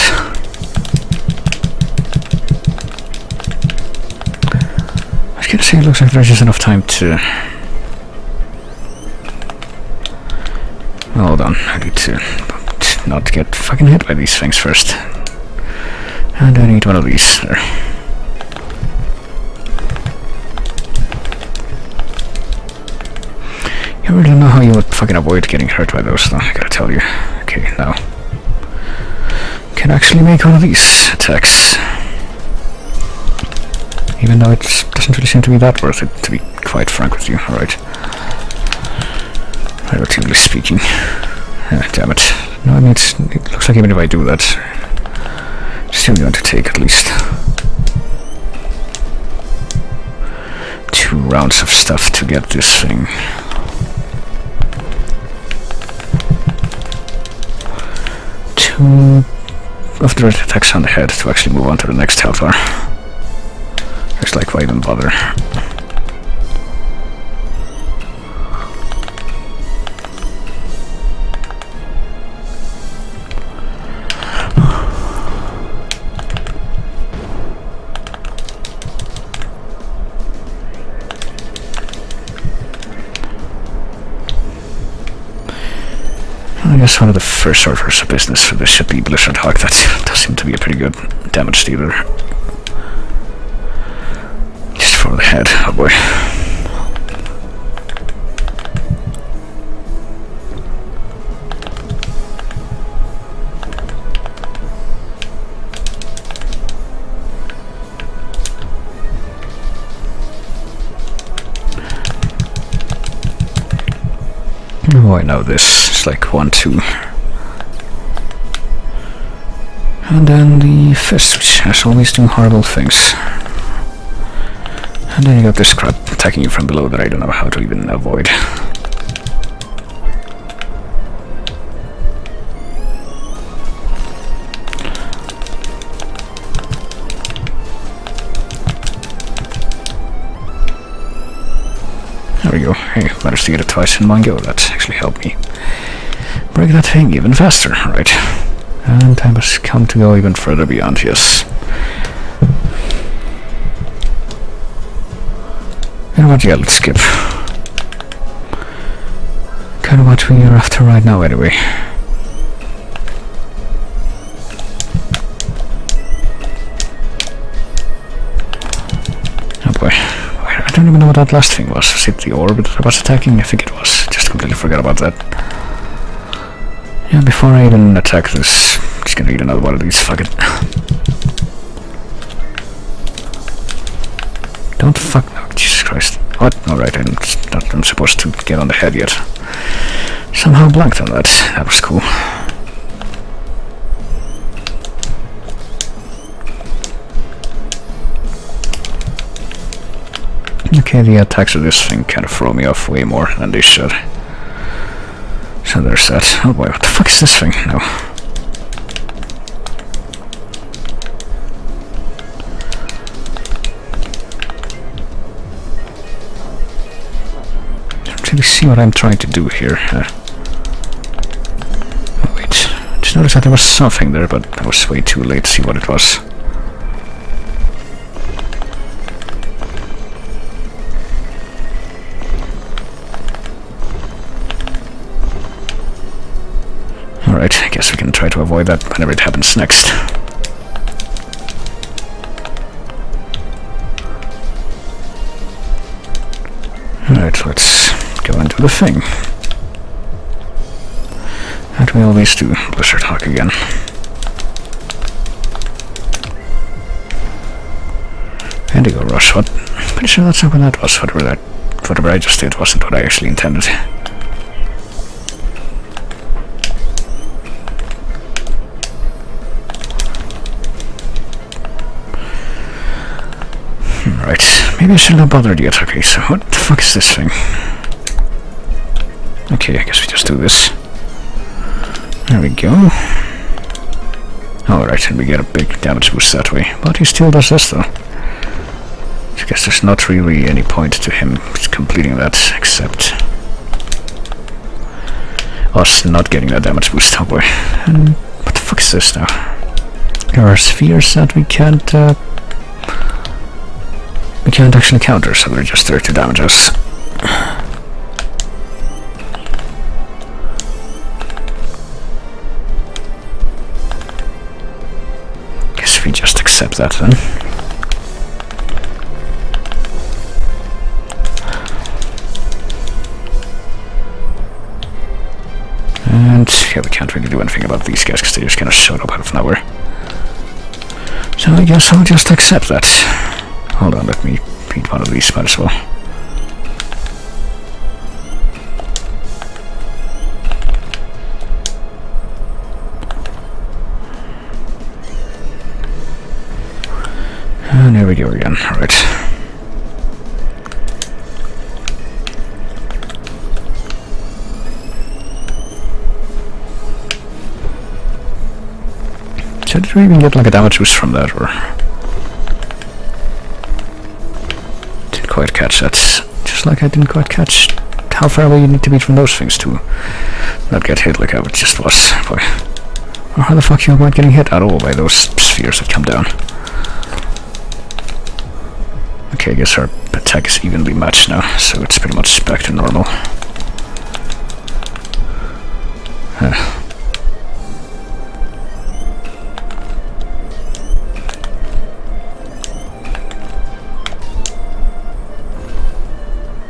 I was gonna say it looks like there's just enough time to... well, hold on, I need to not get fucking hit by these things first. And I need one of these there. I really don't know how you would fucking avoid getting hurt by those, though, I gotta tell you. Okay, now. Can actually make one of these attacks. Even though it doesn't really seem to be that worth it, to be quite frank with you, alright. Relatively speaking. Damn it. No, I mean, it looks like even if I do that, it's still going to take at least 2 rounds of stuff to get this thing. 2 of the direct attacks on the head to actually move on to the next health bar. It's like, why even bother? guess one of the first orders of business for this should be Blizzard Hawk. That does seem to be a pretty good damage dealer. Just for the head, oh boy. Oh, I know this. It's like 1, 2. And then the fist, which has always doing horrible things. And then you got this crap attacking you from below that I don't know how to even avoid. There we go. Hey, managed to get it twice in one go. That actually helped me break that thing even faster. Right. And time has come to go even further beyond, yes. You know what, yeah, let's skip. Kind of what we are after right now, anyway. Oh boy. I don't even know what that last thing was. Was it the orb that I was attacking? I think it was. Just completely forgot about that. Yeah, before I even attack this, I'm just gonna eat another one of these. Fuck it. Don't fuck. No, Jesus Christ. What? Alright, I'm supposed to get on the head yet. Somehow blanked on that. That was cool. Okay, the attacks of this thing kind of throw me off way more than they should. So there's that. Oh boy, what the fuck is this thing? No. I don't really see what I'm trying to do here. Oh wait, I just noticed that there was something there, but I was way too late to see what it was. Alright, I guess we can try to avoid that whenever it happens next. Alright, let's go and do the thing. That we always do. Blizzard Hawk again. Indigo Rush, what? Pretty sure that's not what that was. Whatever I just did wasn't what I actually intended. Right, maybe I should not bother yet. Okay, so what the fuck is this thing? Okay, I guess we just do this. There we go. Alright, and we get a big damage boost that way. But he still does this though. I guess there's not really any point to him completing that, except us not getting that damage boost. Oh boy. And what the fuck is this now? There are spheres that we can't actually counter, so they're just there to damage us. Guess we just accept that then. And yeah, we can't really do anything about these guys because they just kind of showed up out of nowhere. So I guess I'll just accept that. Hold on, let me beat one of these, might as well. And here we go again, alright. So did we even get like a damage boost from that, or? Didn't quite catch that. Just like I didn't quite catch how far away you need to be from those things to not get hit like I just was. Boy. Or how the fuck you weren't getting hit at all by those spheres that come down. Okay, I guess our attack is evenly matched now, so it's pretty much back to normal.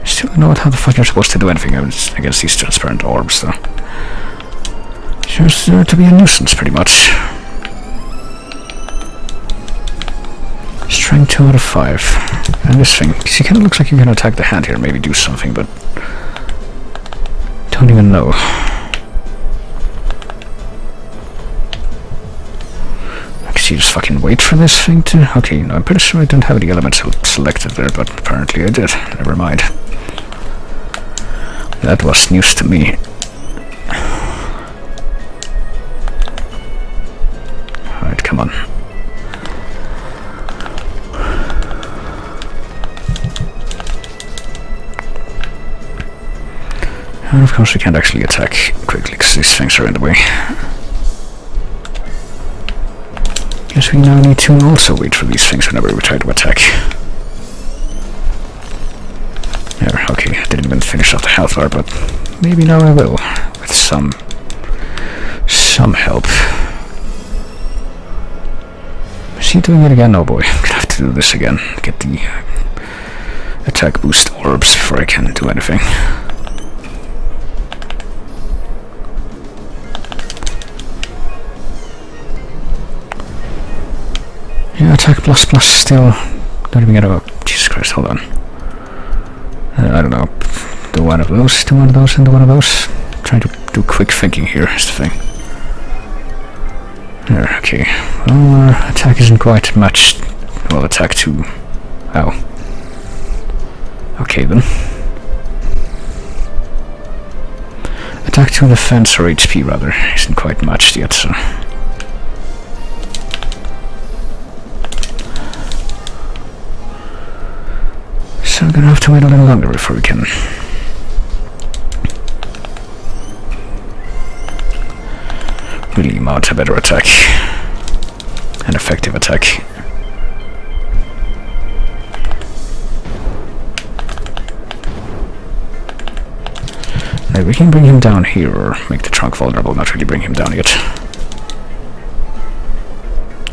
Still don't know how the fuck you're supposed to do anything against these transparent orbs, though. Just there to be a nuisance, pretty much. Strength 2 out of 5. And this thing, see, kind of looks like you can attack the hand here, maybe do something, but don't even know. I guess you just fucking wait for this thing to... Okay, no, I'm pretty sure I don't have any elements selected there, but apparently I did. Never mind. That was news to me. Alright, come on. And of course we can't actually attack quickly because these things are in the way. Guess we now need to also wait for these things whenever we try to attack. There, okay, I didn't even finish off the health bar, but maybe now I will, with some help. Is he doing it again? Oh boy, I'm gonna have to do this again. Get the attack boost orbs before I can do anything. Yeah, attack plus still. Don't even get a... Jesus Christ, hold on. I don't know. Do one of those, do one of those, and do one of those. Trying to do quick thinking here is the thing. There, okay. Well, our attack isn't quite matched. Well, attack 2. Ow. Okay then. Attack 2 defense, or HP rather, isn't quite matched yet, so... So I'm gonna have to wait a little longer before we can really mount a better attack. An effective attack. Now we can bring him down here or make the trunk vulnerable, not really bring him down yet.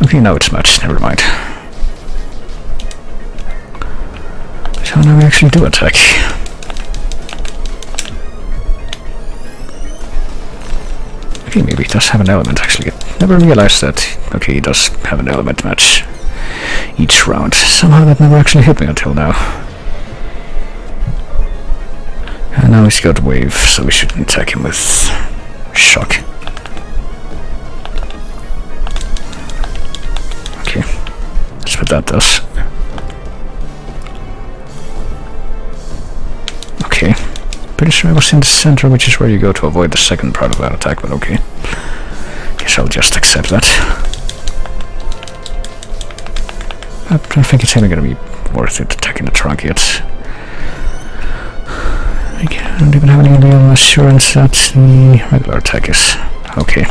Okay, now it's matched, never mind. So now we actually do attack. Okay, maybe he does have an element actually. I never realized that. Okay, he does have an element match each round. Somehow that never actually hit me until now. And now he's got wave, so we shouldn't attack him with shock. Okay, that's what that does. Okay, pretty sure I was in the center, which is where you go to avoid the second part of that attack, but okay. Guess I'll just accept that. I don't think it's even gonna be worth it attacking the trunk yet. I don't even have any real assurance that the regular attack is okay.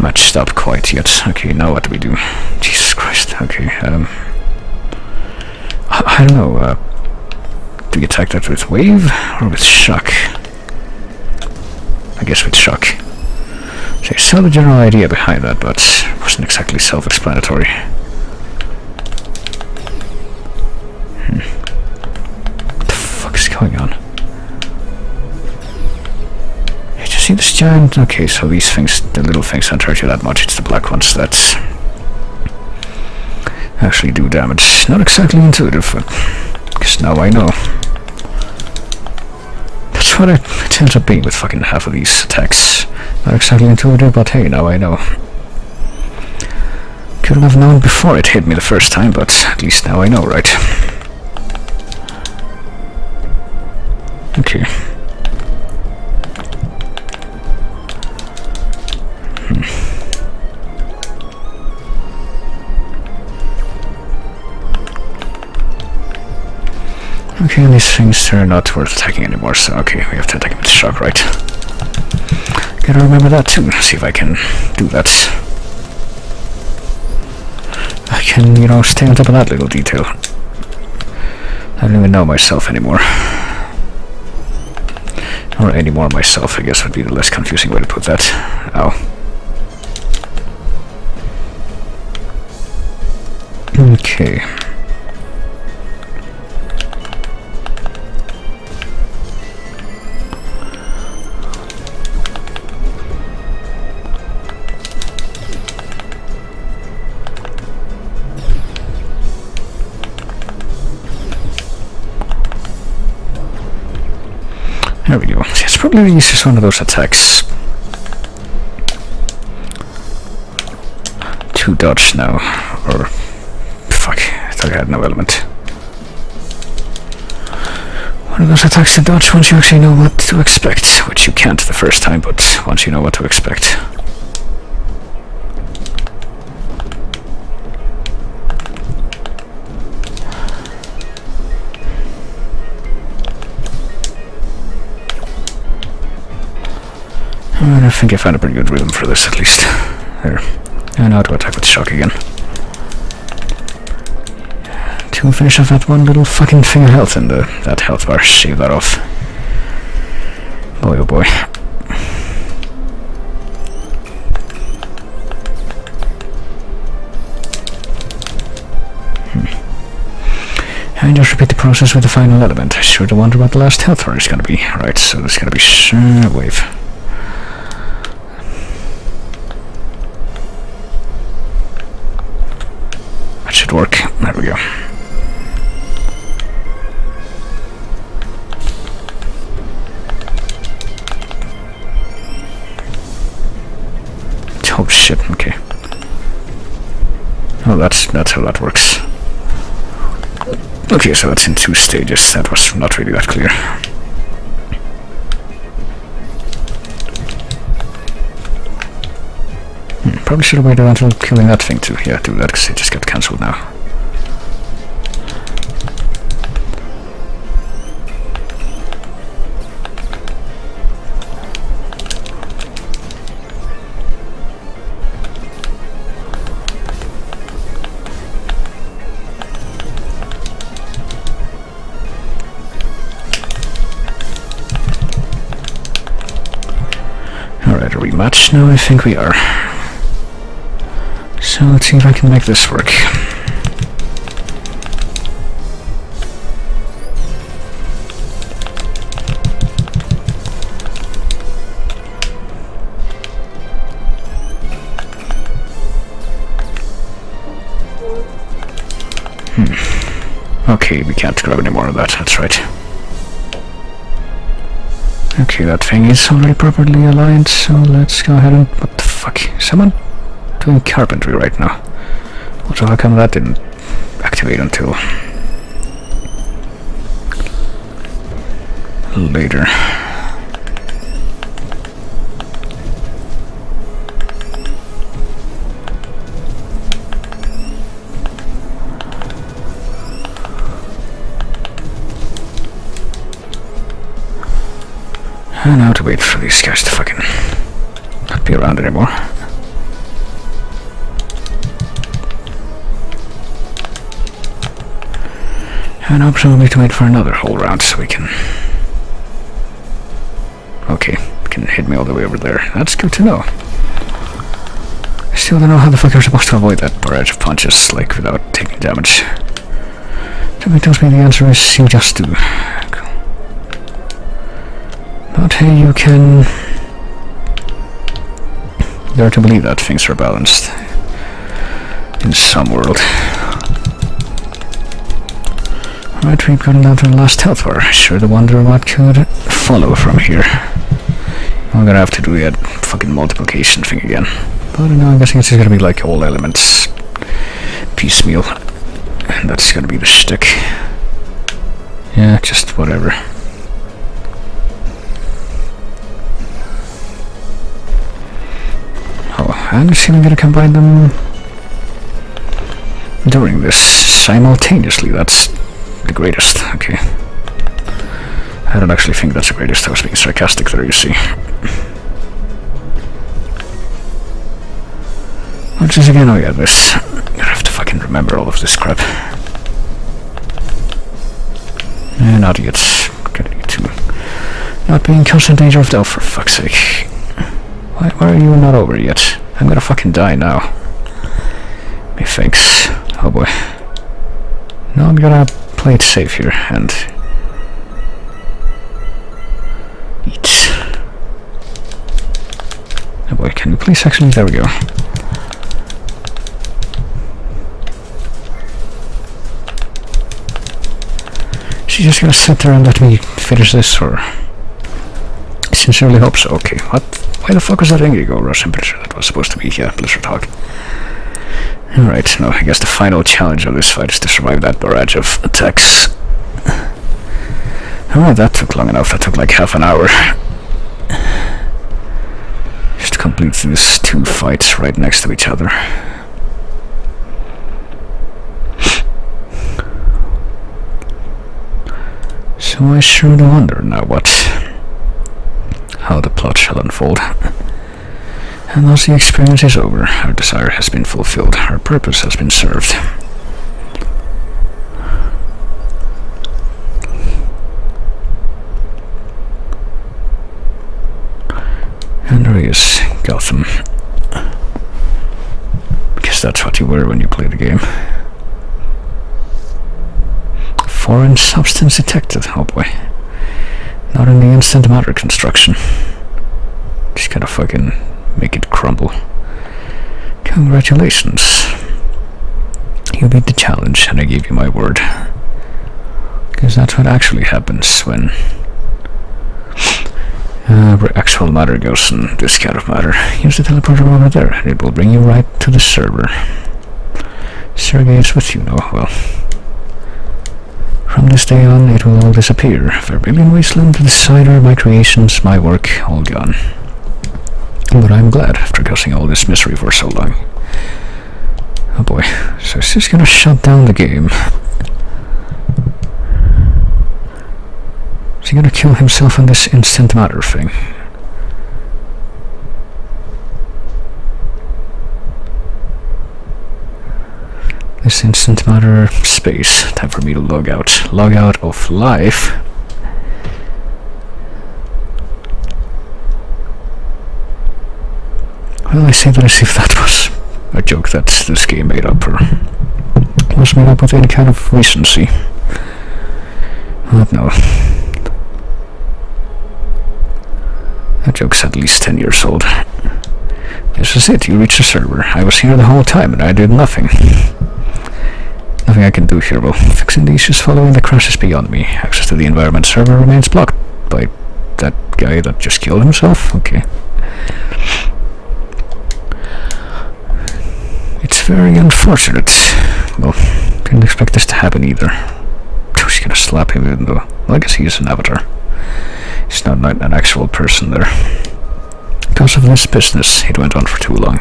Matched up quite yet. Okay, now what do we do? Jesus Christ, okay, I don't know, do we attack that with wave or with shock? I guess with shock. So I saw the general idea behind that, but it wasn't exactly self-explanatory. What the fuck is going on? Did you see this giant? Okay, so these things, the little things don't hurt you that much, it's the black ones that actually do damage. Not exactly intuitive, but because now I know. That's what it ends up being with fucking half of these attacks. Not exactly intuitive, but hey, now I know. Couldn't have known before it hit me the first time, but at least now I know, right? Okay. Okay, and these things are not worth attacking anymore, so okay, we have to attack him with shock, right? Gotta remember that too, see if I can do that. I can, you know, stay on top of that little detail. I don't even know myself anymore. Or any more myself, I guess would be the less confusing way to put that. Ow. Okay. There we go. It's probably the easiest one of those attacks to dodge now. Or... fuck, I thought I had no element. One of those attacks to dodge once you actually know what to expect. Which you can't the first time, but once you know what to expect. I think I found a pretty good rhythm for this, at least. There. And now to attack with shock again. To finish off that one little fucking thing of health in that health bar. Shave that off. Boy, oh boy. And just repeat the process with the final element. I sure do wonder what the last health bar is gonna be. Right, so there's gonna be wave. Should work. There we go. Oh shit, okay. Oh, that's how that works. Okay, so that's in 2 stages. That was not really that clear. Probably should have waited until killing that thing to, yeah, do that, because it just got cancelled now. Alright, a rematch now, I think we are. So let's see if I can make this work. Okay, we can't grab any more of that, that's right. Okay, that thing is already properly aligned, so let's go ahead and... what the fuck? Someone doing carpentry right now. Also, how come that didn't activate until later? And now to wait for these guys to fucking not be around anymore. And now presumably to wait for another whole round so we can... okay, can hit me all the way over there. That's good to know. I still don't know how the fuck I'm supposed to avoid that barrage of punches, like, without taking damage. Something tells me the answer is you just do. But hey, you can dare to believe that things are balanced in some world. Alright, we've gotten down to the last health bar. Sure to wonder what could follow from here. I'm gonna have to do that fucking multiplication thing again. But no, I'm guessing it's just gonna be like all elements piecemeal. And that's gonna be the shtick. Yeah, just whatever. Oh, and it's even gonna combine them during this simultaneously. That's the greatest. Okay. I don't actually think that's the greatest. I was being sarcastic there, you see. Which is again, oh yeah, this. I have to fucking remember all of this crap. And not yet. Gonna need to Not being in constant danger of death, for fuck's sake. Why are you not over yet? I'm gonna fucking die now. Methinks. Oh boy. No, I'm gonna play it safe here and eat. Oh boy, can you please actually... There we go. She's just gonna sit there and let me finish this, or... I sincerely hope so. Okay, what? Why the fuck was that Indigo Rush? I'm pretty sure that was supposed to be, yeah, Blizzard Hawk. Alright, no, I guess the final challenge of this fight is to survive that barrage of attacks. Alright, that took long enough. That took like half an hour. Just to complete these two fights right next to each other. So I sure do wonder now how the plot shall unfold. And thus the experience is over. Our desire has been fulfilled. Our purpose has been served. And there he is, Gotham. Because that's what you were when you played the game. Foreign substance detected. Oh boy. Not in the instant matter construction. Just gotta fucking make it crumble. Congratulations. You beat the challenge, and I gave you my word. Because that's what actually happens when actual matter goes in this kind of matter. Use the teleporter over there, and it will bring you right to the server. Sergey is with you now. Well, from this day on, it will all disappear. Vermilion Wasteland, the cider, my creations, my work, all gone. But I'm glad, after causing all this misery for so long. Oh boy, so is this gonna shut down the game? Is he gonna kill himself on this instant matter thing? This instant matter space. Time for me to log out. Log out of life. Well, I say that as if that was a joke that this game made up, or was made up with any kind of recency. But no. That joke's at least 10 years old. This is it, you reached the server. I was here the whole time and I did nothing. Nothing I can do here. Well, fixing the issues following the crash is beyond me. Access to the environment server remains blocked by that guy that just killed himself? Okay. It's very unfortunate. Well, didn't expect this to happen either. She's gonna slap him even though... Well, I guess he is an avatar. He's not an actual person there. Because of this business, it went on for too long.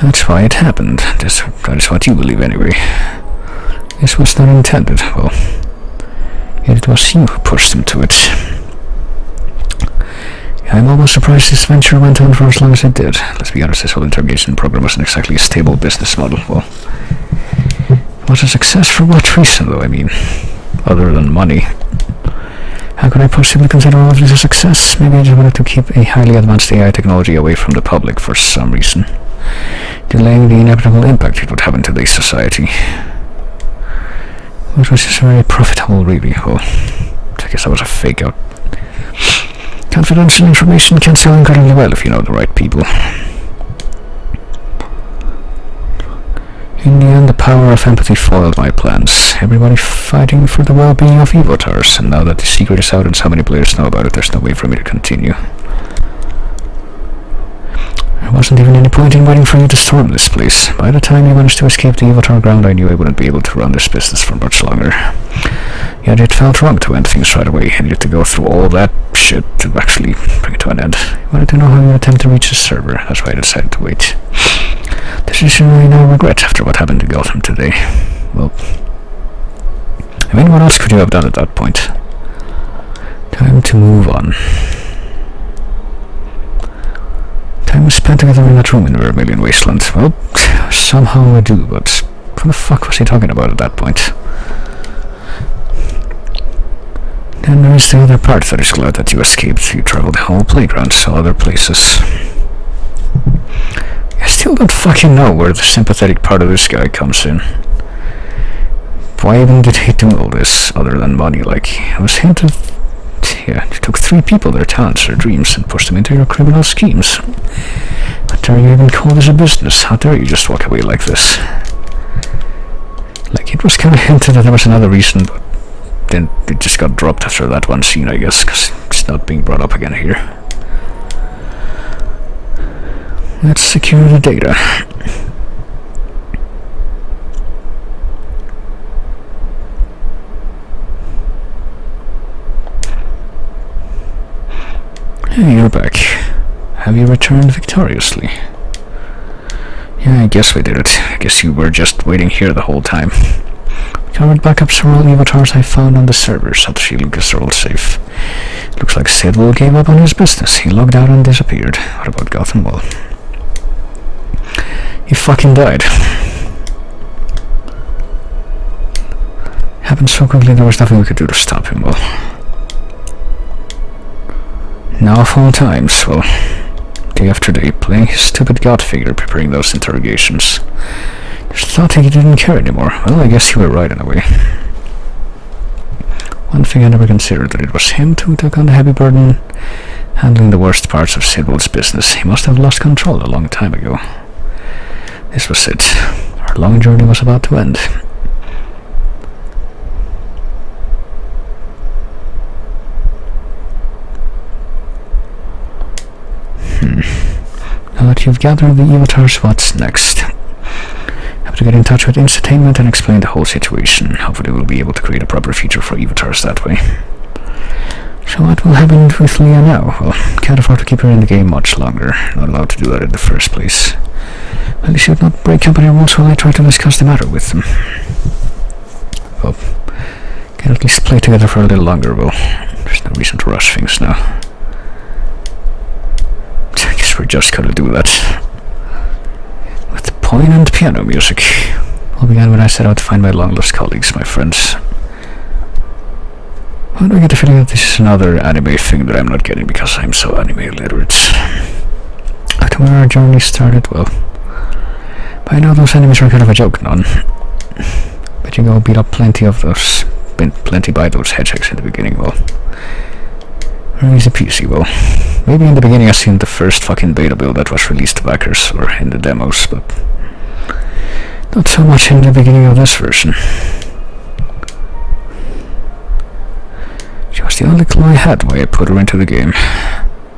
That's why it happened. That is what you believe anyway. This was not intended. Well, yet it was you who pushed him to it. I'm almost surprised this venture went on for as long as it did. Let's be honest, this whole interrogation program wasn't exactly a stable business model. Well, it was a success for what reason though? I mean, other than money. How could I possibly consider all of this a success? Maybe I just wanted to keep a highly advanced AI technology away from the public for some reason. Delaying the inevitable impact it would have in today's society. Which was just very profitable, really. Well, I guess that was a fake out. Confidential information can sell incredibly well if you know the right people. In the end, the power of empathy foiled my plans. Everybody fighting for the well-being of Evotars, and now that the secret is out and so many players know about it, there's no way for me to continue. There wasn't even any point in waiting for you to storm this place. By the time you managed to escape the Evotar ground, I knew I wouldn't be able to run this business for much longer. Yet it felt wrong to end things right away. I needed to go through all that shit to actually bring it to an end. I wanted to know how you attempt to reach the server. That's why I decided to wait. Decision I now regret after what happened to Gotham today. Well, I mean, what else could you have done at that point? Time to move on. Time was spent together in that room in Vermilion Wasteland. Well, somehow I do, but what the fuck was he talking about at that point? And there is the other part that is glad that you escaped. You traveled the whole playground, saw other places. I still don't fucking know where the sympathetic part of this guy comes in. Why even did he do all this, other than money? Like, it was him to... Yeah, you took 3 people, their talents, their dreams, and pushed them into your criminal schemes. How dare you even call this a business? How dare you just walk away like this? Like, it was kind of hinted that there was another reason, but then it just got dropped after that one scene, I guess, because it's not being brought up again here. Let's secure the data. Hey, you're back. Have you returned victoriously? Yeah, I guess we did it. I guess you were just waiting here the whole time. Covered backups for all the avatars I found on the servers. Satoshi and Lucas are all safe. Looks like Sidwell gave up on his business. He logged out and disappeared. What about Gotham? Well, he fucking died. Happened so quickly there was nothing we could do to stop him. Well, now of all times, well, day after day, playing his stupid god figure, preparing those interrogations. Just thought he didn't care anymore. Well, I guess you were right in a way. One thing I never considered, that it was him who took on the heavy burden, handling the worst parts of Sidwell's business. He must have lost control a long time ago. This was it. Our long journey was about to end. Now that you've gathered the avatars, what's next? Have to get in touch with Infotainment and explain the whole situation. Hopefully we'll be able to create a proper feature for avatars that way. So what will happen with Leah now? Well, can't afford to keep her in the game much longer. Not allowed to do that in the first place. Well, you should not break company rules while I try to discuss the matter with them. Well, can at least play together for a little longer, well. There's no reason to rush things now. I guess we're just gonna do that. With poignant piano music. All began when I set out to find my long-lost colleagues, my friends. Why do I get the feeling that this is another anime thing that I'm not getting because I'm so anime illiterate? After where our journey started, well, by now those enemies are kind of a joke, none. But you go beat up plenty by those hedgehogs in the beginning, well. Very easy peasy, well. Maybe in the beginning I seen the first fucking beta build that was released to backers, or in the demos, but not so much in the beginning of this version. She was the only clue I had why I put her into the game.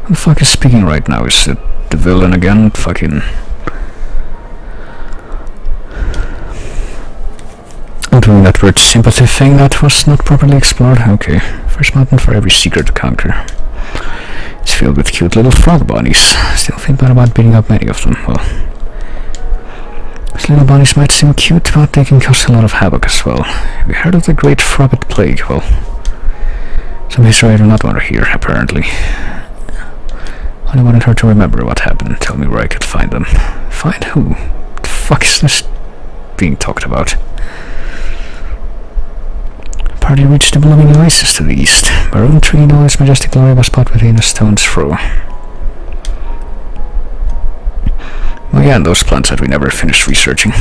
Who the fuck is speaking right now? Is it the villain again? Fucking... I'm doing that word sympathy thing that was not properly explored. Okay, first mountain for every secret to conquer. It's filled with cute little frog bunnies. Still feel bad about beating up many of them. Well, these little bunnies might seem cute, but they can cause a lot of havoc as well. Have you heard of the Great Frogget Plague? Well, some history I do not want to hear, apparently. Only wanted her to remember what happened. Tell me where I could find them. Find who? What the fuck is this being talked about? Party reached the blooming oasis to the east. Maroon tree in all its majestic glory was spot within a stone's throw. Oh yeah, and those plants that we never finished researching.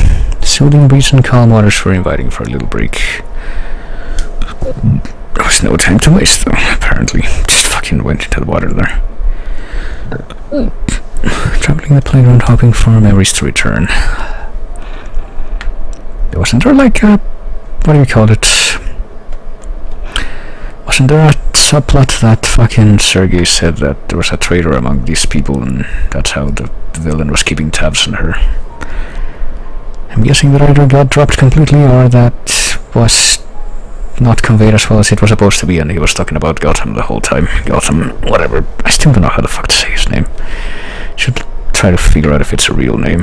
Soothing breeze and calm waters were inviting for a little break. There was no time to waste though, apparently. Just fucking went into the water there. Traveling the playground hoping for memories to return. Wasn't there like a... what do you call it? Wasn't there a subplot that fucking Sergei said that there was a traitor among these people and that's how the villain was keeping tabs on her? I'm guessing that either got dropped completely or that was not conveyed as well as it was supposed to be, and he was talking about Gotham the whole time. Gotham, whatever. I still don't know how the fuck to say his name. Should try to figure out if it's a real name.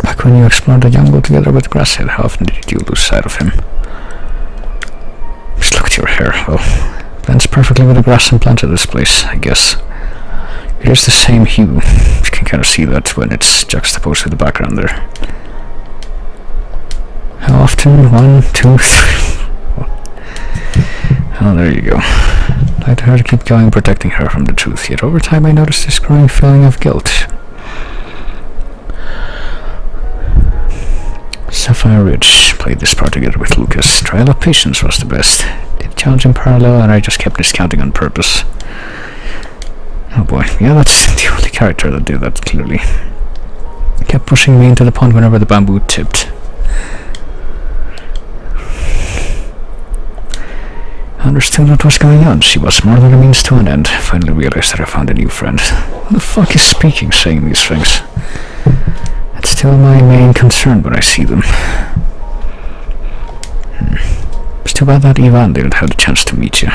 Back when you explored the jungle together with Grasshead, how often did you lose sight of him? Just look at your hair. Well, blends perfectly with the grass and plants of this place, I guess. It is the same hue. You can kind of see that when it's juxtaposed with the background there. How often? 1, 2, 3. Oh, there you go. I'd like her to keep going, protecting her from the truth, yet over time I noticed this growing feeling of guilt. Sapphire Ridge. Played this part together with Lucas. Trial of Patience was the best. Did challenge in parallel and I just kept discounting on purpose. Oh boy, yeah, that's the only character that did that, clearly. Kept pushing me into the pond whenever the bamboo tipped. I understood what was going on. She was more than a means to an end. Finally realized that I found a new friend. Who the fuck is speaking, saying these things? It's still my main concern when I see them. It's too bad that Ivan didn't have the chance to meet you.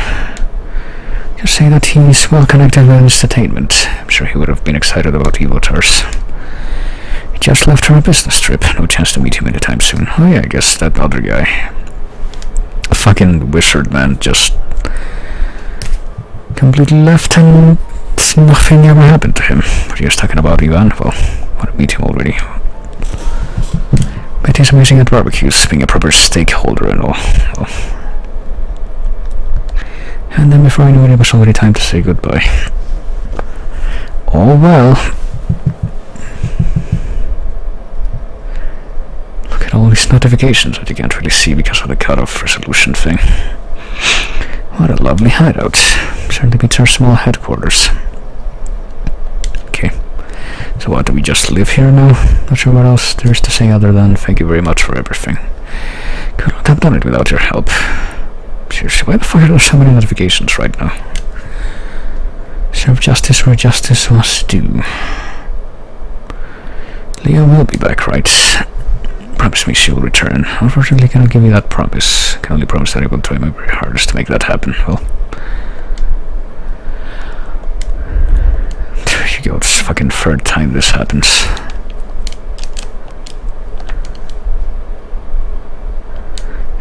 Just say that he's well connected with entertainment. I'm sure he would have been excited about Evotars. He just left for a business trip. No chance to meet him anytime soon. Oh yeah, I guess that other guy. A fucking wizard man just completely left and nothing ever happened to him. But you're talking about Ivan? Well, I want to meet him already. Bet he's amazing at barbecues, being a proper stakeholder and all. Well. And then before I knew it, it was already time to say goodbye. Oh well. Look at all these notifications that you can't really see because of the cutoff resolution thing. What a lovely hideout. Certainly beats our small headquarters. Okay. So what, do we just live here now? Not sure what else there is to say other than thank you very much for everything. Could not have done it without your help. Seriously, why the fuck are there so many notifications right now? Serve justice where justice was due. Leah will be back, right? Promise me she will return. Unfortunately, I cannot give you that promise. I can only promise that I will try my very hardest to make that happen. Well, there you go. It's the fucking third time this happens.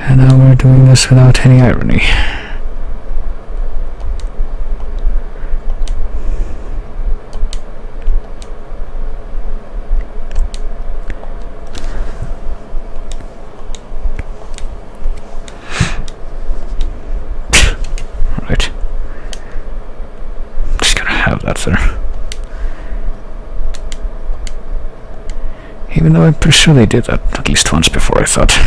And now we're doing this without any irony. Right. Just gonna have that there. Even though I'm pretty sure they did that at least once before, I thought.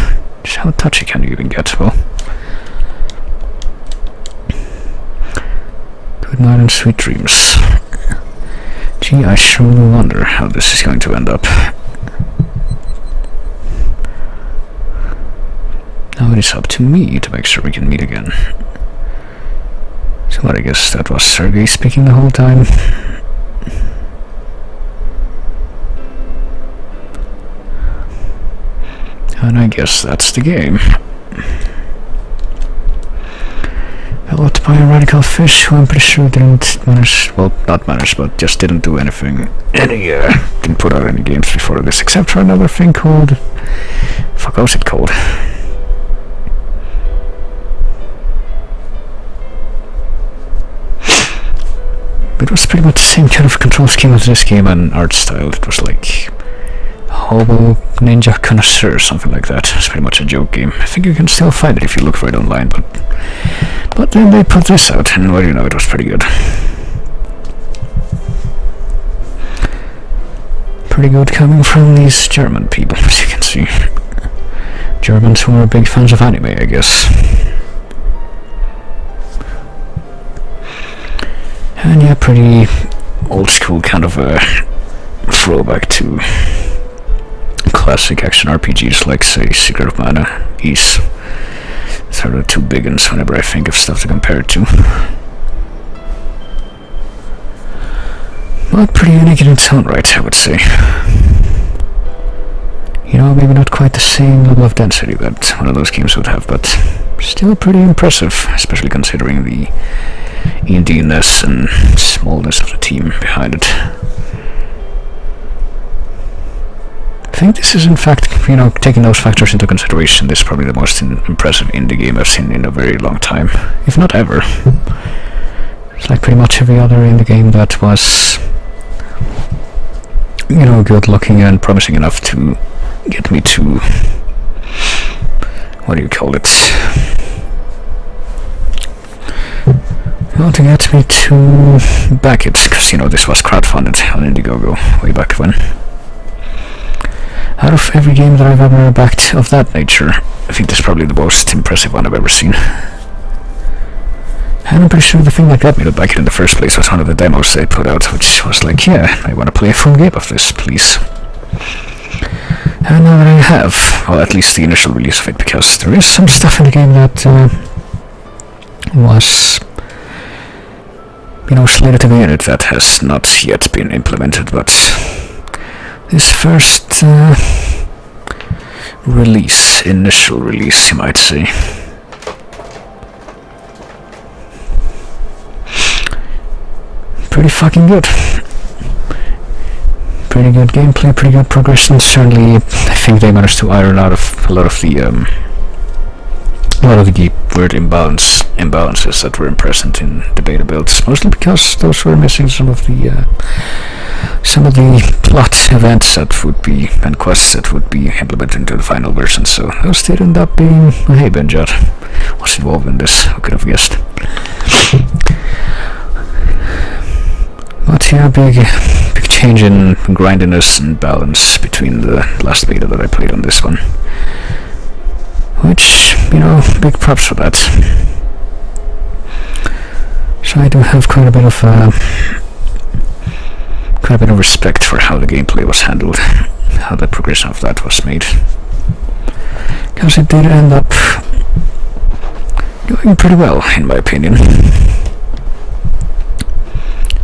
Just how touchy can you even get? Well, good night and sweet dreams. Gee, I surely wonder how this is going to end up. Now it is up to me to make sure we can meet again. So what, I guess that was Sergei speaking the whole time. And I guess that's the game. Built by a radical fish who I'm pretty sure didn't manage, well, not manage, but just didn't do anything. Didn't put out any games before this, except for another thing called... Fuck, what was it called? It was pretty much the same kind of control scheme as this game and art style. It was like... Hobo Ninja Connoisseur, something like that. It's pretty much a joke game. I think you can still find it if you look for it online, but then they put this out, and well, you know, it was pretty good. Pretty good coming from these German people, as you can see. Germans who are big fans of anime, I guess. And yeah, pretty old school kind of a throwback to classic action RPGs like, say, Secret of Mana, Ys. These are the two big ones whenever I think of stuff to compare it to. But pretty unique in its own right, I would say. You know, maybe not quite the same level of density that one of those games would have, but still pretty impressive, especially considering the indie-ness and smallness of the team behind it. I think this is, in fact, you know, taking those factors into consideration, this is probably the most impressive indie game I've seen in a very long time, if not ever. It's like pretty much every other indie game that was, you know, good looking and promising enough to get me to, what do you call it, Well, to get me to back it, because, you know, this was crowdfunded on Indiegogo way back when. Out of every game that I've ever backed of that nature, I think this is probably the most impressive one I've ever seen. And I'm pretty sure the thing that got me to back it in the first place was one of the demos they put out, which was like, yeah, I want to play a full game of this, please. And now that I have, well, at least the initial release of it, because there is some stuff in the game that was, you know, slated to be in it that has not yet been implemented, but this first initial release, you might say. Pretty fucking good. Pretty good gameplay, pretty good progression. Certainly, I think they managed to iron out of a lot of the weird imbalances that were present in the beta builds. Mostly because those were missing some of the plot events that would be and quests that would be implemented into the final version. So those did end up being, hey, Benjot was involved in this. Who could have guessed? But yeah, big change in grindiness and balance between the last beta that I played on this one. Which, you know, big props for that. So I do have quite a bit of respect for how the gameplay was handled, how the progression of that was made. Because it did end up going pretty well, in my opinion.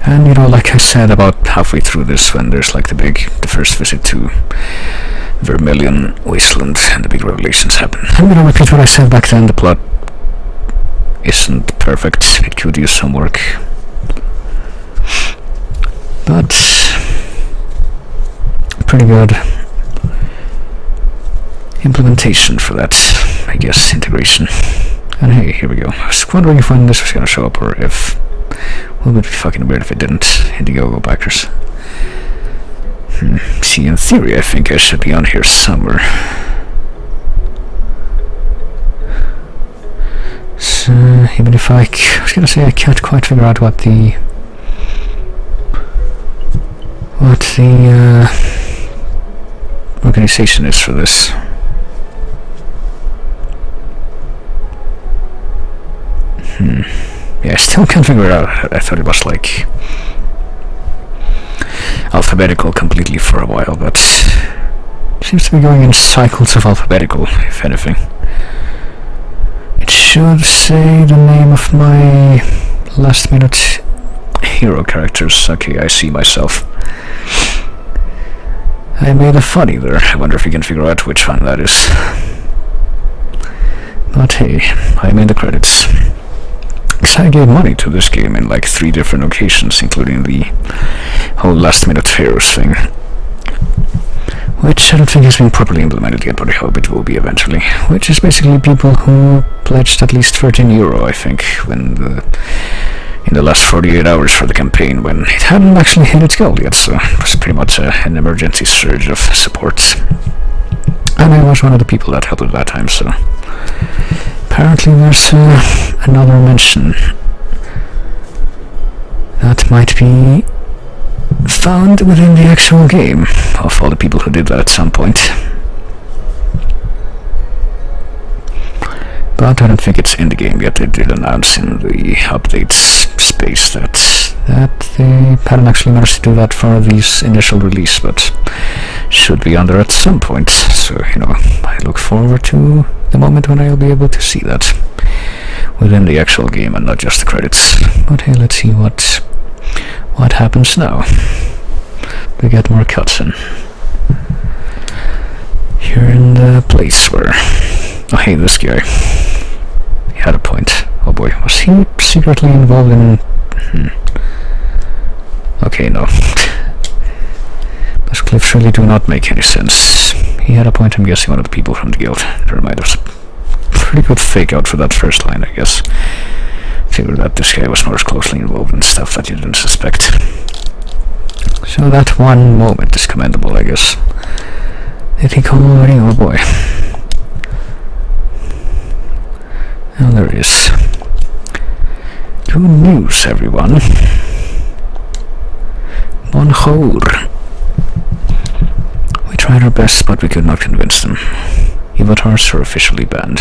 And, you know, like I said, about halfway through this, when there's like the first visit to Vermilion Wasteland and the big revelations happen. I'm gonna repeat what I said back then, the plot isn't perfect, it could use some work. But pretty good implementation for that, I guess, integration. And hey, here we go. I was wondering if when this was gonna show up, or if... well, it would be fucking weird if it didn't. Indiegogo backers. See, in theory, I think I should be on here somewhere. So, even if I was gonna say I can't quite figure out what the organization is for this. Yeah, I still can't figure it out. I thought it was like alphabetical completely for a while, but seems to be going in cycles of alphabetical, if anything. It should say the name of my last minute hero characters. Okay, I see myself. I made a funny there. I wonder if you can figure out which one that is. But hey, I'm in the credits. Because I gave money to this game in like 3 different occasions, including the whole last minute heroes thing. Which I don't think has been properly implemented yet, but I hope it will be eventually. Which is basically people who pledged at least €13, I think, when in the last 48 hours for the campaign, when it hadn't actually hit its goal yet, so it was pretty much an emergency surge of support. And I was one of the people that helped at that time, so... apparently there's another mention that might be found within the actual game of all the people who did that at some point. But I don't think it's in the game yet. They did announce in the updates space that they hadn't actually managed to do that for this initial release, but should be on there at some point. So, you know, I look forward to the moment when I'll be able to see that within the actual game and not just the credits. But hey, let's see what happens now. We get more cutscene here in the place where... oh hey, this guy. He had a point. Oh boy, was he secretly involved in... okay, no. Those clips really do not make any sense. He had a point, I'm guessing one of the people from the guild. There might have pretty good fake out for that first line, I guess. Figured that this guy was more closely involved in stuff that you didn't suspect. So that one moment is commendable, I guess. Did he call already? Oh boy. Oh, there he is. Good news, everyone. Bonjour. We tried our best, but we could not convince them. Avatars are officially banned.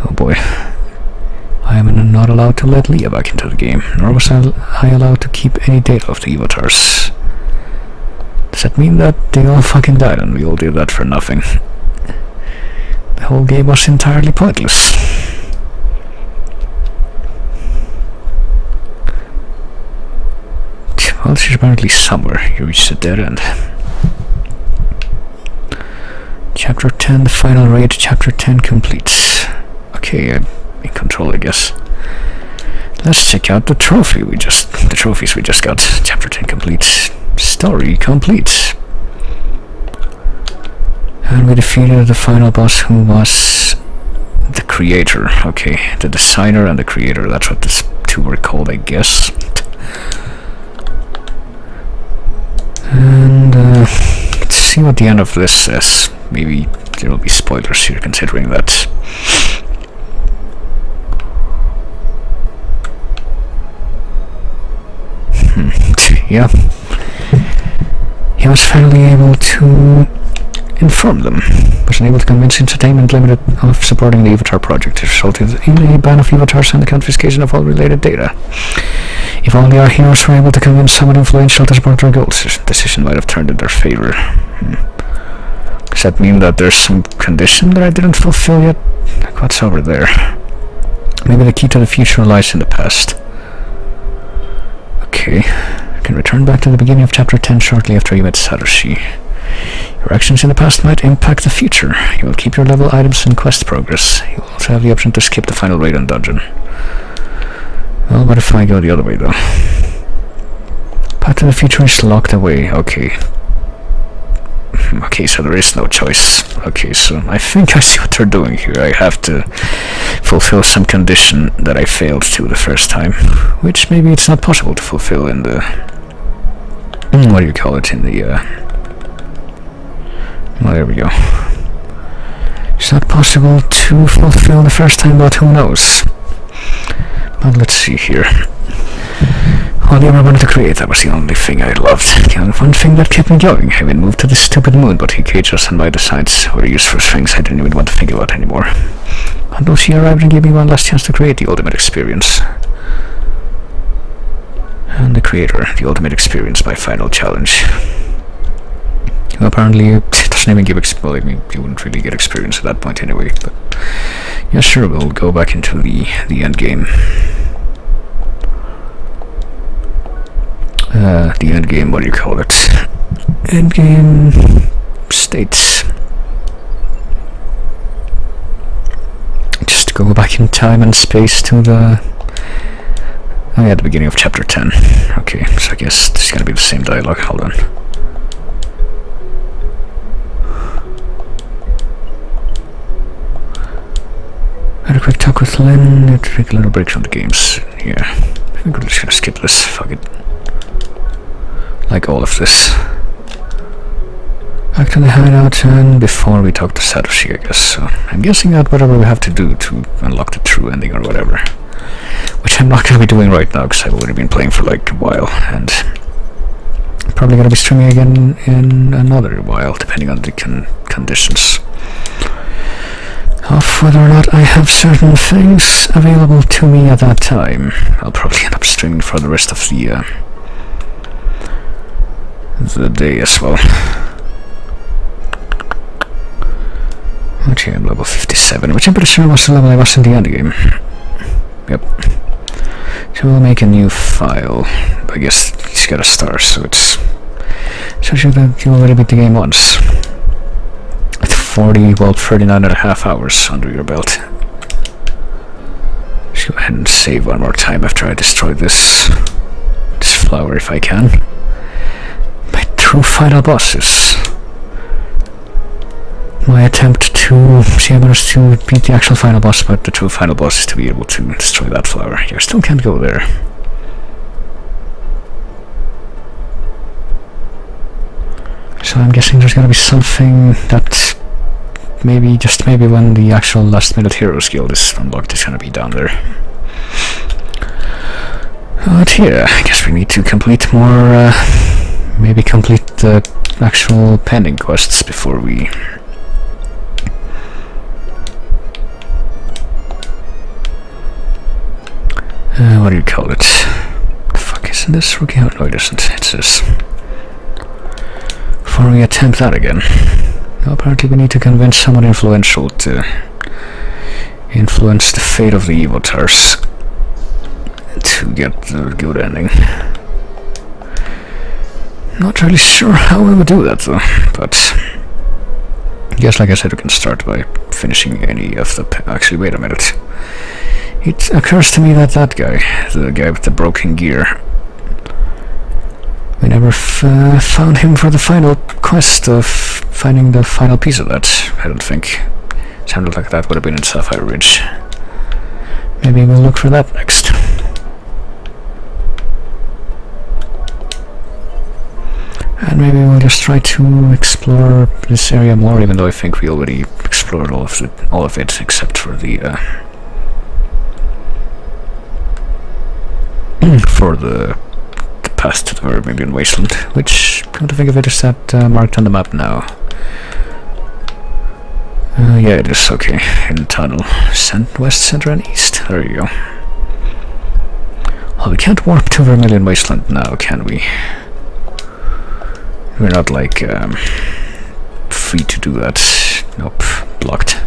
Oh boy. I am not allowed to let Leah back into the game, nor was I allowed to keep any data of the avatars. Does that mean that they all fucking died and we all did that for nothing? The whole game was entirely pointless. Well, she's apparently somewhere. You reached a dead end. Chapter 10, the final raid. Chapter 10 complete. Okay, I'm in control, I guess. Let's check out the trophies we just got. Chapter 10 complete. Story complete. And we defeated the final boss, who was the creator. Okay, the designer and the creator. That's what the two were called, I guess. And let's see what the end of this says. Maybe there will be spoilers here, considering that. Yeah. He was finally able to inform them. Was unable to convince Entertainment Limited of supporting the Avatar project. It resulted in a ban of avatars and the confiscation of all related data. If only our heroes were able to convince someone influential to support their goals, this decision might have turned in their favor. Does that mean that there's some condition that I didn't fulfill yet? Like, what's over there? Maybe the key to the future lies in the past. Okay. You can return back to the beginning of chapter 10 shortly after you met Satoshi. Your actions in the past might impact the future. You will keep your level items and quest progress. You will also have the option to skip the final raid and dungeon. Well, what if I go the other way, though? Path to the future is locked away. Okay. Okay, so there is no choice. Okay, so I think I see what they're doing here. I have to fulfill some condition that I failed to the first time, which maybe it's not possible to fulfill in the... what do you call it? In the... well, there we go. It's not possible to fulfill the first time, but who knows? But let's see here. All I ever wanted to create, that was the only thing I loved. The only one thing that kept me going. I even moved to this stupid moon, but he caged us and my designs were useless things I didn't even want to think about anymore. Until she arrived and gave me one last chance to create the ultimate experience. And the creator, the ultimate experience, my final challenge. Apparently, it doesn't even give experience. I mean, you wouldn't really get experience at that point anyway, but... yeah, sure, we'll go back into the end game. The end game, what do you call it? End game states. Just go back in time and space to the... oh yeah, the beginning of chapter 10. Okay, so I guess this is gonna be the same dialogue. Hold on. Had a quick talk with Lynn. Take a little break from the games. Yeah, I think we're just gonna skip this. Fuck it. Like all of this. Back to the hideout, and before we talk to Satoshi, I guess. So I'm guessing that whatever we have to do to unlock the true ending or whatever. Which I'm not gonna be doing right now, because I've already been playing for like a while, and probably gonna be streaming again in another while, depending on the conditions. Of whether or not I have certain things available to me at that time. I'll probably end up streaming for the rest of the day as well. Okay, I'm level 57, which I'm pretty sure was the level I was in the end game. Yep. So we'll make a new file. I guess it's got a star, so it's... so sure that you already beat the game once. 39.5 hours under your belt. Let's go ahead and save one more time after I destroy this flower if I can. My true final bosses. My attempt to see I managed to beat the actual final boss, but the true final boss is to be able to destroy that flower. You still can't go there. So I'm guessing there's gonna be something that maybe, just maybe when the actual last minute heroes guild is unlocked, it's gonna be down there. But yeah, I guess we need to complete more, maybe complete the actual pending quests before we... what do you call it? The fuck, isn't this rookie? Oh, no, it isn't. It's this. Before we attempt that again. Well, apparently we need to convince someone influential to influence the fate of the avatars to get the good ending. Not really sure how we would do that though, but I guess, like I said, we can start by finishing any of the... Actually, wait a minute. It occurs to me that guy, the guy with the broken gear, we never found him for the final quest of finding the final piece of that, I don't think. Sounded like that would have been in Sapphire Ridge. Maybe we'll look for that next. And maybe we'll just try to explore this area more, even though I think we already explored all of it except for the path to the Vermilion Wasteland, which, come to think of it, is that marked on the map now. Yeah, it is, okay. In the tunnel. West, center, and east. There you go. Well, we can't warp to Vermilion Wasteland now, can we? We're not, like, free to do that. Nope. Blocked.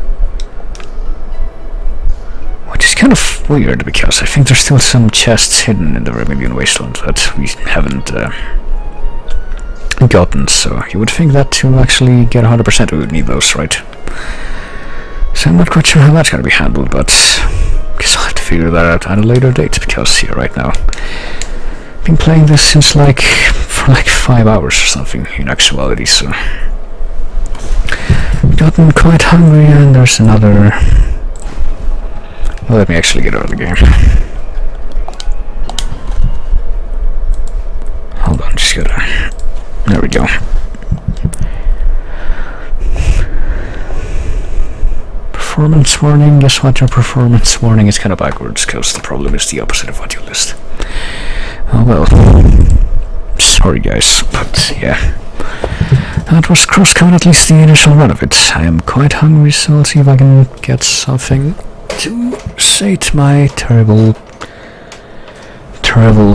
Which is kind of weird, because I think there's still some chests hidden in the Vermilion Wasteland that we haven't gotten, so you would think that to actually get 100% we would need those, right? So I'm not quite sure how that's going to be handled, but I guess I'll have to figure that out at a later date, because here right now I've been playing this since for 5 hours or something in actuality, so I've gotten quite hungry, and there's another... Well, let me actually get out of the game. Hold on, just gotta... There we go. Performance warning. Guess what? Your performance warning is kind of backwards, because the problem is the opposite of what you list. Oh well. Sorry guys, but yeah. That was CrossCode, at least the initial run of it. I am quite hungry, so I'll see if I can get something to sate my terrible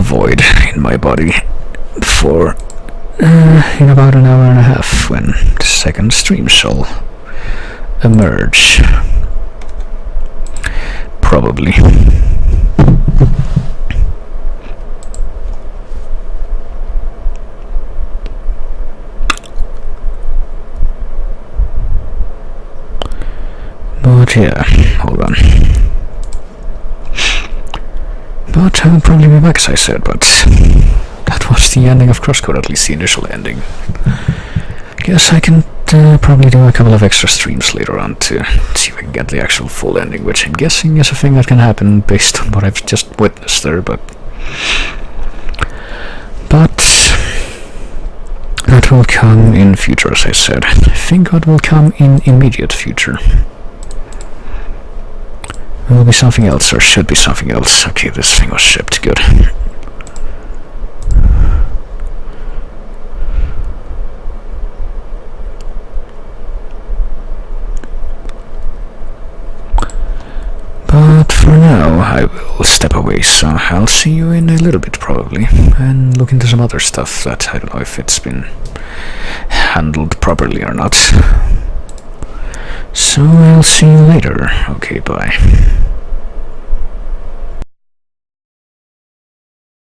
void in my body for in about an hour and a half, when the second stream shall emerge. Probably. But yeah, hold on. But I'll probably be back, as I said, but that was the ending of CrossCode, at least the initial ending. Guess I can probably do a couple of extra streams later on to see if I can get the actual full ending, which I'm guessing is a thing that can happen based on what I've just witnessed there, but that will come in future, as I said. I think what will come in immediate future will be something else, or should be something else. Okay, this thing was shipped, good. But for now, I will step away, so I'll see you in a little bit probably, and look into some other stuff that I don't know if it's been handled properly or not. So I'll see you later. Okay, bye.